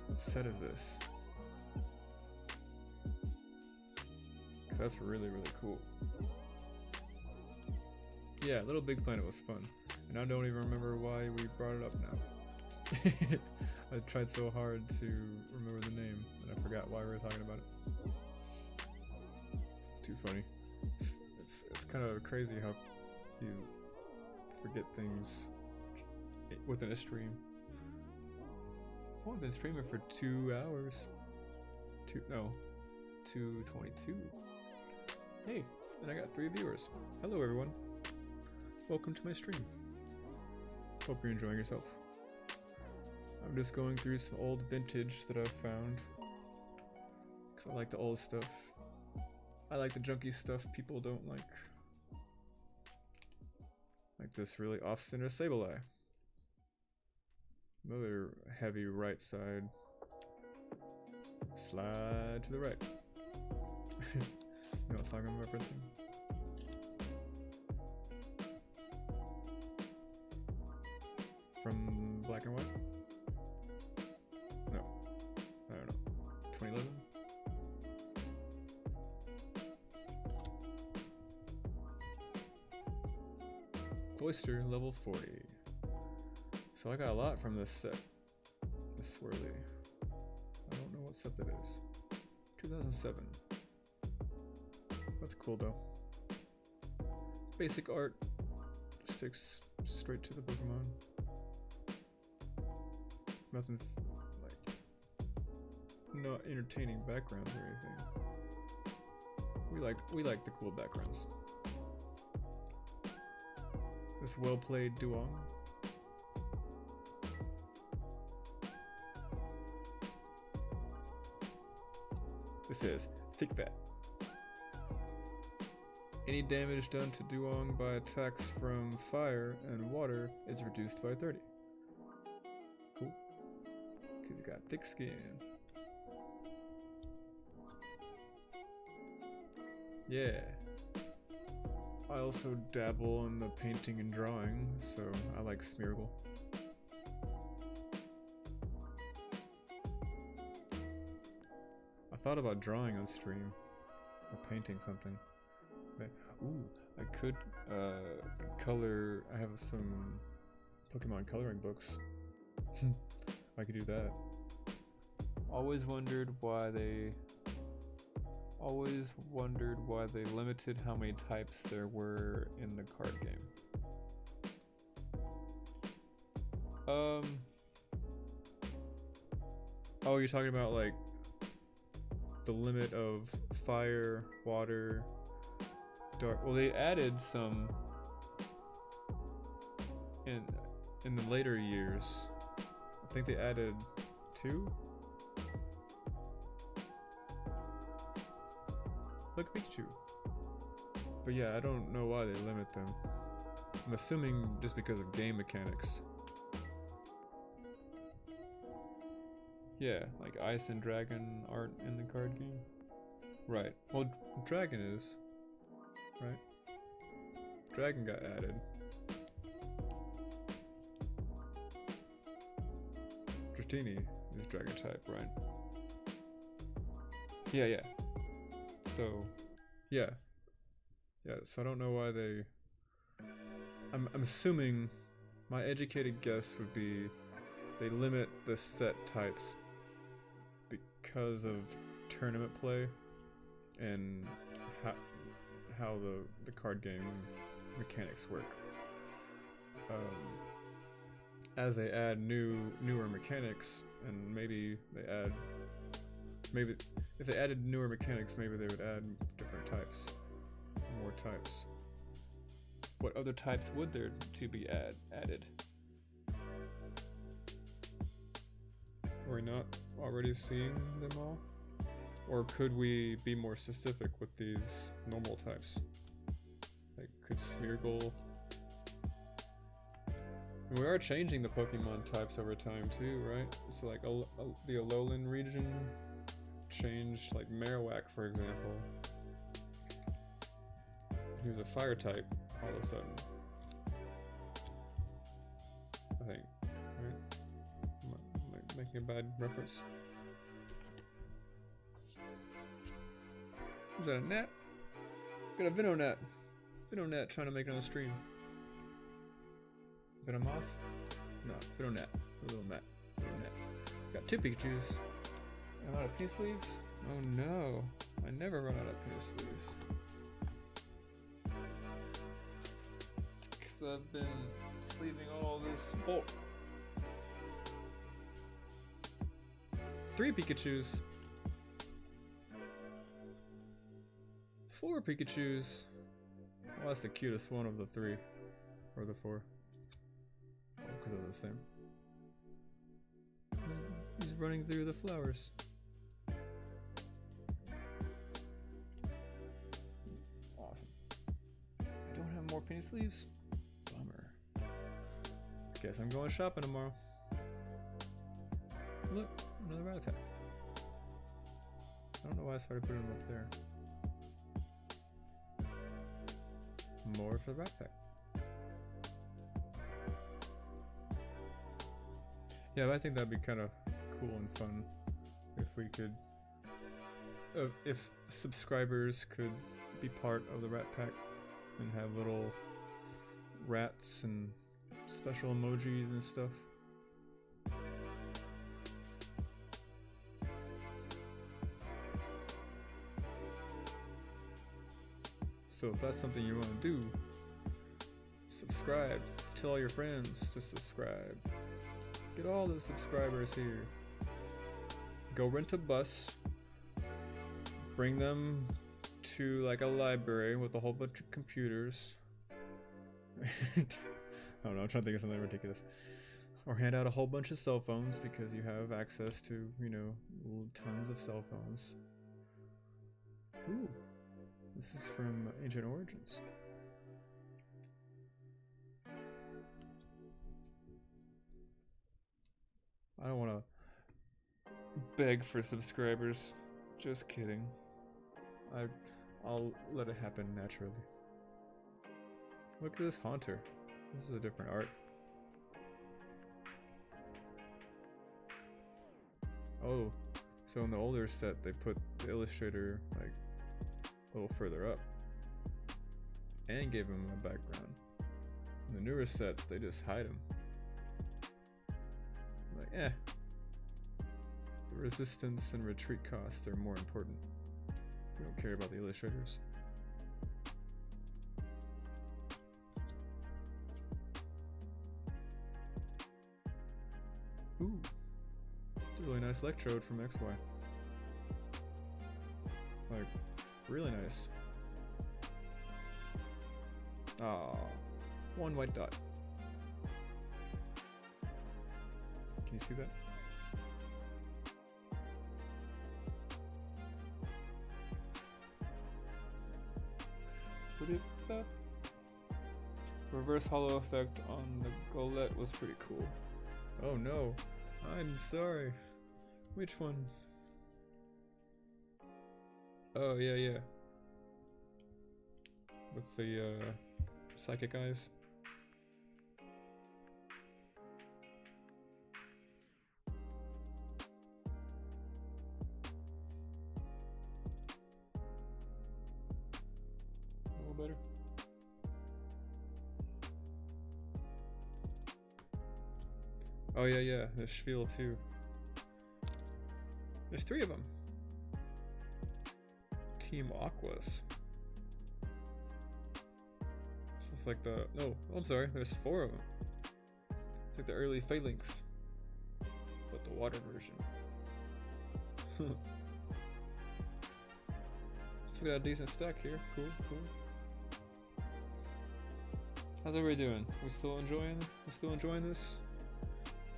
What set is this? That's really, really cool. Yeah, Little Big Planet was fun. And I don't even remember why we brought it up now. I tried so hard to remember the name, and I forgot why we were talking about it. Too funny. It's kind of crazy how you forget things within a stream. Oh, I've been streaming for 2 hours. 2:22. Hey, and I got 3 viewers. Hello everyone. Welcome to my stream. Hope you're enjoying yourself. I'm just going through some old vintage that I've found. Because I like the old stuff. I like the junky stuff people don't like. Like this really off-center Sableye. Another heavy right side. Slide to the right. You know what song I'm referencing? From Black and White? No. I don't know. 2011? Cloister level 40. So I got a lot from this set. The swirly. I don't know what set that is. 2007. That's cool though. Basic art. Sticks straight to the Pokemon. Nothing like not entertaining backgrounds or anything. We like the cool backgrounds. This well played Duong. This is Thick Fat. Any damage done to Duong by attacks from fire and water is reduced by 30. Cool. Because you got thick skin. Yeah. I also dabble in the painting and drawing, so I like Smeargle. I thought about drawing on stream, or painting something. Ooh, I could color. I have some Pokemon coloring books. I could do that. Always wondered why they limited how many types there were in the card game. Oh, you're talking about like the limit of fire, water, dark. Well, they added some in the later years. I think they added 2. Look, Pikachu. But yeah, I don't know why they limit them. I'm assuming just because of game mechanics. Yeah, like Ice and Dragon aren't in the card game. Right. Well, Dragon is. Right? Dragon got added. Dratini is Dragon type, right? Yeah. So, yeah. So I don't know why they... I'm assuming my educated guess would be they limit the set types because of tournament play and how the card game mechanics work. As they add newer mechanics, and maybe if they added newer mechanics, maybe they would add different types, more types. What other types would there to be added? Are we not already seeing them all? Or could we be more specific with these normal types? Like, could Smeargle... And we are changing the Pokemon types over time too, right? So like the Alolan region changed, like Marowak, for example. He was a fire type all of a sudden. I think, right? Am I making a bad reference? Is that a gnat? Got a Venonat. Venonat trying to make it on the stream. Venomoth? No, Venonat. A little gnat. Little gnat. Got 2 Pikachus. I'm out of pin sleeves? Oh no. I never run out of pin sleeves. It's because I've been sleeving all this bulk. 3 Pikachus. 4 Pikachus. Well, that's the cutest one of the 3. Or the 4. Because of the same. He's running through the flowers. Awesome. I don't have more penny sleeves. Bummer. Guess I'm going shopping tomorrow. Look, another rat attack. I don't know why I started putting them up there. More for the rat pack. Yeah, I think that'd be kind of cool and fun if we could, if subscribers could be part of the rat pack and have little rats and special emojis and stuff. So if that's something you want to do, subscribe. Tell all your friends to subscribe. Get all the subscribers here. Go rent a bus. Bring them to like a library with a whole bunch of computers. I don't know, I'm trying to think of something ridiculous. Or hand out a whole bunch of cell phones because you have access to, you know, tons of cell phones. Ooh. This is from Ancient Origins. I don't want to beg for subscribers. Just kidding. I'll let it happen naturally. Look at this Haunter. This is a different art. Oh, so in the older set they put the illustrator like a little further up and gave him a background. In the newer sets they just hide him. Like, the resistance and retreat costs are more important. We don't care about the illustrators. Ooh, it's a really nice electrode from XY. Like, really nice. Ah, 1 white dot. Can you see that? Put it back. Reverse hollow effect on the Golett was pretty cool. Oh no, I'm sorry. Which one? Oh yeah. With the psychic eyes. A little better. Oh yeah, the Schwiel too. There's 3 of them. Team Aquas. So it's like the... No, I'm sorry. There's 4 of them. It's like the early Phalanx. But the water version. Still got a decent stack here. Cool, cool. How's everybody doing? We still enjoying this?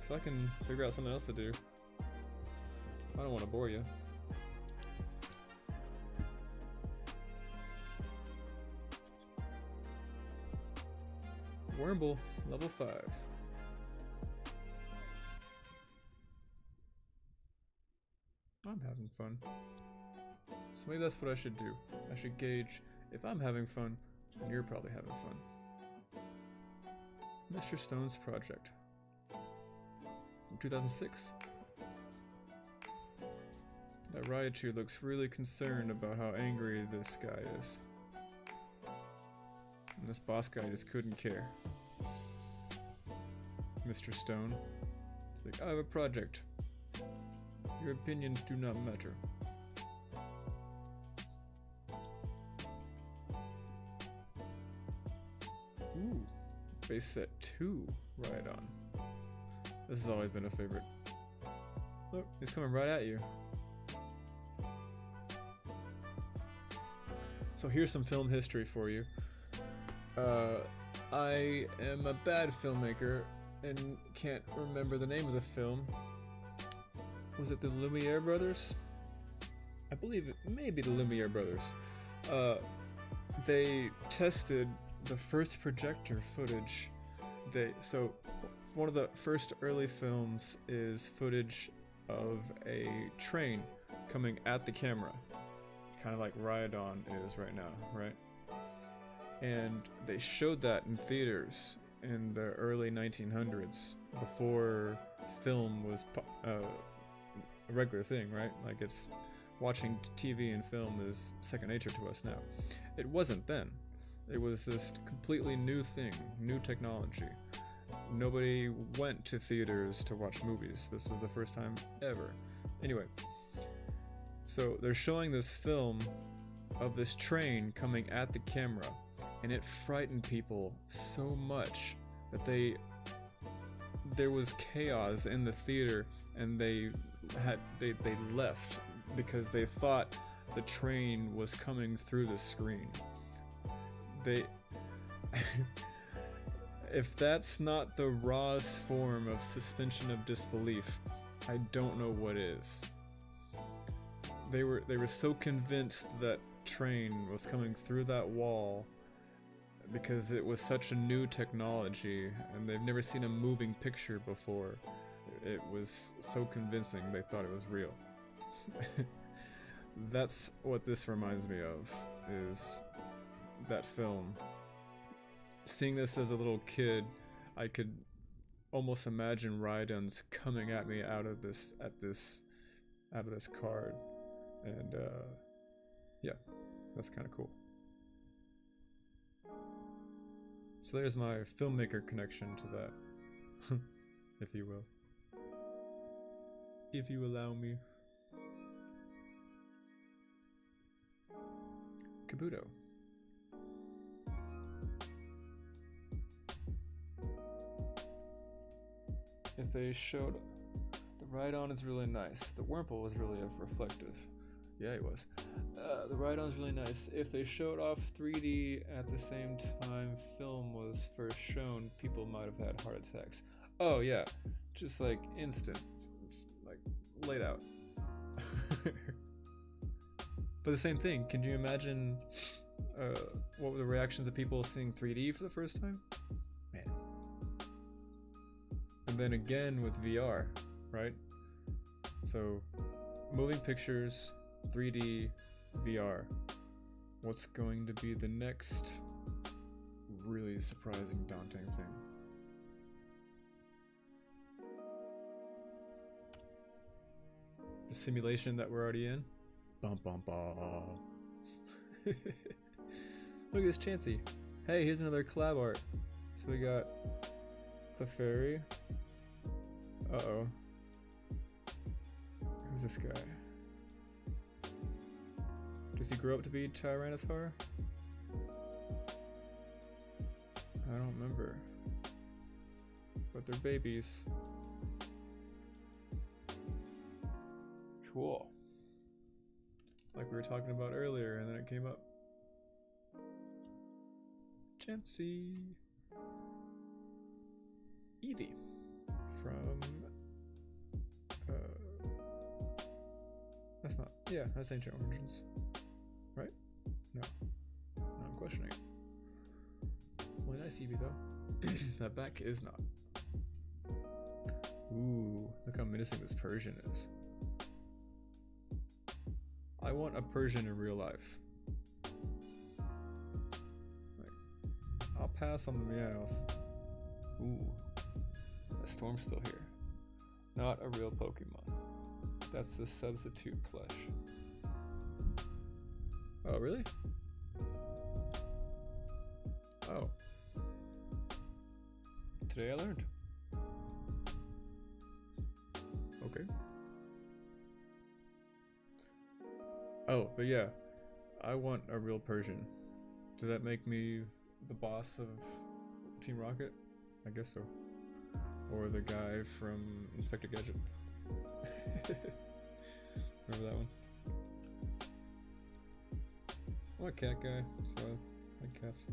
Cause I can figure out something else to do. I don't want to bore you. Wormble, level 5. I'm having fun. So maybe that's what I should do. I should gauge if I'm having fun, and you're probably having fun. Mr. Stone's project. From 2006. That Raichu looks really concerned about how angry this guy is. And this boss guy just couldn't care. Mr. Stone. He's like, I have a project. Your opinions do not matter. Ooh, base set 2, right on. This has always been a favorite. Look, he's coming right at you. So here's some film history for you. I am a bad filmmaker and can't remember the name of the film. Was it the Lumiere brothers? I believe it may be the Lumiere brothers. They tested the first projector footage. So one of the first early films is footage of a train coming at the camera, kind of like Rhyodon is right now, right? And they showed that in theaters in the early 1900s, before film was a regular thing, right? Like, it's watching TV and film is second nature to us now. It wasn't then. It was this completely new thing, new technology. Nobody went to theaters to watch movies. This was the first time ever. Anyway, so they're showing this film of this train coming at the camera, and it frightened people so much that there was chaos in the theater, and they left because they thought the train was coming through the screen. If that's not the rawest form of suspension of disbelief, I don't know what is. They were so convinced that train was coming through that wall because it was such a new technology and they've never seen a moving picture before. It was so convincing they thought it was real. That's what this reminds me of, is that film. Seeing this as a little kid, I could almost imagine Rhydons coming at me out of this card, and yeah, that's kind of cool. So there's my filmmaker connection to that, if you will, if you allow me. Kabuto. If they showed, the Rhydon is really nice. The Wurmple was really reflective. Yeah, he was. The Rhydon is really nice. If they showed off 3D at the same time film was first shown, people might have had heart attacks. Oh yeah, just like instant, like laid out. But the same thing, can you imagine what were the reactions of people seeing 3D for the first time? Man. And then again with VR, right? So, moving pictures, 3D, VR. What's going to be the next really surprising, daunting thing? The simulation that we're already in? Bum bum bum. Look at this Chansey. Hey, here's another collab art. So we got the fairy. Uh-oh. Who's this guy? Does he grow up to be Tyranitar? I don't remember. But they're babies. Cool. Like we were talking about earlier, and then it came up. Chansey. Eevee. From... that's not... yeah, that's Ancient Origins. Right? No. No, I'm questioning it. Well, nice Eevee though. That back is not. Ooh, look how menacing this Persian is. I want a Persian in real life. Like, I'll pass on the Meowth. Ooh, that Storm's still here. Not a real Pokemon. That's the substitute plush. Oh, really? Oh. Today I learned. Okay. Oh, but yeah, I want a real Persian. Does that make me the boss of Team Rocket? I guess so. Or the guy from Inspector Gadget. Remember that one? I'm a cat guy, so I like cats.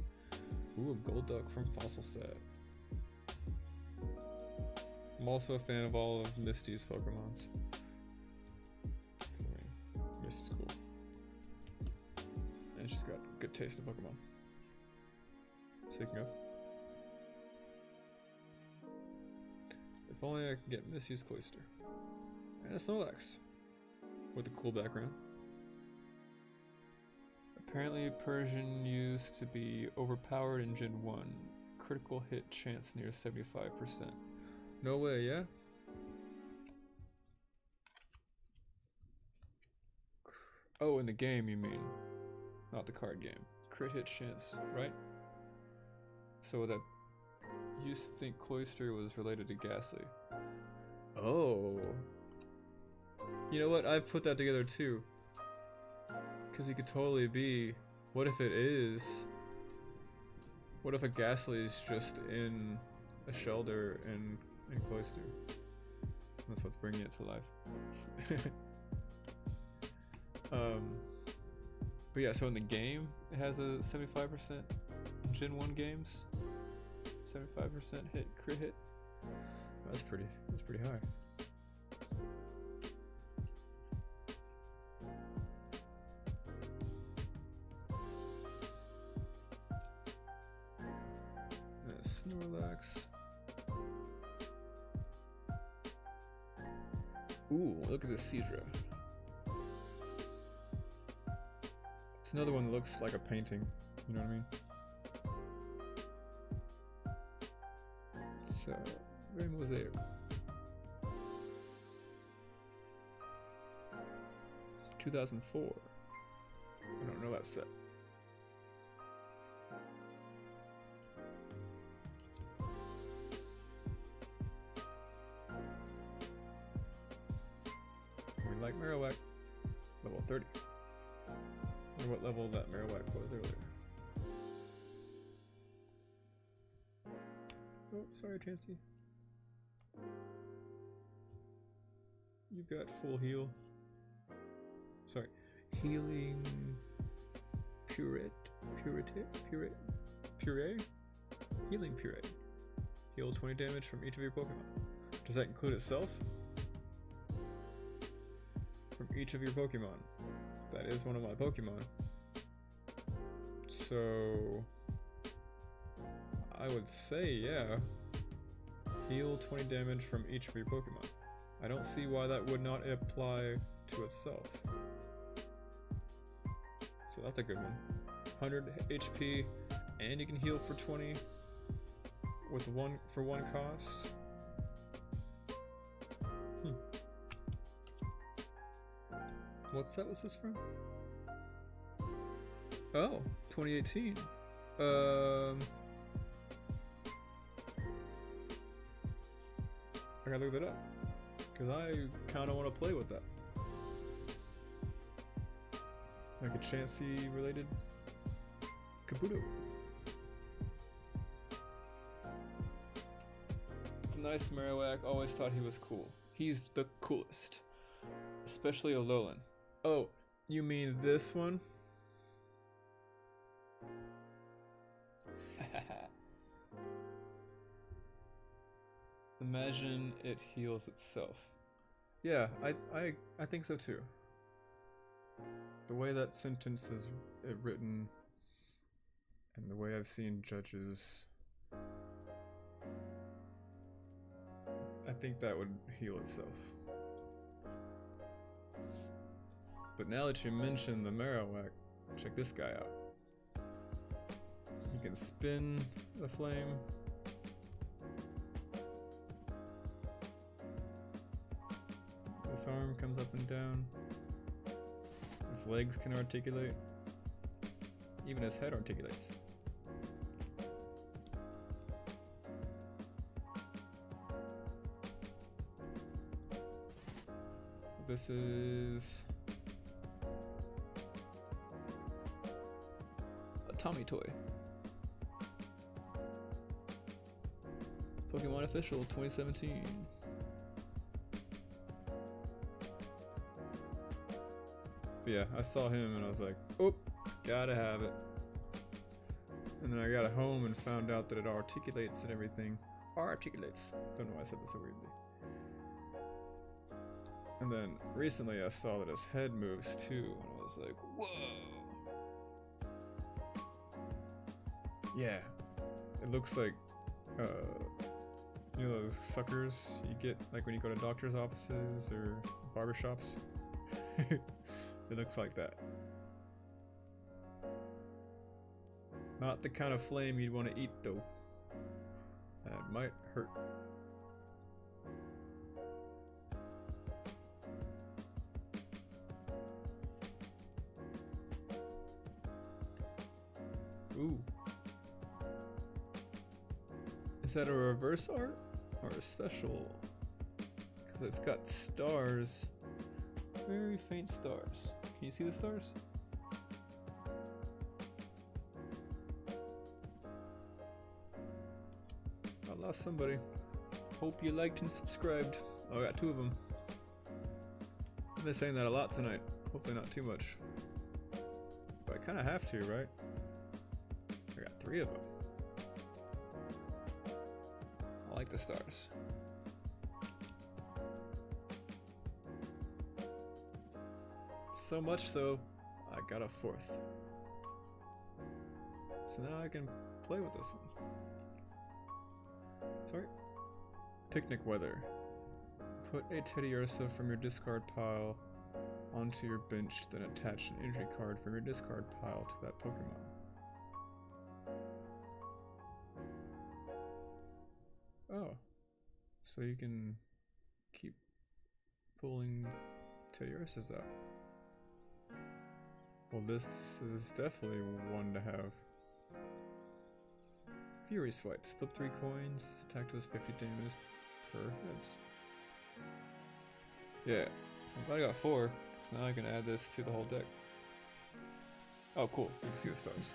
Ooh, a Gold Duck from Fossil Set. I'm also a fan of all of Misty's Pokemons. I mean, Misty's cool. And she's got good taste in Pokemon. Speaking of. If only I could get Misty's Cloyster. And a Snorlax. With a cool background. Apparently Persian used to be overpowered in Gen 1. Critical hit chance near 75%. No way, yeah? Oh, in the game you mean. Not the card game. Crit hit chance, right? So that... you used to think Cloyster was related to Ghastly. Oh. You know what? I've put that together too. Because he could totally be... what if it is... what if a Ghastly is just in a Shelter in Cloyster? That's what's bringing it to life. But yeah, so in the game, it has a 75% Gen 1 games. 75% hit, crit hit. That's pretty high. Snorlax. Ooh, look at this Seadra. It's another one that looks like a painting, you know what I mean? It's very mosaic. 2004. I don't know that set. We like Marowak. Level 30. I wonder what level that Marowak was earlier. Oh, sorry, Chansey. You've got full heal. Sorry. Healing... Puree? Healing Puree. Heal 20 damage from each of your Pokemon. Does that include itself? From each of your Pokemon. That is one of my Pokemon. So... I would say, yeah. Heal 20 damage from each of your Pokemon. I don't see why that would not apply to itself. So that's a good one. 100 HP, and you can heal for 20 with one cost. What set was this from? Oh, 2018. I gotta look that up, because I kind of want to play with that. Like a Chansey related Kabuto. It's a nice Marowak, always thought he was cool. He's the coolest. Especially Alolan. Oh, you mean this one? Imagine it heals itself. Yeah, I think so too. The way that sentence is written, and the way I've seen judges, I think that would heal itself. But now that you mention the Marowak, check this guy out. He can spin the flame. His arm comes up and down. His legs can articulate. Even his head articulates. This is a Tommy toy. Pokemon Official 2017. But yeah, I saw him and I was like, oh, gotta have it. And then I got home and found out that it articulates and everything. Articulates. Don't know why I said that so weirdly. And then recently I saw that his head moves too, and I was like, whoa! Yeah. It looks like, you know those suckers you get like when you go to doctor's offices or barbershops? It looks like that. Not the kind of flame you'd want to eat though. That might hurt. Ooh. Is that a reverse art or a special? Because it's got stars. Very faint stars. Can you see the stars? I lost somebody. Hope you liked and subscribed. Oh, I got 2 of them. I've been saying that a lot tonight. Hopefully not too much. But I kind of have to, right? I got 3 of them. I like the stars. So much so, I got a 4th. So now I can play with this one. Sorry. Picnic weather. Put a Teddiursa from your discard pile onto your bench, then attach an injury card from your discard pile to that Pokemon. Oh. So you can keep pulling Teddiursas out. Well, this is definitely one to have. Fury swipes. Flip 3 coins. This attack does 50 damage per heads. Yeah. So I'm glad I got 4. So now I can add this to the whole deck. Oh, cool. You can see the stars.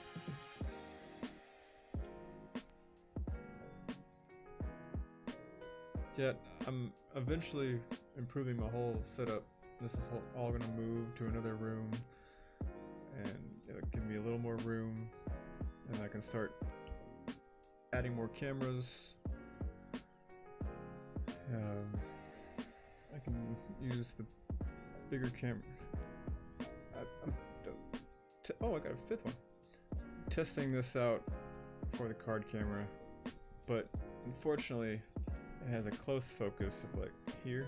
Yeah, I'm eventually improving my whole setup. This is all gonna move to another room. And it'll give me a little more room. And I can start adding more cameras. I can use the bigger camera. Oh, I got a 5th one. Testing this out for the card camera, but unfortunately it has a close focus of like here.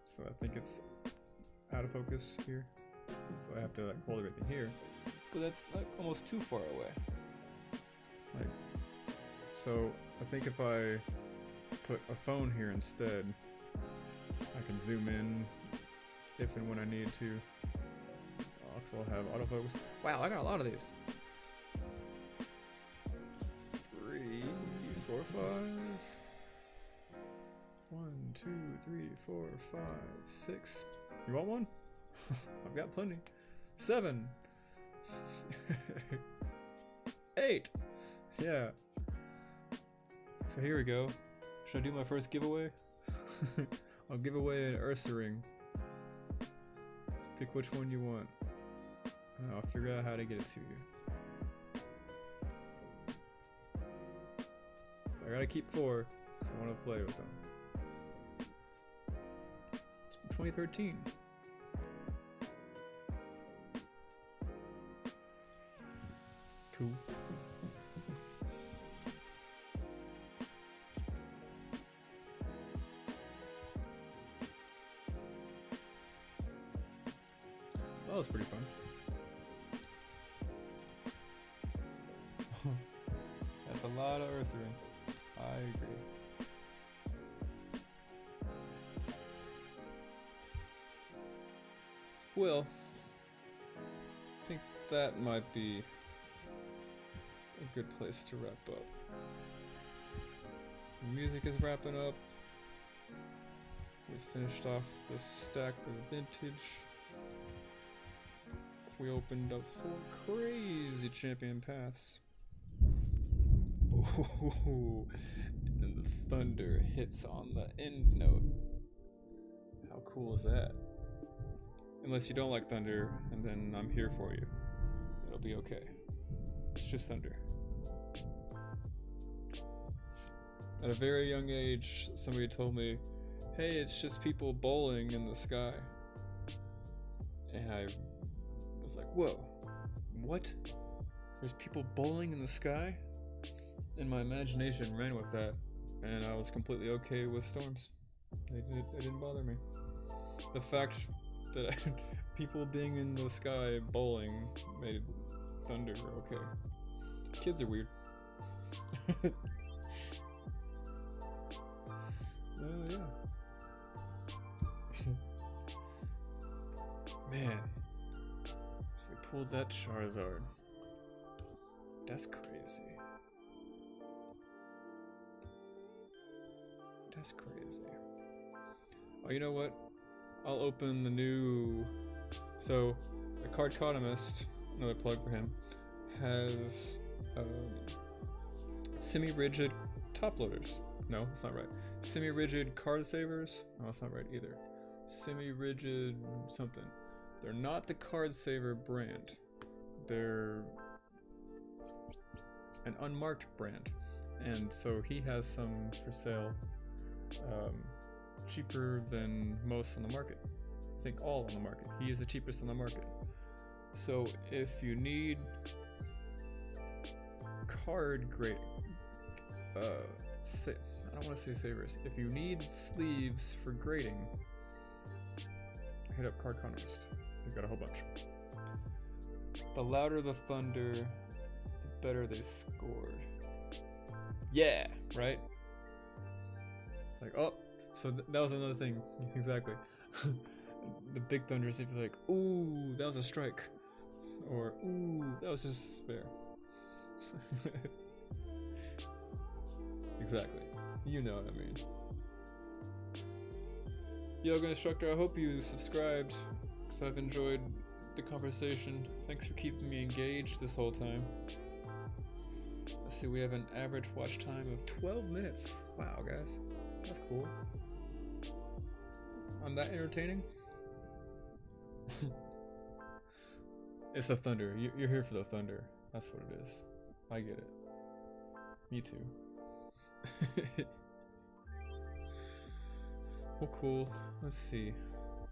So I think it's out of focus here. So I have to like hold everything here. But that's like almost too far away. Like, so I think if I put a phone here instead, I can zoom in if and when I need to. Also I'll have autofocus. Wow, I got a lot of these. 3, 4, 5. 1, 2, 3, 4, 5, 6. You want one? I've got plenty. 7. 8. Yeah. So here we go. Should I do my first giveaway? I'll give away an Ursa ring. Pick which one you want. And I'll figure out how to get it to you. I gotta keep 4, so I want to play with them. 2013. Cool. That was pretty fun. That's a lot of Ursa ring. I agree. Well, I think that might be a good place to wrap up. The music is wrapping up. We finished off this stack of vintage. We opened up 4 crazy champion paths. Ooh, and the thunder hits on the end note. How cool is that? Unless you don't like thunder, and then I'm here for you. It'll be okay. It's just thunder. At a very young age, somebody told me, hey, it's just people bowling in the sky. And I was like, whoa, what? There's people bowling in the sky? And my imagination ran with that, and I was completely okay with storms. They didn't bother me. The fact that people being in the sky bowling made thunder okay. Kids are weird. Yeah. Man, if we pulled that Charizard, that's crazy. That's crazy. Oh, you know what? I'll open the new... So, the Cardconomist, another plug for him, has semi-rigid top loaders. No, that's not right. Semi-rigid card savers. No, that's not right either. Semi-rigid something. They're not the card saver brand. They're an unmarked brand. And so he has some for sale. Cheaper than most on the market. I think all on the market. He is the cheapest on the market. So if you need card grade, I don't want to say savers. If you need sleeves for grading, hit up Cardconomist. He's got a whole bunch. The louder the thunder, the better they scored. Yeah, right? Like, oh, so that was another thing. Exactly. The big thunders, if you're like, ooh, that was a strike. Or, ooh, that was just spare. Exactly. You know what I mean. Yoga Instructor, I hope you subscribed, because I've enjoyed the conversation. Thanks for keeping me engaged this whole time. Let's see, we have an average watch time of 12 minutes. Wow, guys. That's cool. I'm that entertaining? It's the thunder. You're here for the thunder. That's what it is. I get it. Me too. Well, cool. Let's see.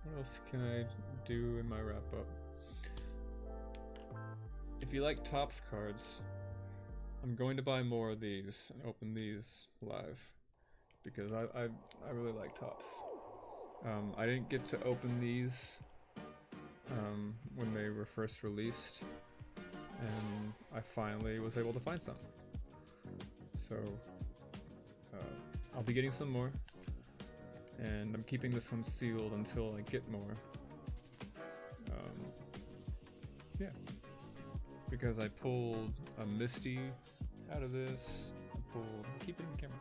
What else can I do in my wrap up? If you like Topps cards, I'm going to buy more of these and open these live because I really like Topps. I didn't get to open these when they were first released, and I finally was able to find some. So I'll be getting some more, and I'm keeping this one sealed until I get more. Yeah, because I pulled a Misty out of this. Keep it in the camera.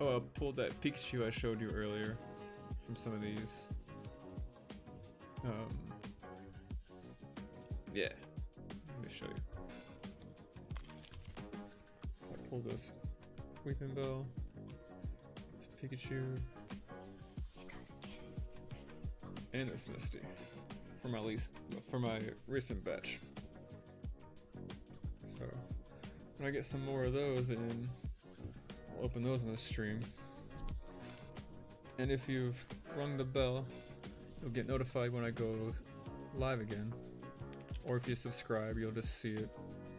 Oh, I pulled that Pikachu I showed you earlier from some of these. Yeah. Let me show you. So I pull this Weeping Bell. It's Pikachu. And it's Misty. For my recent batch. So when I get some more of those in, I'll open those in the stream. And if you've rung the bell, you'll get notified when I go live again. Or if you subscribe, you'll just see it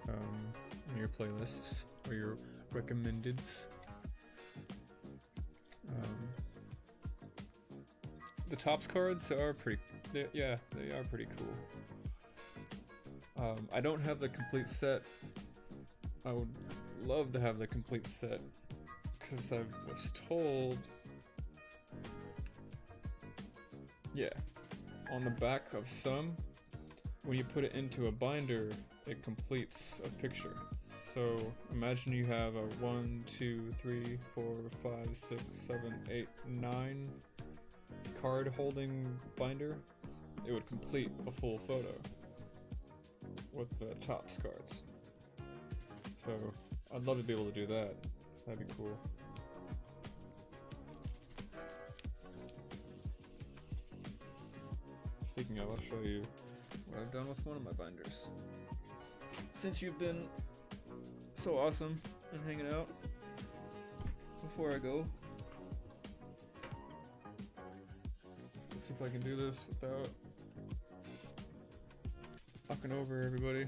in your playlists or your recommendeds. The Topps cards are pretty, they are pretty cool. I don't have the complete set. I would love to have the complete set because I was told, yeah, on the back of some, when you put it into a binder, it completes a picture. So imagine you have a 1, 2, 3, 4, 5, 6, 7, 8, 9 card holding binder. It would complete a full photo with the Topps cards. So I'd love to be able to do that. That'd be cool. Speaking of, I'll show you what I've done with one of my binders. Since you've been so awesome and hanging out, before I go, let's see if I can do this without knocking over everybody.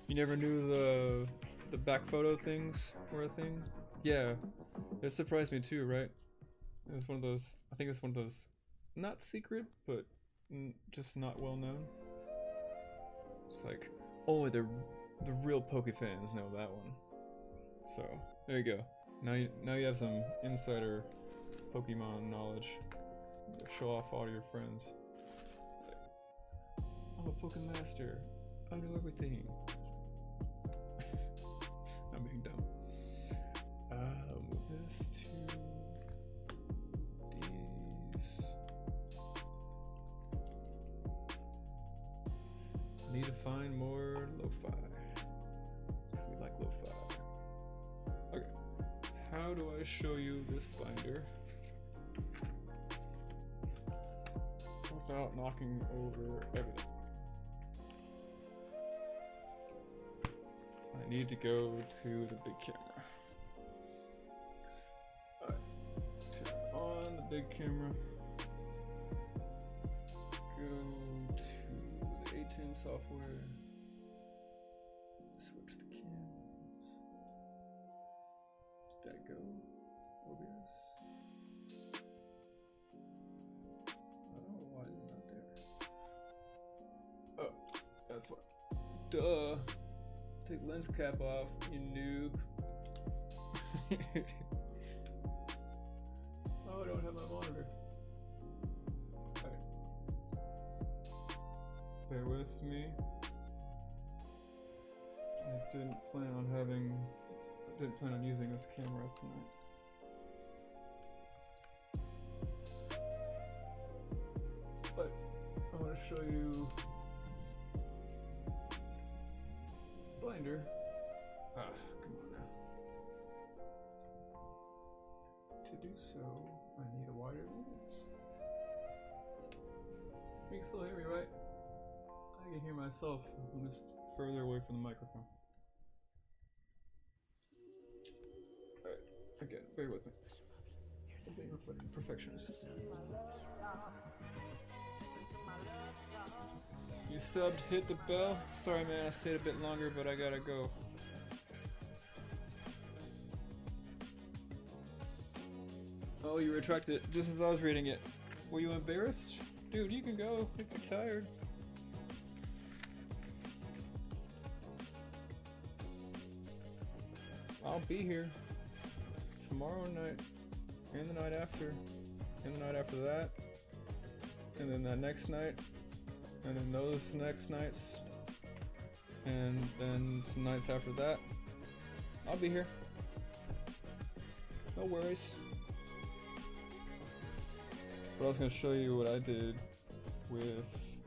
You never knew the back photo things were a thing? Yeah, it surprised me too, right? It was one of those, I think it's one of those, not secret, but just not well known. It's like, only the real Poke fans know that one. So, there you go. Now you have some insider Pokemon knowledge. Show off all your friends. Like, I'm a Pokemon master. I know everything. I'm being dumb. Move this to these. Need to find more lo-fi. Because we like lo-fi. Okay. How do I show you this binder without knocking over everything? I need to go to the big camera. Alright, turn on the big camera. Go to the A10 software. Switch the cams. Did that go? OBS? Oh, why is it not there? Oh, that's why. Duh! Take lens cap off, you noob. Oh, I don't have my monitor. Alright. Bear with me. I didn't plan on using this camera tonight. But I want to show you binder. Come on now. To do so, I need a wider lens. You can still hear me, right? I can hear myself. I'm just further away from the microphone. Alright, again, bear with me. I'm being a perfectionist. You subbed, hit the bell. Sorry man, I stayed a bit longer, but I gotta go. Oh, you retracted it just as I was reading it. Were you embarrassed? Dude, you can go if you're tired. I'll be here tomorrow night, and the night after, and the night after that, and then that next night, and then those next nights, and then some nights after that. I'll be here. No worries. But I was going to show you what I did with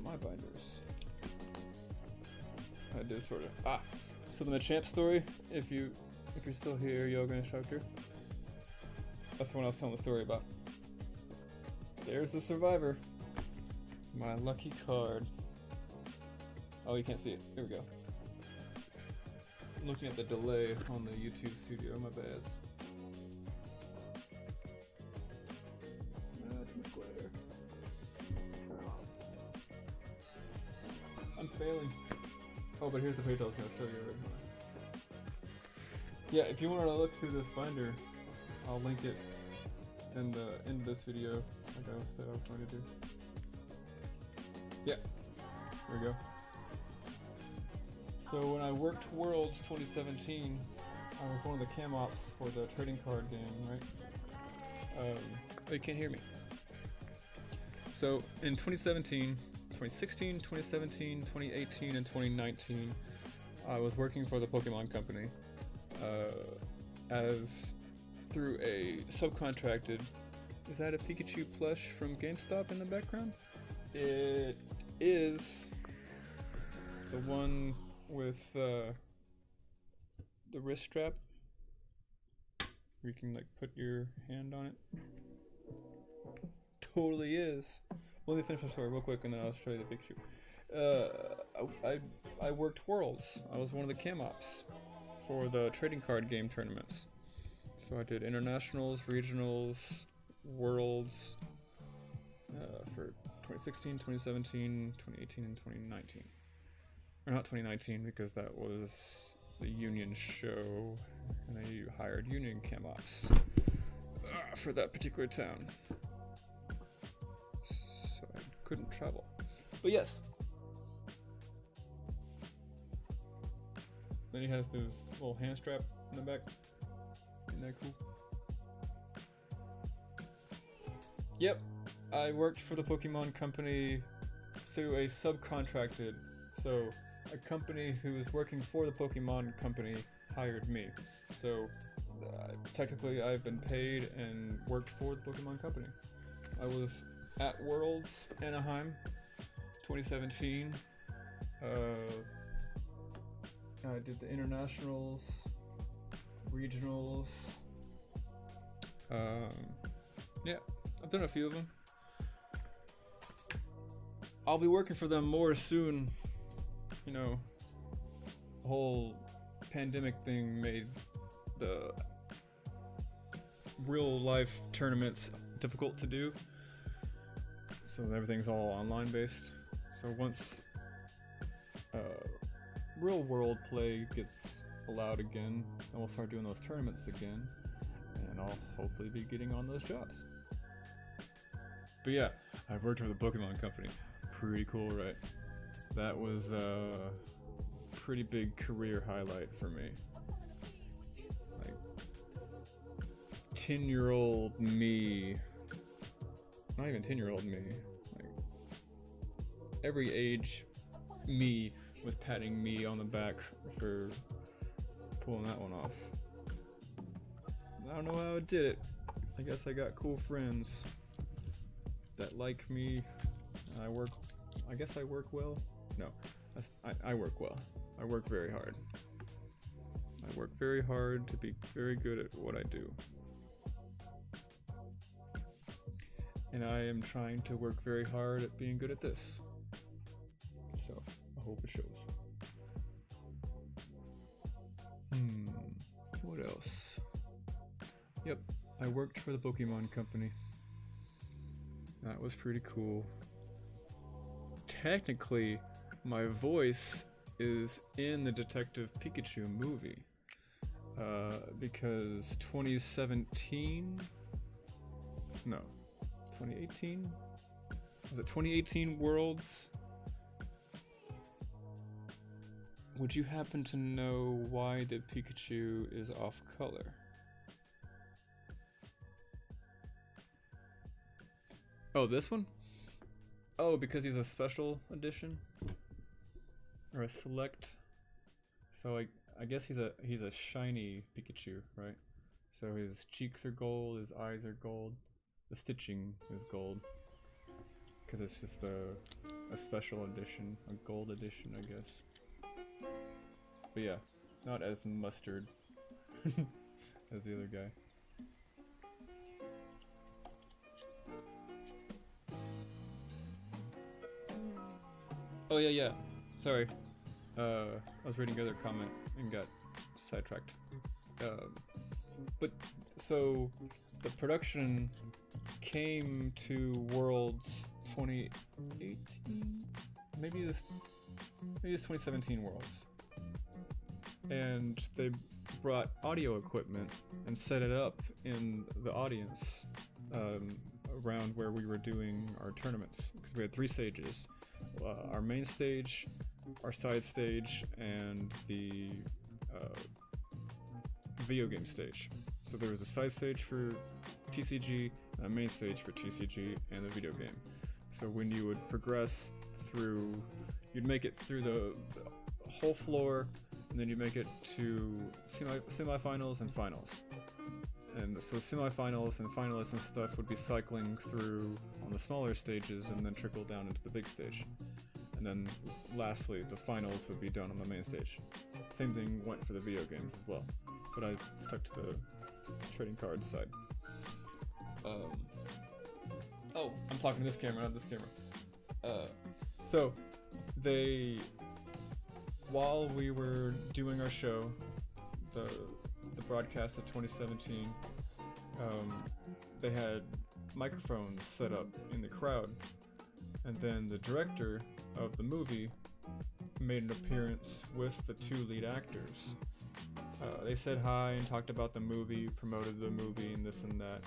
my binders. I did sort of. So the Machamp story, if you're still here, Yoga Instructor, that's the one I was telling the story about. There's the survivor. My lucky card. Oh, you can't see it. Here we go. I'm looking at the delay on the YouTube studio, my bads. Too much glare. I'm failing. Oh, but here's the page I was going to show you right now. Yeah, if you want to look through this binder, I'll link it in the end of this video, like I said I was going to do. Yeah, there we go. So when I worked Worlds 2017, I was one of the cam ops for the trading card game, right? Oh, you can't hear me. So in 2016, 2017, 2018, and 2019, I was working for the Pokemon Company as through a subcontracted. Is that a Pikachu plush from GameStop in the background? It is the one with the wrist strap. You can like put your hand on it. Totally is. Let me finish the story real quick and then I'll show you the Pikachu. I worked Worlds. I was one of the cam ops for the trading card game tournaments. So I did internationals, regionals, Worlds for 2016, 2017, 2018, and 2019. Or not 2019 because that was the union show and I hired union cam ops for that particular town. So I couldn't travel. But yes. Then he has this little hand strap in the back. Isn't that cool? Yep, I worked for the Pokemon Company through a subcontracted. So a company who was working for the Pokemon Company hired me. So technically I've been paid and worked for the Pokemon Company. I was at Worlds Anaheim 2017. I did the internationals, regionals. Yeah, I've done a few of them. I'll be working for them more soon. You know, the whole pandemic thing made the real life tournaments difficult to do. So everything's all online based. So once real world play gets allowed again, then we'll start doing those tournaments again. And I'll hopefully be getting on those jobs. But yeah, I've worked for the Pokemon Company. Pretty cool, right? That was a pretty big career highlight for me. Like 10-year-old me, not even 10-year-old me, like every age me was patting me on the back for pulling that one off. I don't know how I did it. I guess I got cool friends that like me. I guess I work well. No, I work well. I work very hard. I work very hard to be very good at what I do. And I am trying to work very hard at being good at this. So, I hope it shows. What else? Yep, I worked for the Pokemon Company. That was pretty cool. Technically, my voice is in the Detective Pikachu movie. Because 2017? No. 2018? Was it 2018 Worlds? Would you happen to know why the Pikachu is off color? Oh, this one? Oh, because he's a special edition? Or a select? So I guess he's a shiny Pikachu, right? So his cheeks are gold, his eyes are gold. The stitching is gold. Because it's just a special edition, a gold edition, I guess. But yeah, not as mustard as the other guy. Oh yeah. Sorry. I was reading the other comment and got sidetracked. But so the production came to Worlds 2018, maybe it's 2017 Worlds, and they brought audio equipment and set it up in the audience around where we were doing our tournaments, because we had 3 stages: our main stage, our side stage, and the video game stage. So there was a side stage for TCG, a main stage for TCG, and the video game. So when you would progress through, you'd make it through the whole floor, and then you make it to semifinals and finals. And so semifinals and finalists and stuff would be cycling through on the smaller stages and then trickle down into the big stage. And then lastly, the finals would be done on the main stage. Same thing went for the video games as well, but I stuck to the trading cards side. Oh, I'm talking to this camera, not this camera. So they, while we were doing our show, the broadcast of 2017, they had microphones set up in the crowd, and then the director of the movie made an appearance with the 2 lead actors. They said hi and talked about the movie, promoted the movie and this and that.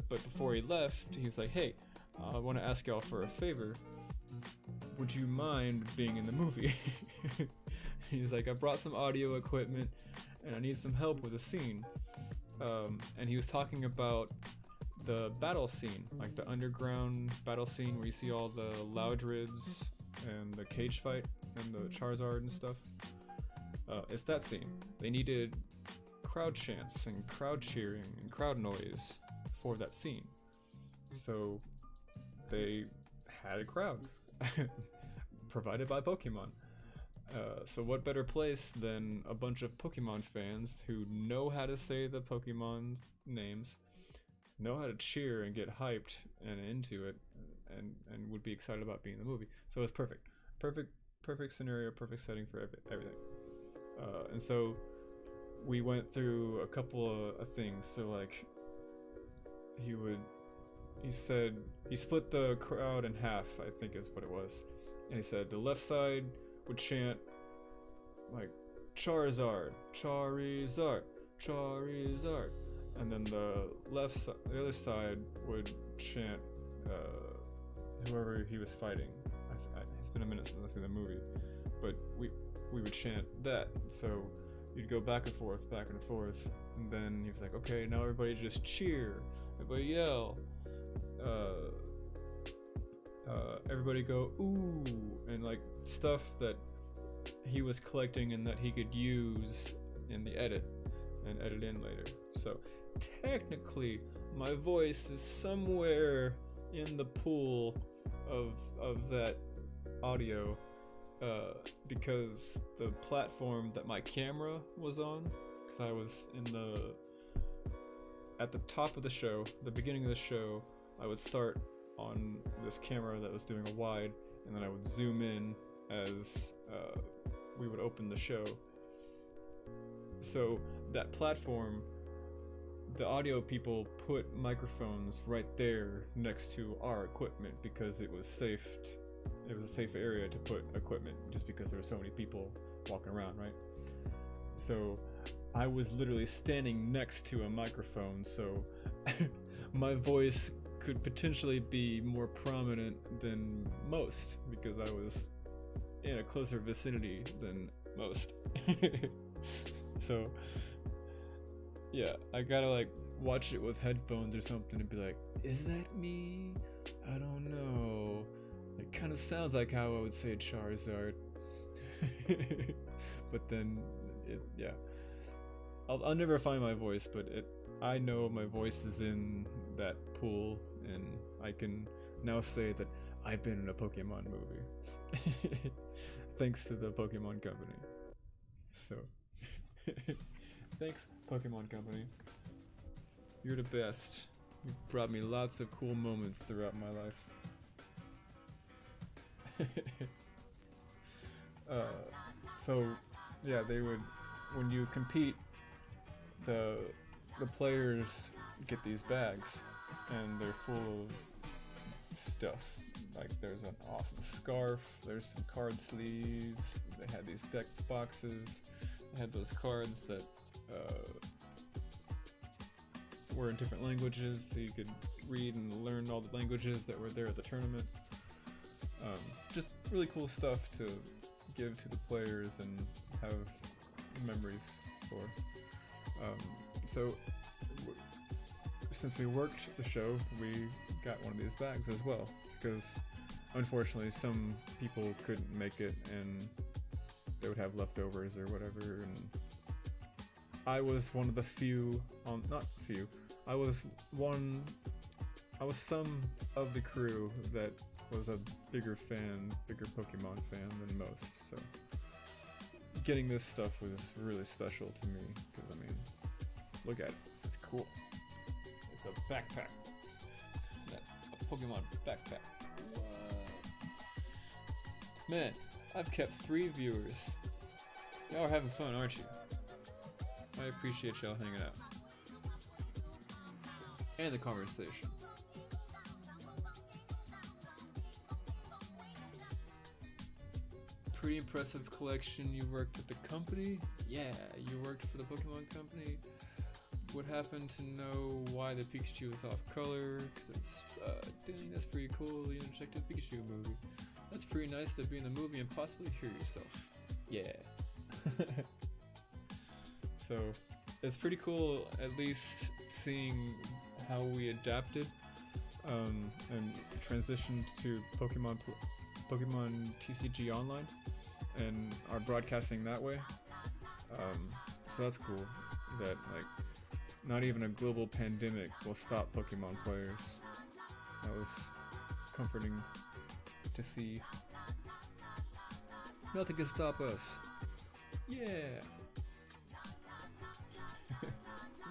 But before he left, he was like, "Hey, I want to ask y'all for a favor. Would you mind being in the movie?" He's like, "I brought some audio equipment and I need some help with a scene." And he was talking about the battle scene, like the underground battle scene where you see all the Loudrids and the cage fight and the Charizard and stuff. It's that scene. They needed crowd chants and crowd cheering and crowd noise for that scene. So they had a crowd provided by Pokemon. So what better place than a bunch of Pokemon fans who know how to say the Pokemon names, know how to cheer and get hyped and into it, and would be excited about being in the movie. So it's perfect scenario, perfect setting for everything. And so we went through a couple of things. So like he said he split the crowd in half, I think is what it was, and he said the left side would chant like Charizard, Charizard, Charizard, and then the other side would chant whoever he was fighting. It's been a minute since I've seen the movie, but we would chant that. So you'd go back and forth, and then he was like, "Okay, now everybody just cheer, everybody yell, everybody go ooh," and like stuff that he was collecting and that he could use in the edit and edit in later. So technically my voice is somewhere in the pool of that audio, because the platform that my camera was on, because I was at the top of the show, the beginning of the show, I would start on this camera that was doing a wide, and then I would zoom in as we would open the show. So that platform, the audio people put microphones right there next to our equipment because it was safe. It was a safe area to put equipment, just because there were so many people walking around, right? So I was literally standing next to a microphone, so my voice could potentially be more prominent than most because I was in a closer vicinity than most. So yeah, I gotta like watch it with headphones or something and be like, "Is that me? I don't know. It kind of sounds like how I would say Charizard." But then yeah, I'll never find my voice, but I know my voice is in that pool, and I can now say that I've been in a Pokemon movie. Thanks to the Pokemon Company. So, thanks, Pokemon Company. You're the best. You brought me lots of cool moments throughout my life. So, yeah, they would, when you compete, the players get these bags, and they're full of stuff. Like, there's an awesome scarf, there's some card sleeves, they had these deck boxes, they had those cards that were in different languages, so you could read and learn all the languages that were there at the tournament. Just really cool stuff to give to the players and have memories for. So since we worked the show, we got one of these bags as well, because unfortunately some people couldn't make it and they would have leftovers or whatever, and I was one of the few, not few, I was some of the crew that was a bigger Pokemon fan than most, so getting this stuff was really special to me, because I mean, look at it, it's cool. It's a backpack. A Pokemon backpack. What? Man, I've kept 3 viewers. Y'all are having fun, aren't you? I appreciate y'all hanging out. And the conversation. Pretty impressive collection. You worked at the company? Yeah, you worked for the Pokemon Company. Would happen to know why the Pikachu is off color, because it's, dang, that's pretty cool. You know, check the Pikachu movie. That's pretty nice to be in the movie and possibly hear yourself. Yeah. So, it's pretty cool at least seeing how we adapted and transitioned to Pokemon TCG Online and are broadcasting that way. So that's cool that, like, not even a global pandemic will stop Pokemon players. That was comforting to see. Nothing can stop us. Yeah.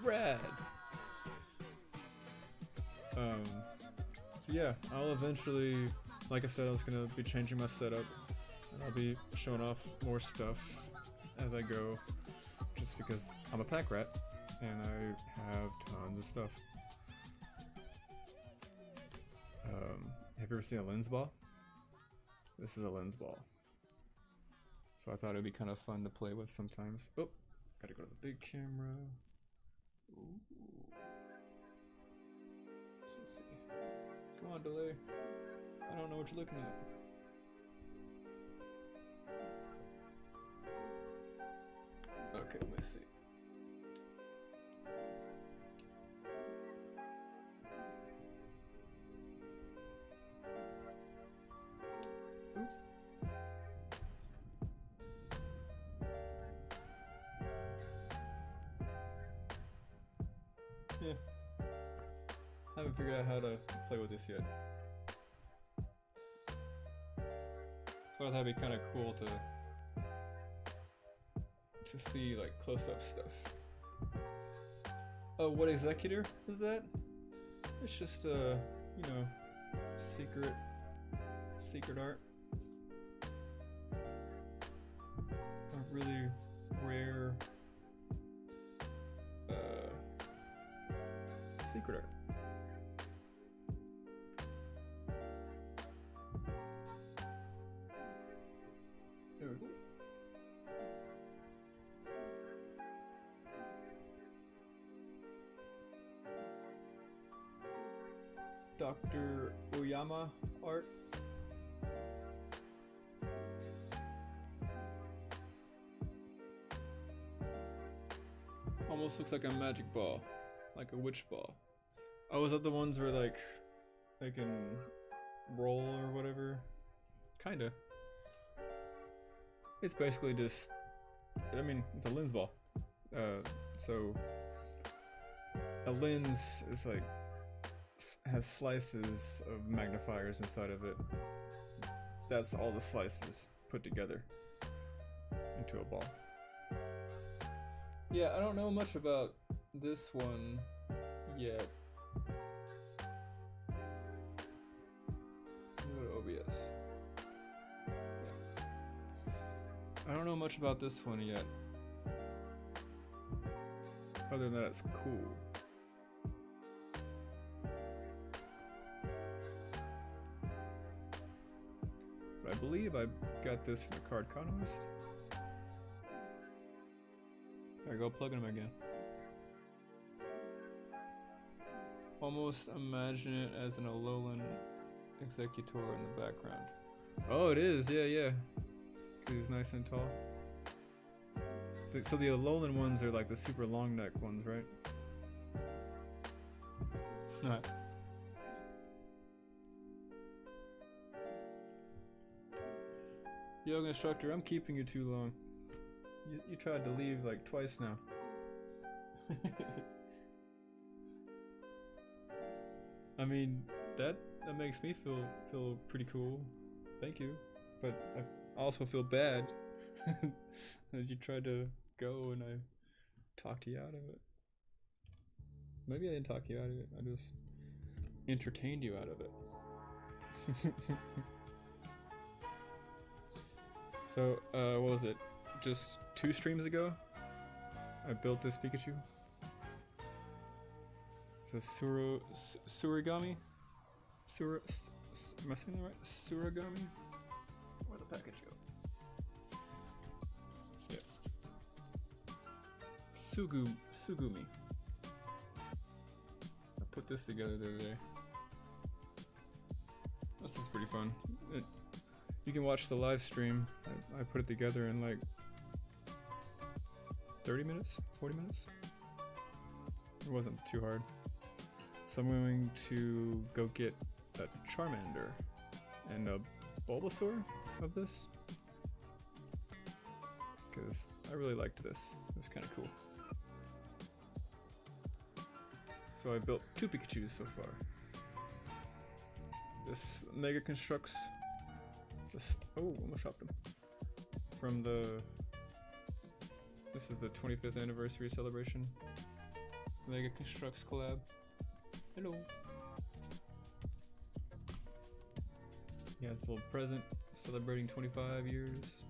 Rad. So yeah, I'll eventually, like I said, I was gonna be changing my setup, and I'll be showing off more stuff as I go, just because I'm a pack rat and I have tons of stuff. Have you ever seen a lens ball? This is a lens ball. So I thought it'd be kind of fun to play with sometimes. Oh, gotta go to the big camera. Ooh. Let's see. Come on, delay. I don't know what you're looking at. Okay, let's see. Oops. Yeah. I haven't figured out how to play with this yet. Thought that'd be kind of cool to see, like, close-up stuff. Oh, what executor is that? It's just you know, secret art. A really rare secret art. There we go. Dr. Oyama art. Almost looks like a magic ball, like a witch ball. Oh, is that the ones where, like, they can roll or whatever? Kinda. It's basically just, I mean, it's a lens ball. So a lens is like has slices of magnifiers inside of it. That's all the slices put together into a ball. Yeah, I don't know much about this one yet. Go to OBS. Yeah. I don't know much about this one yet. Other than that, it's cool. But I believe I got this from the Card Economist. There, go plug them again. Almost imagine it as an Alolan Executor in the background. Oh, it is, yeah. Because he's nice and tall. So the Alolan ones are like the super long neck ones, right? Alright. Yoga instructor, I'm keeping you too long. You tried to leave like twice now. I mean, that makes me feel pretty cool. Thank you. But I also feel bad that you tried to go and I talked you out of it. Maybe I didn't talk you out of it. I just entertained you out of it. So, what was it? Just 2 streams ago, I built this Pikachu. It's a Surigami? Am I saying that right? Surigami? Where'd the package go? Yeah. Sugumi. I put this together the other day. This is pretty fun. You can watch the live stream. I put it together in like 30 minutes, 40 minutes. It wasn't too hard. So I'm going to go get a Charmander and a Bulbasaur of this, because I really liked this. It was kind of cool. So I built 2 Pikachus so far. This Mega Constructs. Oh, almost dropped him. From this is the 25th anniversary celebration. Mega Constructs collab. Hello. He has a little present celebrating 25 years.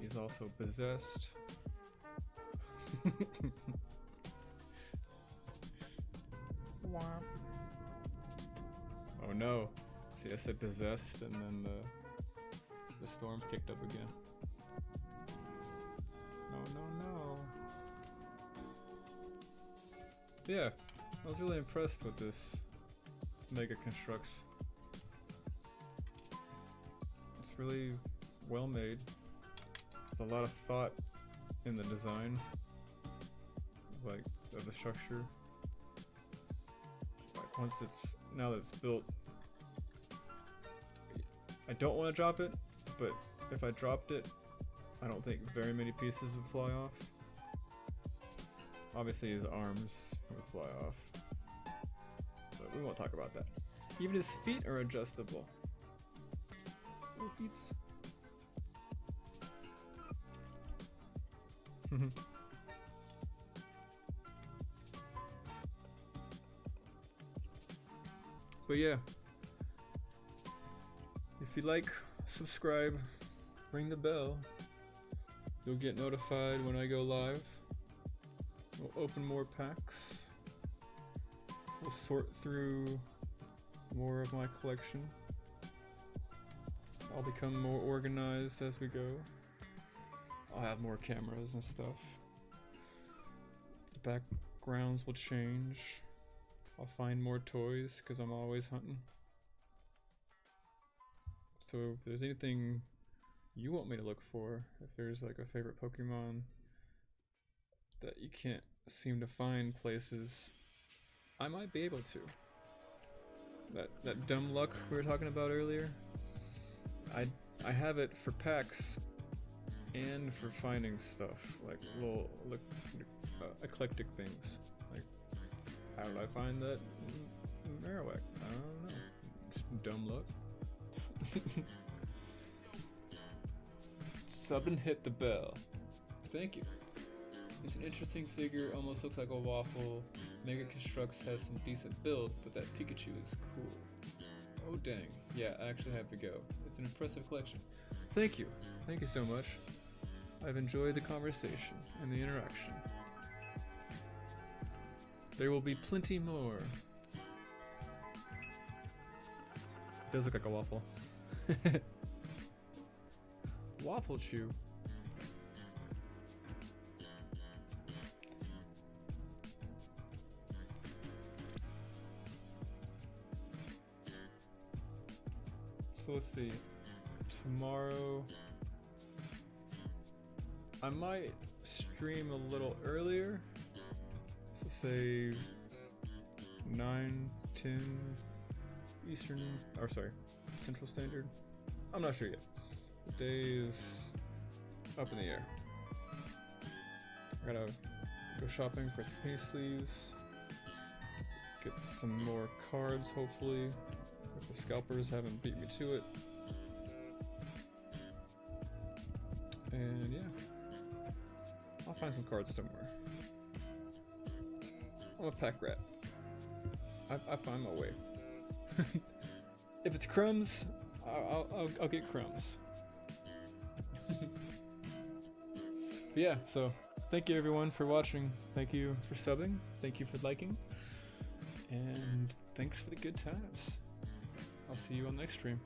He's also possessed. Oh no. See, I said possessed and then the storm kicked up again. No. Yeah, I was really impressed with this Mega Constructs. It's really well made. There's a lot of thought in the design, like of the structure. Like now that it's built, I don't want to drop it, but if I dropped it, I don't think very many pieces would fly off. Obviously his arms would fly off, but we won't talk about that. Even his feet are adjustable. Little feets. But yeah, if you like, subscribe, ring the bell. You'll get notified when I go live. We'll open more packs. We'll sort through more of my collection. I'll become more organized as we go. I'll have more cameras and stuff. The backgrounds will change. I'll find more toys because I'm always hunting. So if there's anything you want me to look for, if there's like a favorite Pokemon that you can't seem to find places, I might be able to. That dumb luck we were talking about earlier, I have it for packs and for finding stuff like little eclectic things. Like, how did I find that Marowak? I don't know. Just dumb luck. Sub and hit the bell. Thank you. It's an interesting figure, almost looks like a waffle. Mega Constructs has some decent build, but that Pikachu is cool. Oh dang. Yeah, I actually have to go. It's an impressive collection. Thank you. Thank you so much. I've enjoyed the conversation and the interaction. There will be plenty more. Does look like a waffle. Waffle chew. So let's see. Tomorrow I might stream a little earlier. So say 9, 10 Eastern, or sorry, Central Standard. I'm not sure yet. The day is up in the air. I gotta go shopping for some penny sleeves. Get some more cards, hopefully. If the scalpers haven't beat me to it. And yeah, I'll find some cards somewhere. I'm a pack rat. I find my way. If it's crumbs, I'll get crumbs. But yeah, so thank you everyone for watching. Thank you for subbing. Thank you for liking. And thanks for the good times. I'll see you on the next stream.